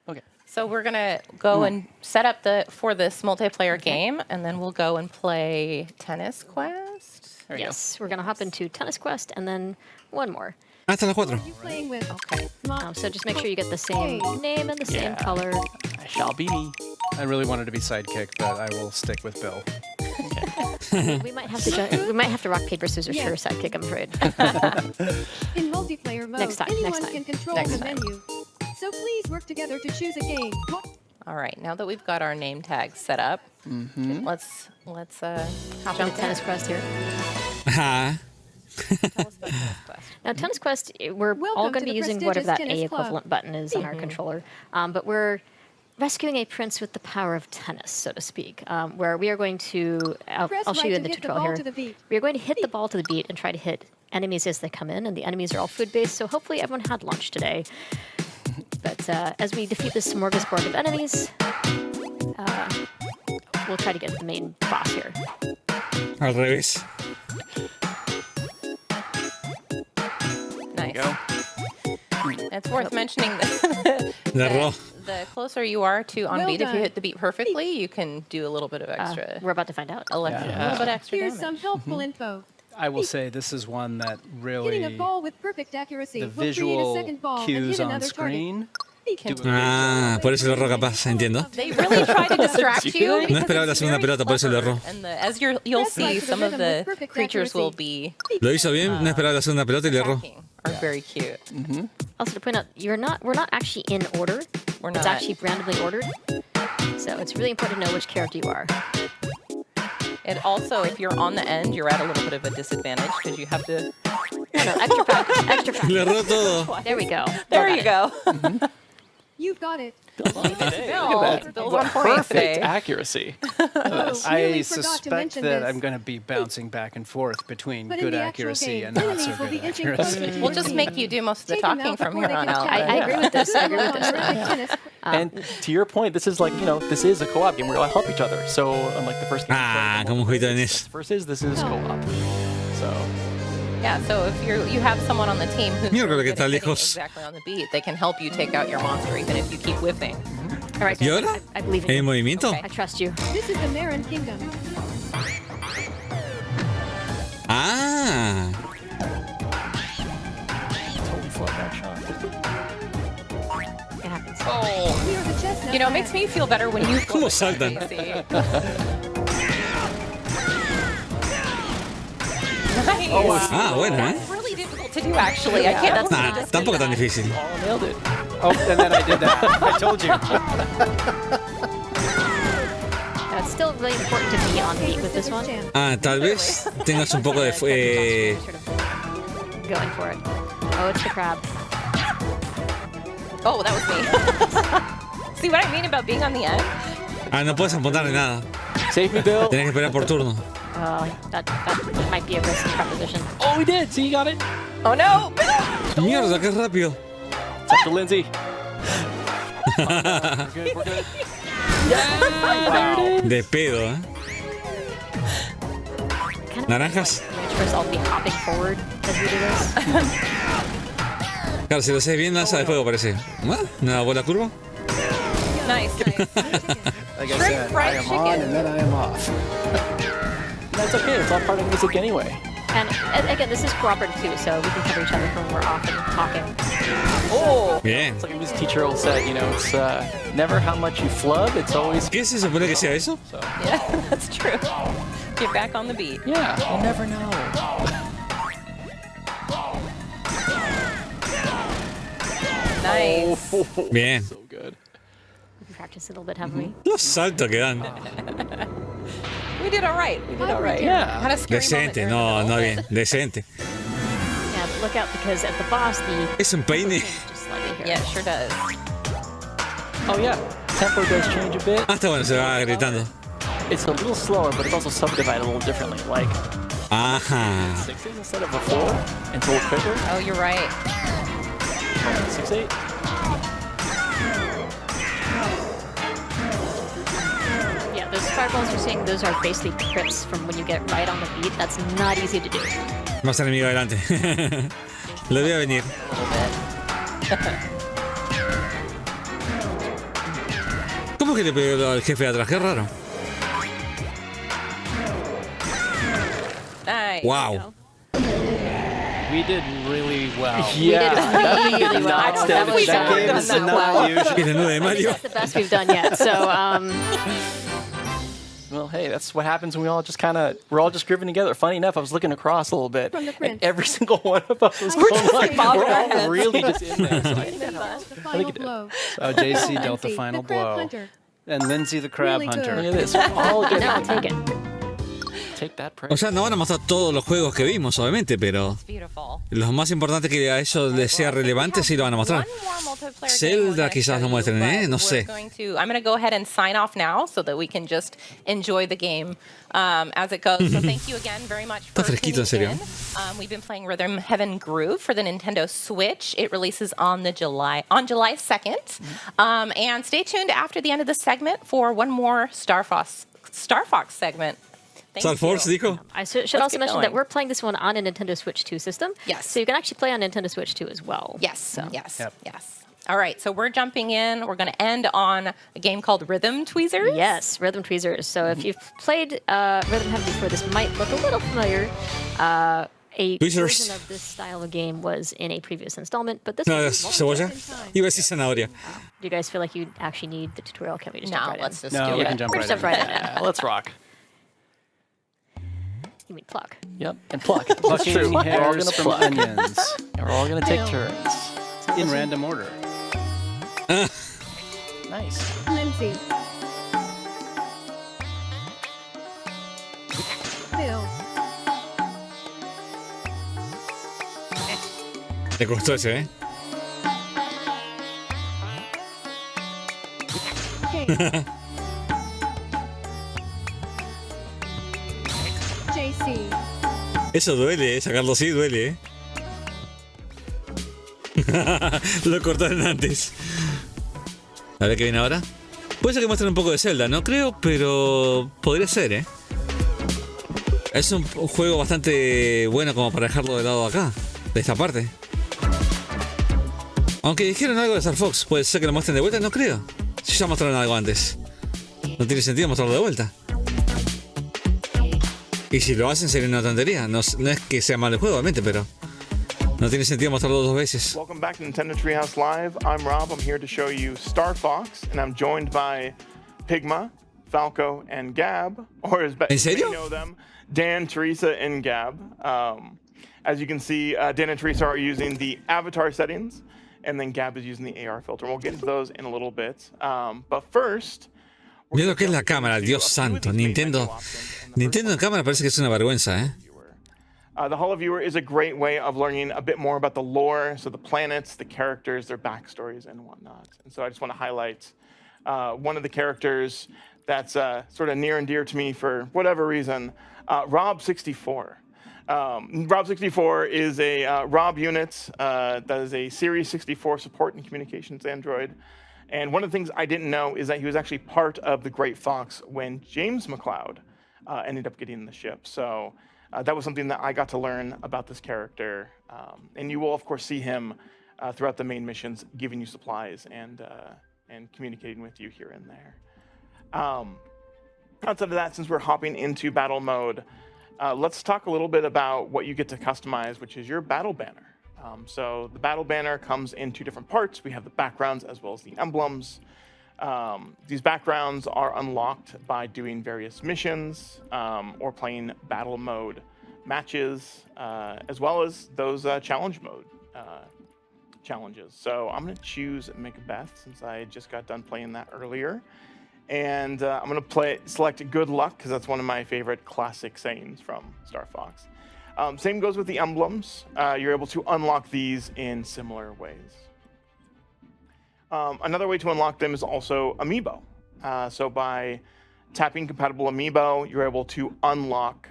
Okay. So we're going to go and set up for this multiplayer game, and then we'll go and play Tennis Quest. Yes, we're going to hop into Tennis Quest, and then one more. Hasta las 4. So just make sure you get the same name and the same color. I shall be me. I really wanted to be sidekick, but I will stick with Bill. We might have to rock paper scissors for a sidekick, I'm afraid. In multiplayer mode, Next time. anyone can control the menu. So please work together to choose a game. All right, now that we've got our name tags set up, let's hop into Tennis Quest here. Now, Tennis Quest, we're all going to be using whatever that A equivalent button is on our controller, but we're rescuing a prince with the power of tennis, so to speak, where we are going to, I'll show you in the tutorial here, we are going to hit the ball to the beat and try to hit enemies as they come in, and the enemies are all food-based, so hopefully everyone had lunch today. But as we defeat this smorgasbord of enemies, we'll try to get the main boss here. Al revés. Nice. It's worth mentioning that the closer you are to on beat, if you hit the beat perfectly, you can do a little bit of extra. We're about to find out. A little bit extra Here's damage. some helpful info. I will say this is one that really Hitting a ball with perfect accuracy the will create a visual second ball and cues hit on another screen. Ah, por eso lo erró capaz, entiendo. They really try to distract you. No esperaba la segunda pelota, por eso lo erró. And as you'll see, some of the creatures will be. Lo hizo bien, no esperaba la segunda pelota y le erró. Are very cute. Also to point out, we're not actually in order. We're not. It's actually randomly ordered. So it's really important to know which character you are. And also, if you're on the end, you're at a little bit of a disadvantage because you have to. No, extra practice. Extra practice. Le erró todo. There we go. There you go. You've got it. Look at that. Bill's on point Perfect today. accuracy. I suspect that I'm going to be bouncing back and forth between good accuracy and not so good accuracy. We'll just make you do most of the talking from here on out. I agree with this. I agree with this. And to your point, this is like, this is a co-op game where we all help each other. So unlike the first game, como Rojito en eso. this is co-op. So. Yeah, so if you have someone on the team who's Mira que está hitting lejos. exactly on the beat, they can help you take out your monster even if you keep whiffing. All right, ¿Y ahora? I believe in you. ¿En movimiento? I trust you. This is the Marin Kingdom. Ah. Totally flood that shot. It happens. Oh, it makes me feel better when you ¿Cómo saltan? Nice. Ah, bueno, ¿eh? That's really difficult to do, actually. I can't. Nah, tampoco tan difícil. Nailed it. Oh, and then I did that. I told you. It's still really important to be on beat with this one. Ah, tal vez tengas un poco de... Going for it. Oh, it's the crab. Oh, that was me. See what I mean about being on the end? Ah, no puedes apuntar ni nada. Save me, Bill. Tienes que esperar por turno. That might be a risky proposition. Oh, we did. See, you got it. Oh, no. Mierda, qué rápido. It's up to Lindsay. We're good. We're good. Wow. De pedo, ¿eh? Kind of Naranjas. First, I'll be hopping forward as we do this. Claro, si lo haces bien, lanza de fuego, parece. ¿Una bola curva? Nice. Like I said, I am on and then I am off. That's okay. It's all part of music anyway. And again, this is cooperative too, so we can cover each other when we're off and talking. Oh! Bien. It's like a music teacher always said, you know, it's never how much you flub, it's always... ¿Qué se supone que sea eso? So. Yeah, that's true. Get back on the beat. Yeah, you never know. Nice. Bien. So good. We can practice a little bit, haven't we? Los saltos que dan. We did all right. We did all right. Yeah. Had a scary Decente, moment no bien. Decente. Yeah, but look out because at the boss, the Es un peine. just slightly here. Yeah, it sure does. Oh yeah, tempo does change a bit. Ah, está bueno, se va gritando. It's a little slower, but it's also subdivided a little differently. Like Ajá. 6/8 instead of a 4. It's a little quicker. Oh, you're right. 6/8. Yeah, those fireballs you're seeing, those are basically crits from when you get right on the beat. That's not easy to do. Más enemigo adelante. Lo voy a venir. ¿Cómo que le pegó al jefe de atrás? Qué raro. Nice. Wow. We did really well. Yeah. We did really well. That was Y la nube de Mario. that's the best we've done yet. So, Well, hey, that's what happens when we're all just grooving together. Funny enough, I was looking across a little bit, From the and print. every single one of us was We're going just like, bobbing we're our all heads. really just in there. So I think that helps. The I final think it did. blow. So JC dealt the Lindsay, final the crab blow. hunter. And Lindsay the crab Really hunter. good. Look at this. We're all getting now take it. Take that O praise. sea, no van a mostrar todos los juegos que vimos, obviamente, pero It's beautiful. los más importantes que a ellos les sea relevante sí lo van a mostrar. One more multiplayer Zelda game we're gonna quizás show lo you, muestren, but no we're sé. I'm going to go ahead and sign off now so that we can just enjoy the game as it goes. So thank you again very much for Está fresquito, en tuning serio. in. We've been playing Rhythm Heaven Groove for the Nintendo Switch. It releases on July 2nd. And stay tuned after the end of the segment for one more Star Fox segment. Thank Star Force you. dijo. I should Let's also get mention going. that we're playing this one on a Nintendo Switch 2 system. Yes. So you can actually play on Nintendo Switch 2 as well. Yes, yes, Yep. yes. All right, so we're jumping in. We're going to end on a game called Rhythm Tweezers. Yes, Rhythm Tweezers. So if you've played Rhythm Heaven before, this might look a little familiar. A Tweezers. version of this style of game was in a previous installment, but this No, one es cebolla. Iba a decir zanahoria. Do you guys feel like you actually need the tutorial? Can we just No, jump right let's in? just No, do we it. can jump We're right just in. jump right in. Yeah, let's rock. You mean pluck? Yep, and pluck. That's Plucking true. We're all hairs gonna from pluck. onions And we're all gonna take turns. in random order. Nice. Lindsay. Bill. Le costó ese, ¿eh? Kate. JC. Eso duele, sacarlo así duele, ¿eh? Lo cortaron antes. A ver qué viene ahora. Puede ser que muestren un poco de Zelda, no creo, pero podría ser, ¿eh? Es un juego bastante bueno como para dejarlo de lado acá, de esta parte. Aunque dijeron algo de Star Fox, puede ser que lo muestren de vuelta, no creo. Si ya mostraron algo antes. No tiene sentido mostrarlo de vuelta. Y si lo hacen sería una tontería. No es que sea mal el juego, obviamente, pero no tiene sentido mostrarlo dos veces. Welcome back to Nintendo Treehouse Live. I'm Rob. I'm here to show you Star Fox, and I'm joined by Pigma, Falco, and Gab, or as best you may know them, Dan, Teresa, and Gab. As you can see, Dan and Teresa are using the avatar settings, and then Gab is using the AR filter. We'll get into those in a little bit. But first, Mira lo que es la cámara, Dios santo. Nintendo en cámara parece que es una vergüenza, ¿eh? the Holo-Viewer is a great way of learning a bit more about the lore, so the planets, the characters, their backstories, and whatnot. And so I just want to highlight one of the characters that's sort of near and dear to me for whatever reason, Rob64. Rob64 is a Rob unit that is a Series 64 support and communications android. And one of the things I didn't know is that he was actually part of the Great Fox when James McLeod ended up getting the ship. So that was something that I got to learn about this character. And you will, of course, see him throughout the main missions, giving you supplies and communicating with you here and there. Outside of that, since we're hopping into battle mode, let's talk a little bit about what you get to customize, which is your battle banner. So the battle banner comes in two different parts. We have the backgrounds as well as the emblems. These backgrounds are unlocked by doing various missions or playing battle mode matches, as well as those challenge mode challenges. So I'm going to choose Macbeth since I just got done playing that earlier. And I'm going to select Good Luck because that's one of my favorite classic sayings from Star Fox. Same goes with the emblems. You're able to unlock these in similar ways. Another way to unlock them is also Amiibo. So by tapping compatible Amiibo, you're able to unlock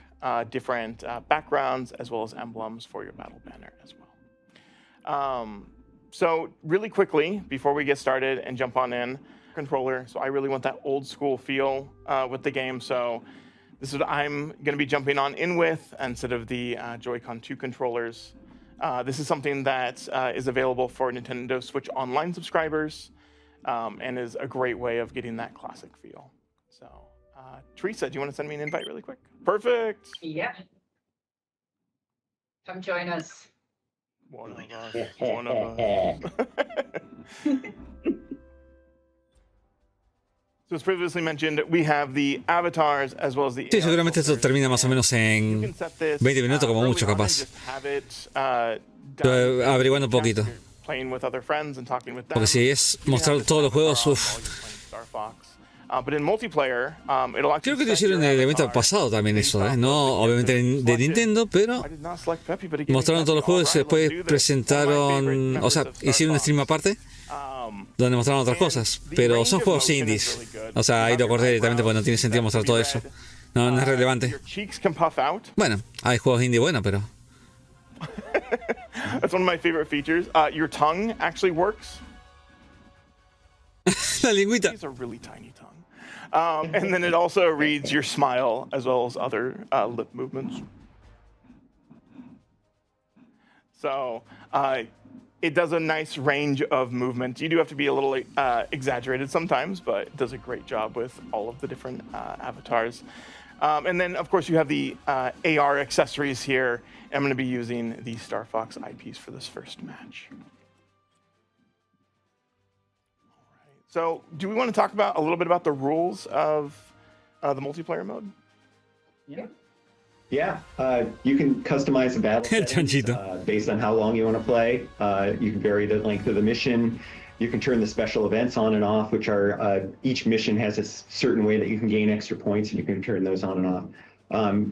different backgrounds as well as emblems for your battle banner as well. So really quickly, before we get started and jump on in, controller. So I really want that old school feel with the game. So this is what I'm going to be jumping on in with instead of the Joy-Con 2 controllers. This is something that is available for Nintendo Switch Online subscribers and is a great way of getting that classic feel. So, Teresa, do you want to send me an invite really quick? Perfect. Yeah. Come join us. One of us. One of us. So as previously mentioned, we have the avatars as well as the... Sí, seguramente esto termina más o menos en 20 minutos como mucho, capaz. Averiguando un poquito. Porque si es mostrar todos los juegos, uff. Creo que lo hicieron en el evento pasado también eso, ¿eh? No obviamente de Nintendo, pero mostraron todos los juegos y después presentaron, o sea, hicieron un stream aparte donde mostraron otras cosas, pero son juegos indies. O sea, ahí lo corté directamente porque no tiene sentido mostrar todo eso. No, no es relevante. Bueno, hay juegos indie buenos, pero... That's one of my favorite features. Your tongue actually works. La lingüita. It's a really tiny tongue. And then it also reads your smile as well as other lip movements. So it does a nice range of movement. You do have to be a little exaggerated sometimes, but it does a great job with all of the different avatars. And then, of course, you have the AR accessories here. I'm going to be using the Star Fox eyepiece for this first match. So, do we want to talk about a little bit about the rules of the multiplayer mode? Yeah. Yeah, you can customize the battle settings, based on how long you want to play. You can vary the length of the mission. You can turn the special events on and off, which are each mission has a certain way that you can gain extra points, and you can turn those on and off.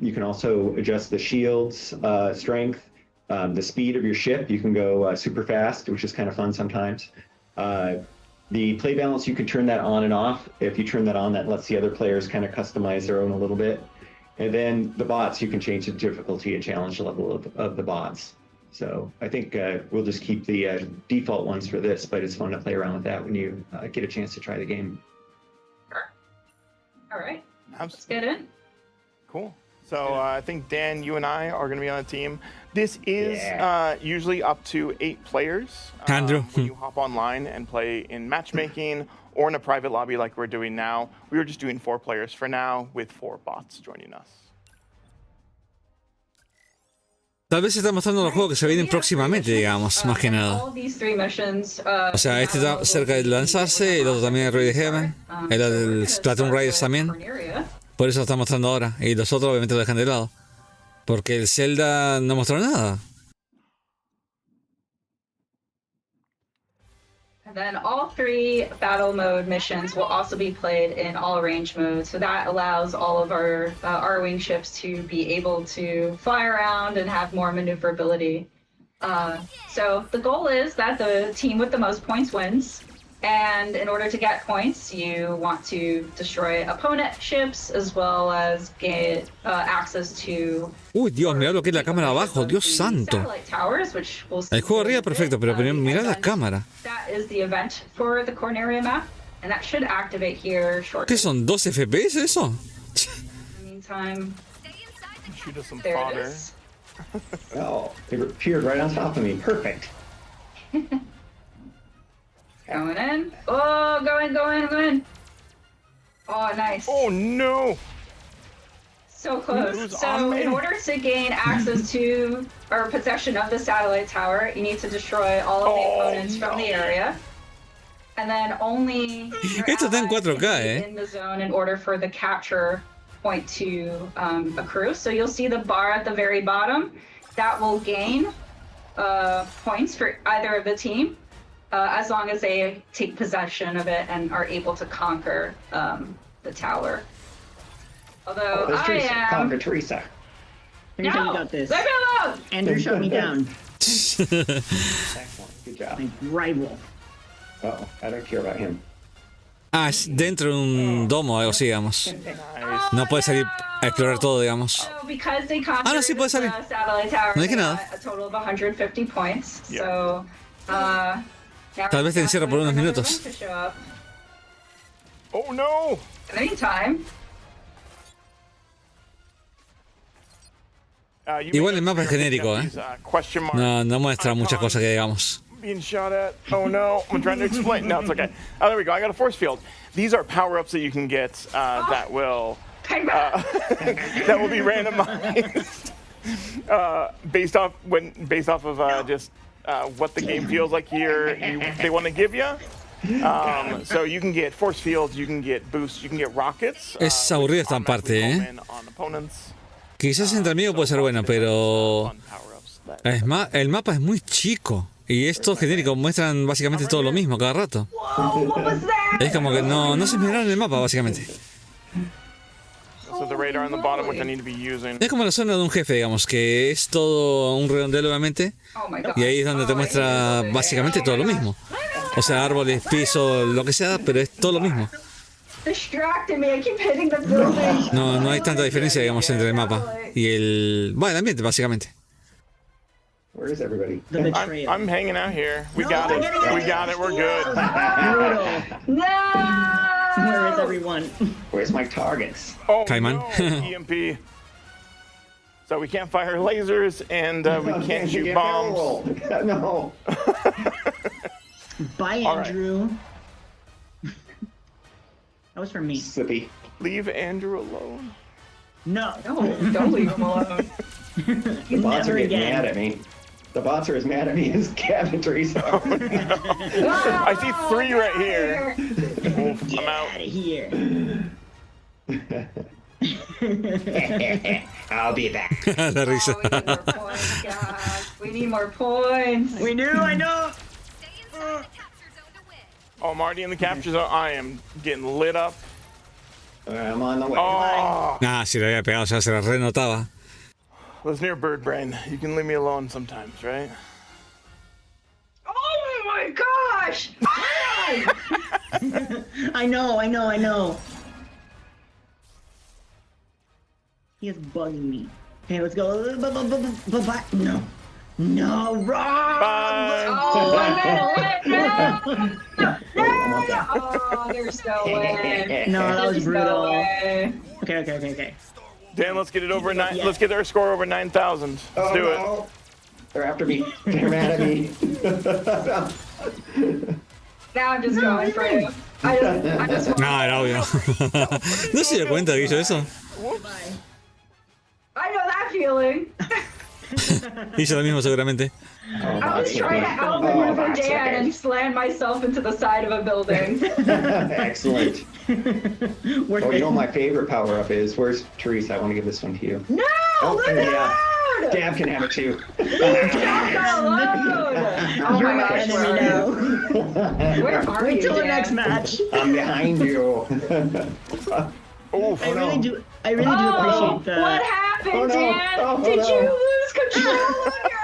You can also adjust the shield's strength, the speed of your ship. You can go super fast, which is kind of fun sometimes. The play balance, you can turn that on and off. If you turn that on, that lets the other players kind of customize their own a little bit. And then the bots, you can change the difficulty and challenge level of the bots. So I think we'll just keep the default ones for this, but it's fun to play around with that when you get a chance to try the game. Sure. All right. Let's get in. Cool. So I think, Dan, you and I are going to be on a team. This is usually up to 8 players. Andrew. When you hop online and play in matchmaking or in a private lobby like we're doing now. We were just doing 4 players for now with 4 bots joining us. Tal vez está mostrando los juegos que se vienen próximamente, digamos, más que nada. O sea, este está cerca de lanzarse, el otro también es Rey de Heaven, el Splatoon Riders también. Por eso lo está mostrando ahora. Y los otros obviamente lo dejan de lado. Porque el Zelda no mostró nada. And then all 3 battle mode missions will also be played in all range mode. So that allows all of our R-Wing ships to be able to fly around and have more maneuverability. So the goal is that the team with the most points wins. And in order to get points, you want to destroy opponent ships as well as get access to... Uy, Dios, mirá lo que es la cámara abajo, Dios santo. Towers, which we'll see. El juego arriba perfecto, pero mirá la cámara. That is the event for the Corneria map, and that should activate here shortly. ¿Qué son, 2 FPS eso? In the meantime, shoot us some there fodder. it is. Oh, it appeared right on top of me. Perfect. Going in. Oh, going. Oh, nice. Oh, no. So close. So in order to gain access to or possession of the satellite tower, you need to destroy all of the opponents from the area. And then only Esto está en 4K, in the zone in order for the capture point to accrue. So you'll see the bar at the very bottom. That will gain points for either of the team as long as they take possession of it and are able to conquer the tower. Although there's I Teresa. am... Conquer Teresa. No! You got this. Leave me alone! Andrew shut me down. Excellent. Good job. My rival. Uh-oh, I don't care about him. Ah, es dentro de un domo o algo así, digamos. No puede salir a explorar todo, digamos. So because they conquered no, sí puede salir. the satellite tower, No dije they nada. got a total of 150 points. So, now Tal vez te encierra por unos minutos. to show up Oh, no! anytime. Igual el mapa es genérico, ¿eh? No muestra muchas cosas que digamos. Being shot at. Oh no, I'm trying to explain. No, it's okay. Oh, there we go. I got a force field. These are power-ups that you can get that will be randomized based off of just what the game feels like they want to give you. So you can get force fields, you can get boosts, you can get rockets. Es aburrida esta parte, ¿eh? Quizás entre amigos puede ser bueno, pero es más, el mapa es muy chico y estos genéricos muestran básicamente todo lo mismo cada rato. Es como que no se esmeraron en el mapa, básicamente. So the radar on the bottom, which I need to be using. Es como la zona de un jefe, digamos, que es todo un redondel, obviamente, y ahí es donde te muestra básicamente todo lo mismo. O sea, árboles, piso, lo que sea, pero es todo lo mismo. Distracting me. I keep hitting the building. No hay tanta diferencia, digamos, entre el mapa y el ambiente, básicamente. Where is everybody? I'm hanging out here. We got it. We're good. No! Where is everyone? Where's my targets? Oh, Cayman. no, EMP. So we can't fire lasers and we can't shoot bombs. No. Bye, Andrew. That was for me. Slippy. Leave Andrew alone. No. Don't leave him alone. The bots are getting mad at me. The bots are as mad at me as Gab and Teresa. Oh, no. I see 3 right here. Oof, I'm out. Out of here. I'll be back. La risa. We need more points. We do, I know. Oh, I'm already in the capture zone. I am getting lit up. I'm on the way. Oh, Si lo había pegado ya se la renotaba. was near bird brain. You can leave me alone sometimes, right? Oh my gosh! I know. He is bugging me. Okay, let's go. No. No, wrong! Bye! Oh, there's no way. No, that was There's brutal. No way. Okay. Dan, let's get it over Let's get our score over 9,000. Let's do it. They're after me. They're mad at me. Now I'm just going for you. I just want Era obvio. ¿No se dio cuenta que hizo eso? I know that feeling. Hizo lo mismo seguramente. I was trying to outmaneuver Dan and slam myself into the side of a building. Excellent. You know what my favorite power-up is? Where's Teresa? I want to give this one to you. No! Leave me alone! Dab can have it too. Leave me alone! Oh You're my my gosh, enemy now. Where are Wait you, till the Dan? next match. I'm behind you. I really do appreciate the... What happened, Oh, no. Dan? Oh, Did no. you lose control of your...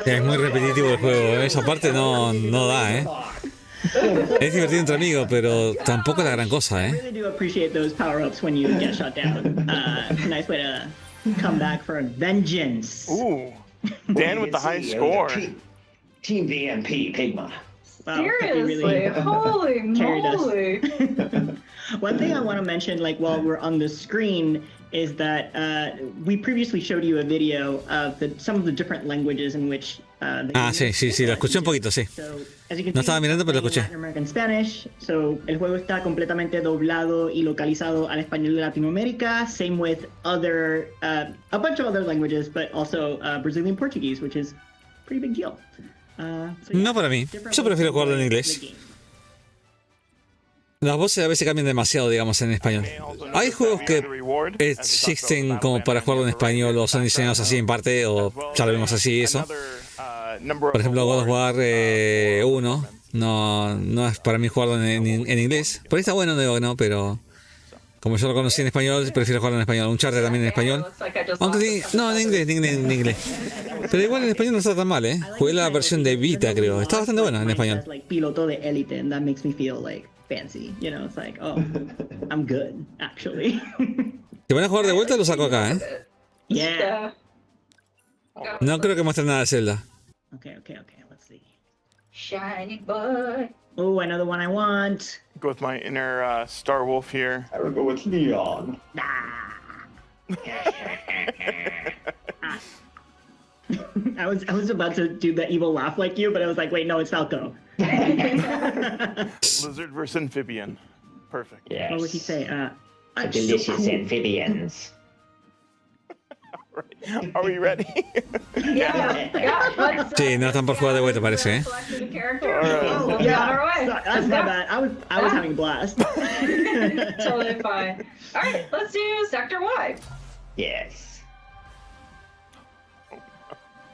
Es muy repetitivo el juego, esa parte no da, Es divertido entre amigos, pero tampoco es la gran cosa, I really do appreciate those power-ups when you get shut down. Nice way to come back for vengeance. Ooh. Dan with the high score. Team VMP, Pigma. Wow, Seriously, really holy carried us. moly. One thing I want to mention, like while we're on the screen, is that we previously showed you a video of some of the different languages in which. Sí, lo escuché un poquito, sí. No estaba mirando, pero lo escuché. Latin American Spanish. So, el juego está completamente doblado y localizado al español de Latinoamérica. Same with other, a bunch of other languages, but also Brazilian Portuguese, which is a pretty big deal. No para mí. Yo prefiero jugarlo en inglés. Las voces a veces cambian demasiado, digamos, en español. Hay juegos que existen como para jugarlo en español o son diseñados así en parte, o ya lo vimos así, eso. Por ejemplo, God of War 1 no es para mí jugarlo en inglés. Por ahí está bueno, digo, no, pero como yo lo conocí en español, prefiero jugarlo en español. Uncharted también en español. Aunque no, en inglés. Pero igual en español no está tan mal, ¿eh? Jugué la versión de Vita, creo. Está bastante buena en español. Piloto de élite, and that makes me feel like fancy, you know, it's like, oh, I'm good, actually. Si van a jugar de vuelta, lo saco acá, ¿eh? Yeah. No creo que muestren nada de Zelda. Okay, let's see. Shiny boy. Oh, another one I want. Go with my inner Star Wolf here. I would go with Leon. I was about to do the evil laugh like you, but I was like, wait, no, it's Falco. Lizard versus amphibian. Perfect. Yes. What would he say? Delicious amphibians. Are we ready? Sí, no están por jugar de vuelta, parece, ¿eh? Oh, yeah, that's my bad. I was having a blast. Totally fine. All right, let's do Sector Y. Yes.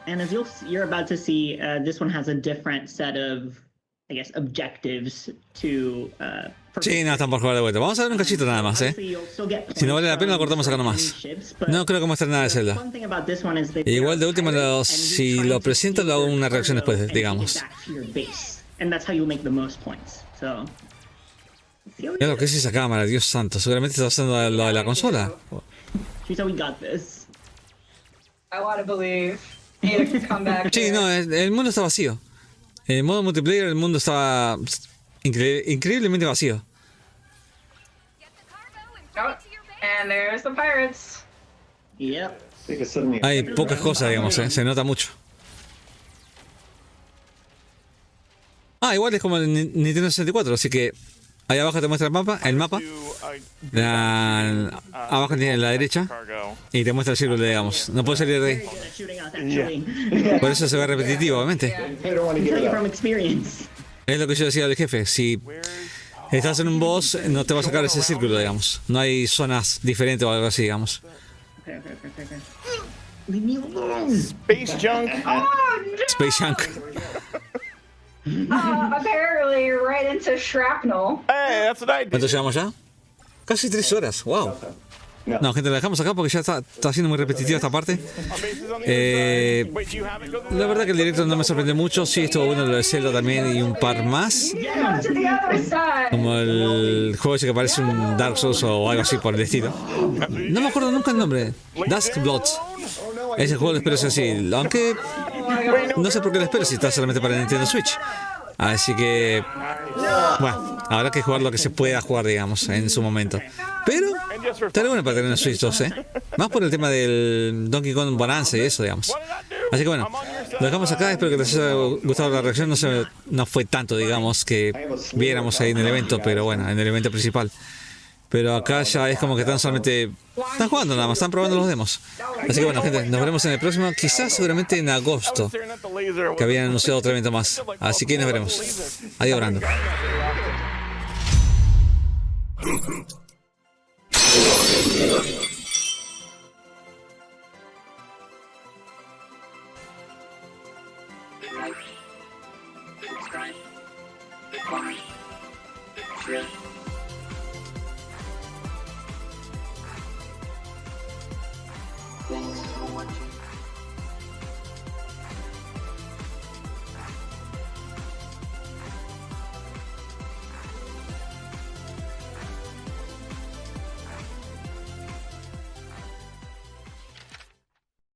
And as you're about to see, this one has a different set of, I guess, objectives to. Sí, no están por jugar de vuelta. Vamos a ver un cachito nada más, ¿eh? Si no vale la pena, lo cortamos acá nomás. No creo que muestre nada de Zelda. Igual de último, si lo presento, lo hago una reacción después, digamos. Mira lo que es esa cámara, Dios santo. Seguramente está usando lo de la consola. Sí, no, el mundo está vacío. En el modo multiplayer, el mundo estaba increíblemente vacío. Oh, and there's the pirates. Yep. Hay pocas cosas, digamos, se nota mucho. Igual es como el Nintendo 64, así que ahí abajo te muestra el mapa, abajo tienes la derecha y te muestra el círculo, digamos. No puedes salir de ahí. Por eso se ve repetitivo, obviamente. Es lo que yo decía al jefe, si estás en un boss, no te va a sacar ese círculo, digamos. No hay zonas diferentes o algo así, digamos. Space junk. Space junk. Apparently right into shrapnel. Hey, that's what I did. ¿Cuánto llevamos ya? Casi 3 horas, wow. No, gente, la dejamos acá porque ya está siendo muy repetitiva esta parte. La verdad que el directo no me sorprendió mucho. Sí, estuvo bueno lo de Zelda también y un par más. Como el juego ese que parece un Dark Souls o algo así por el estilo. No me acuerdo nunca el nombre. Dusk Bloods. Ese juego lo espero sea así. Aunque no sé por qué lo espero si está solamente para Nintendo Switch. Así que, bueno, habrá que jugar lo que se pueda jugar, digamos, en su momento. Pero estaría bueno para tener una Switch 2, ¿eh? Más por el tema del Donkey Kong Bonanza y eso, digamos. Así que bueno, lo dejamos acá. Espero que les haya gustado la reacción. No fue tanto, digamos, que viéramos ahí en el evento, pero bueno, en el evento principal. Pero acá ya es como que están jugando nada más, están probando los demos. Así que bueno, gente, nos veremos en el próximo, quizás seguramente en agosto, que habían anunciado otro evento más. Así que nos veremos. Adiós, Brando. Subscribe.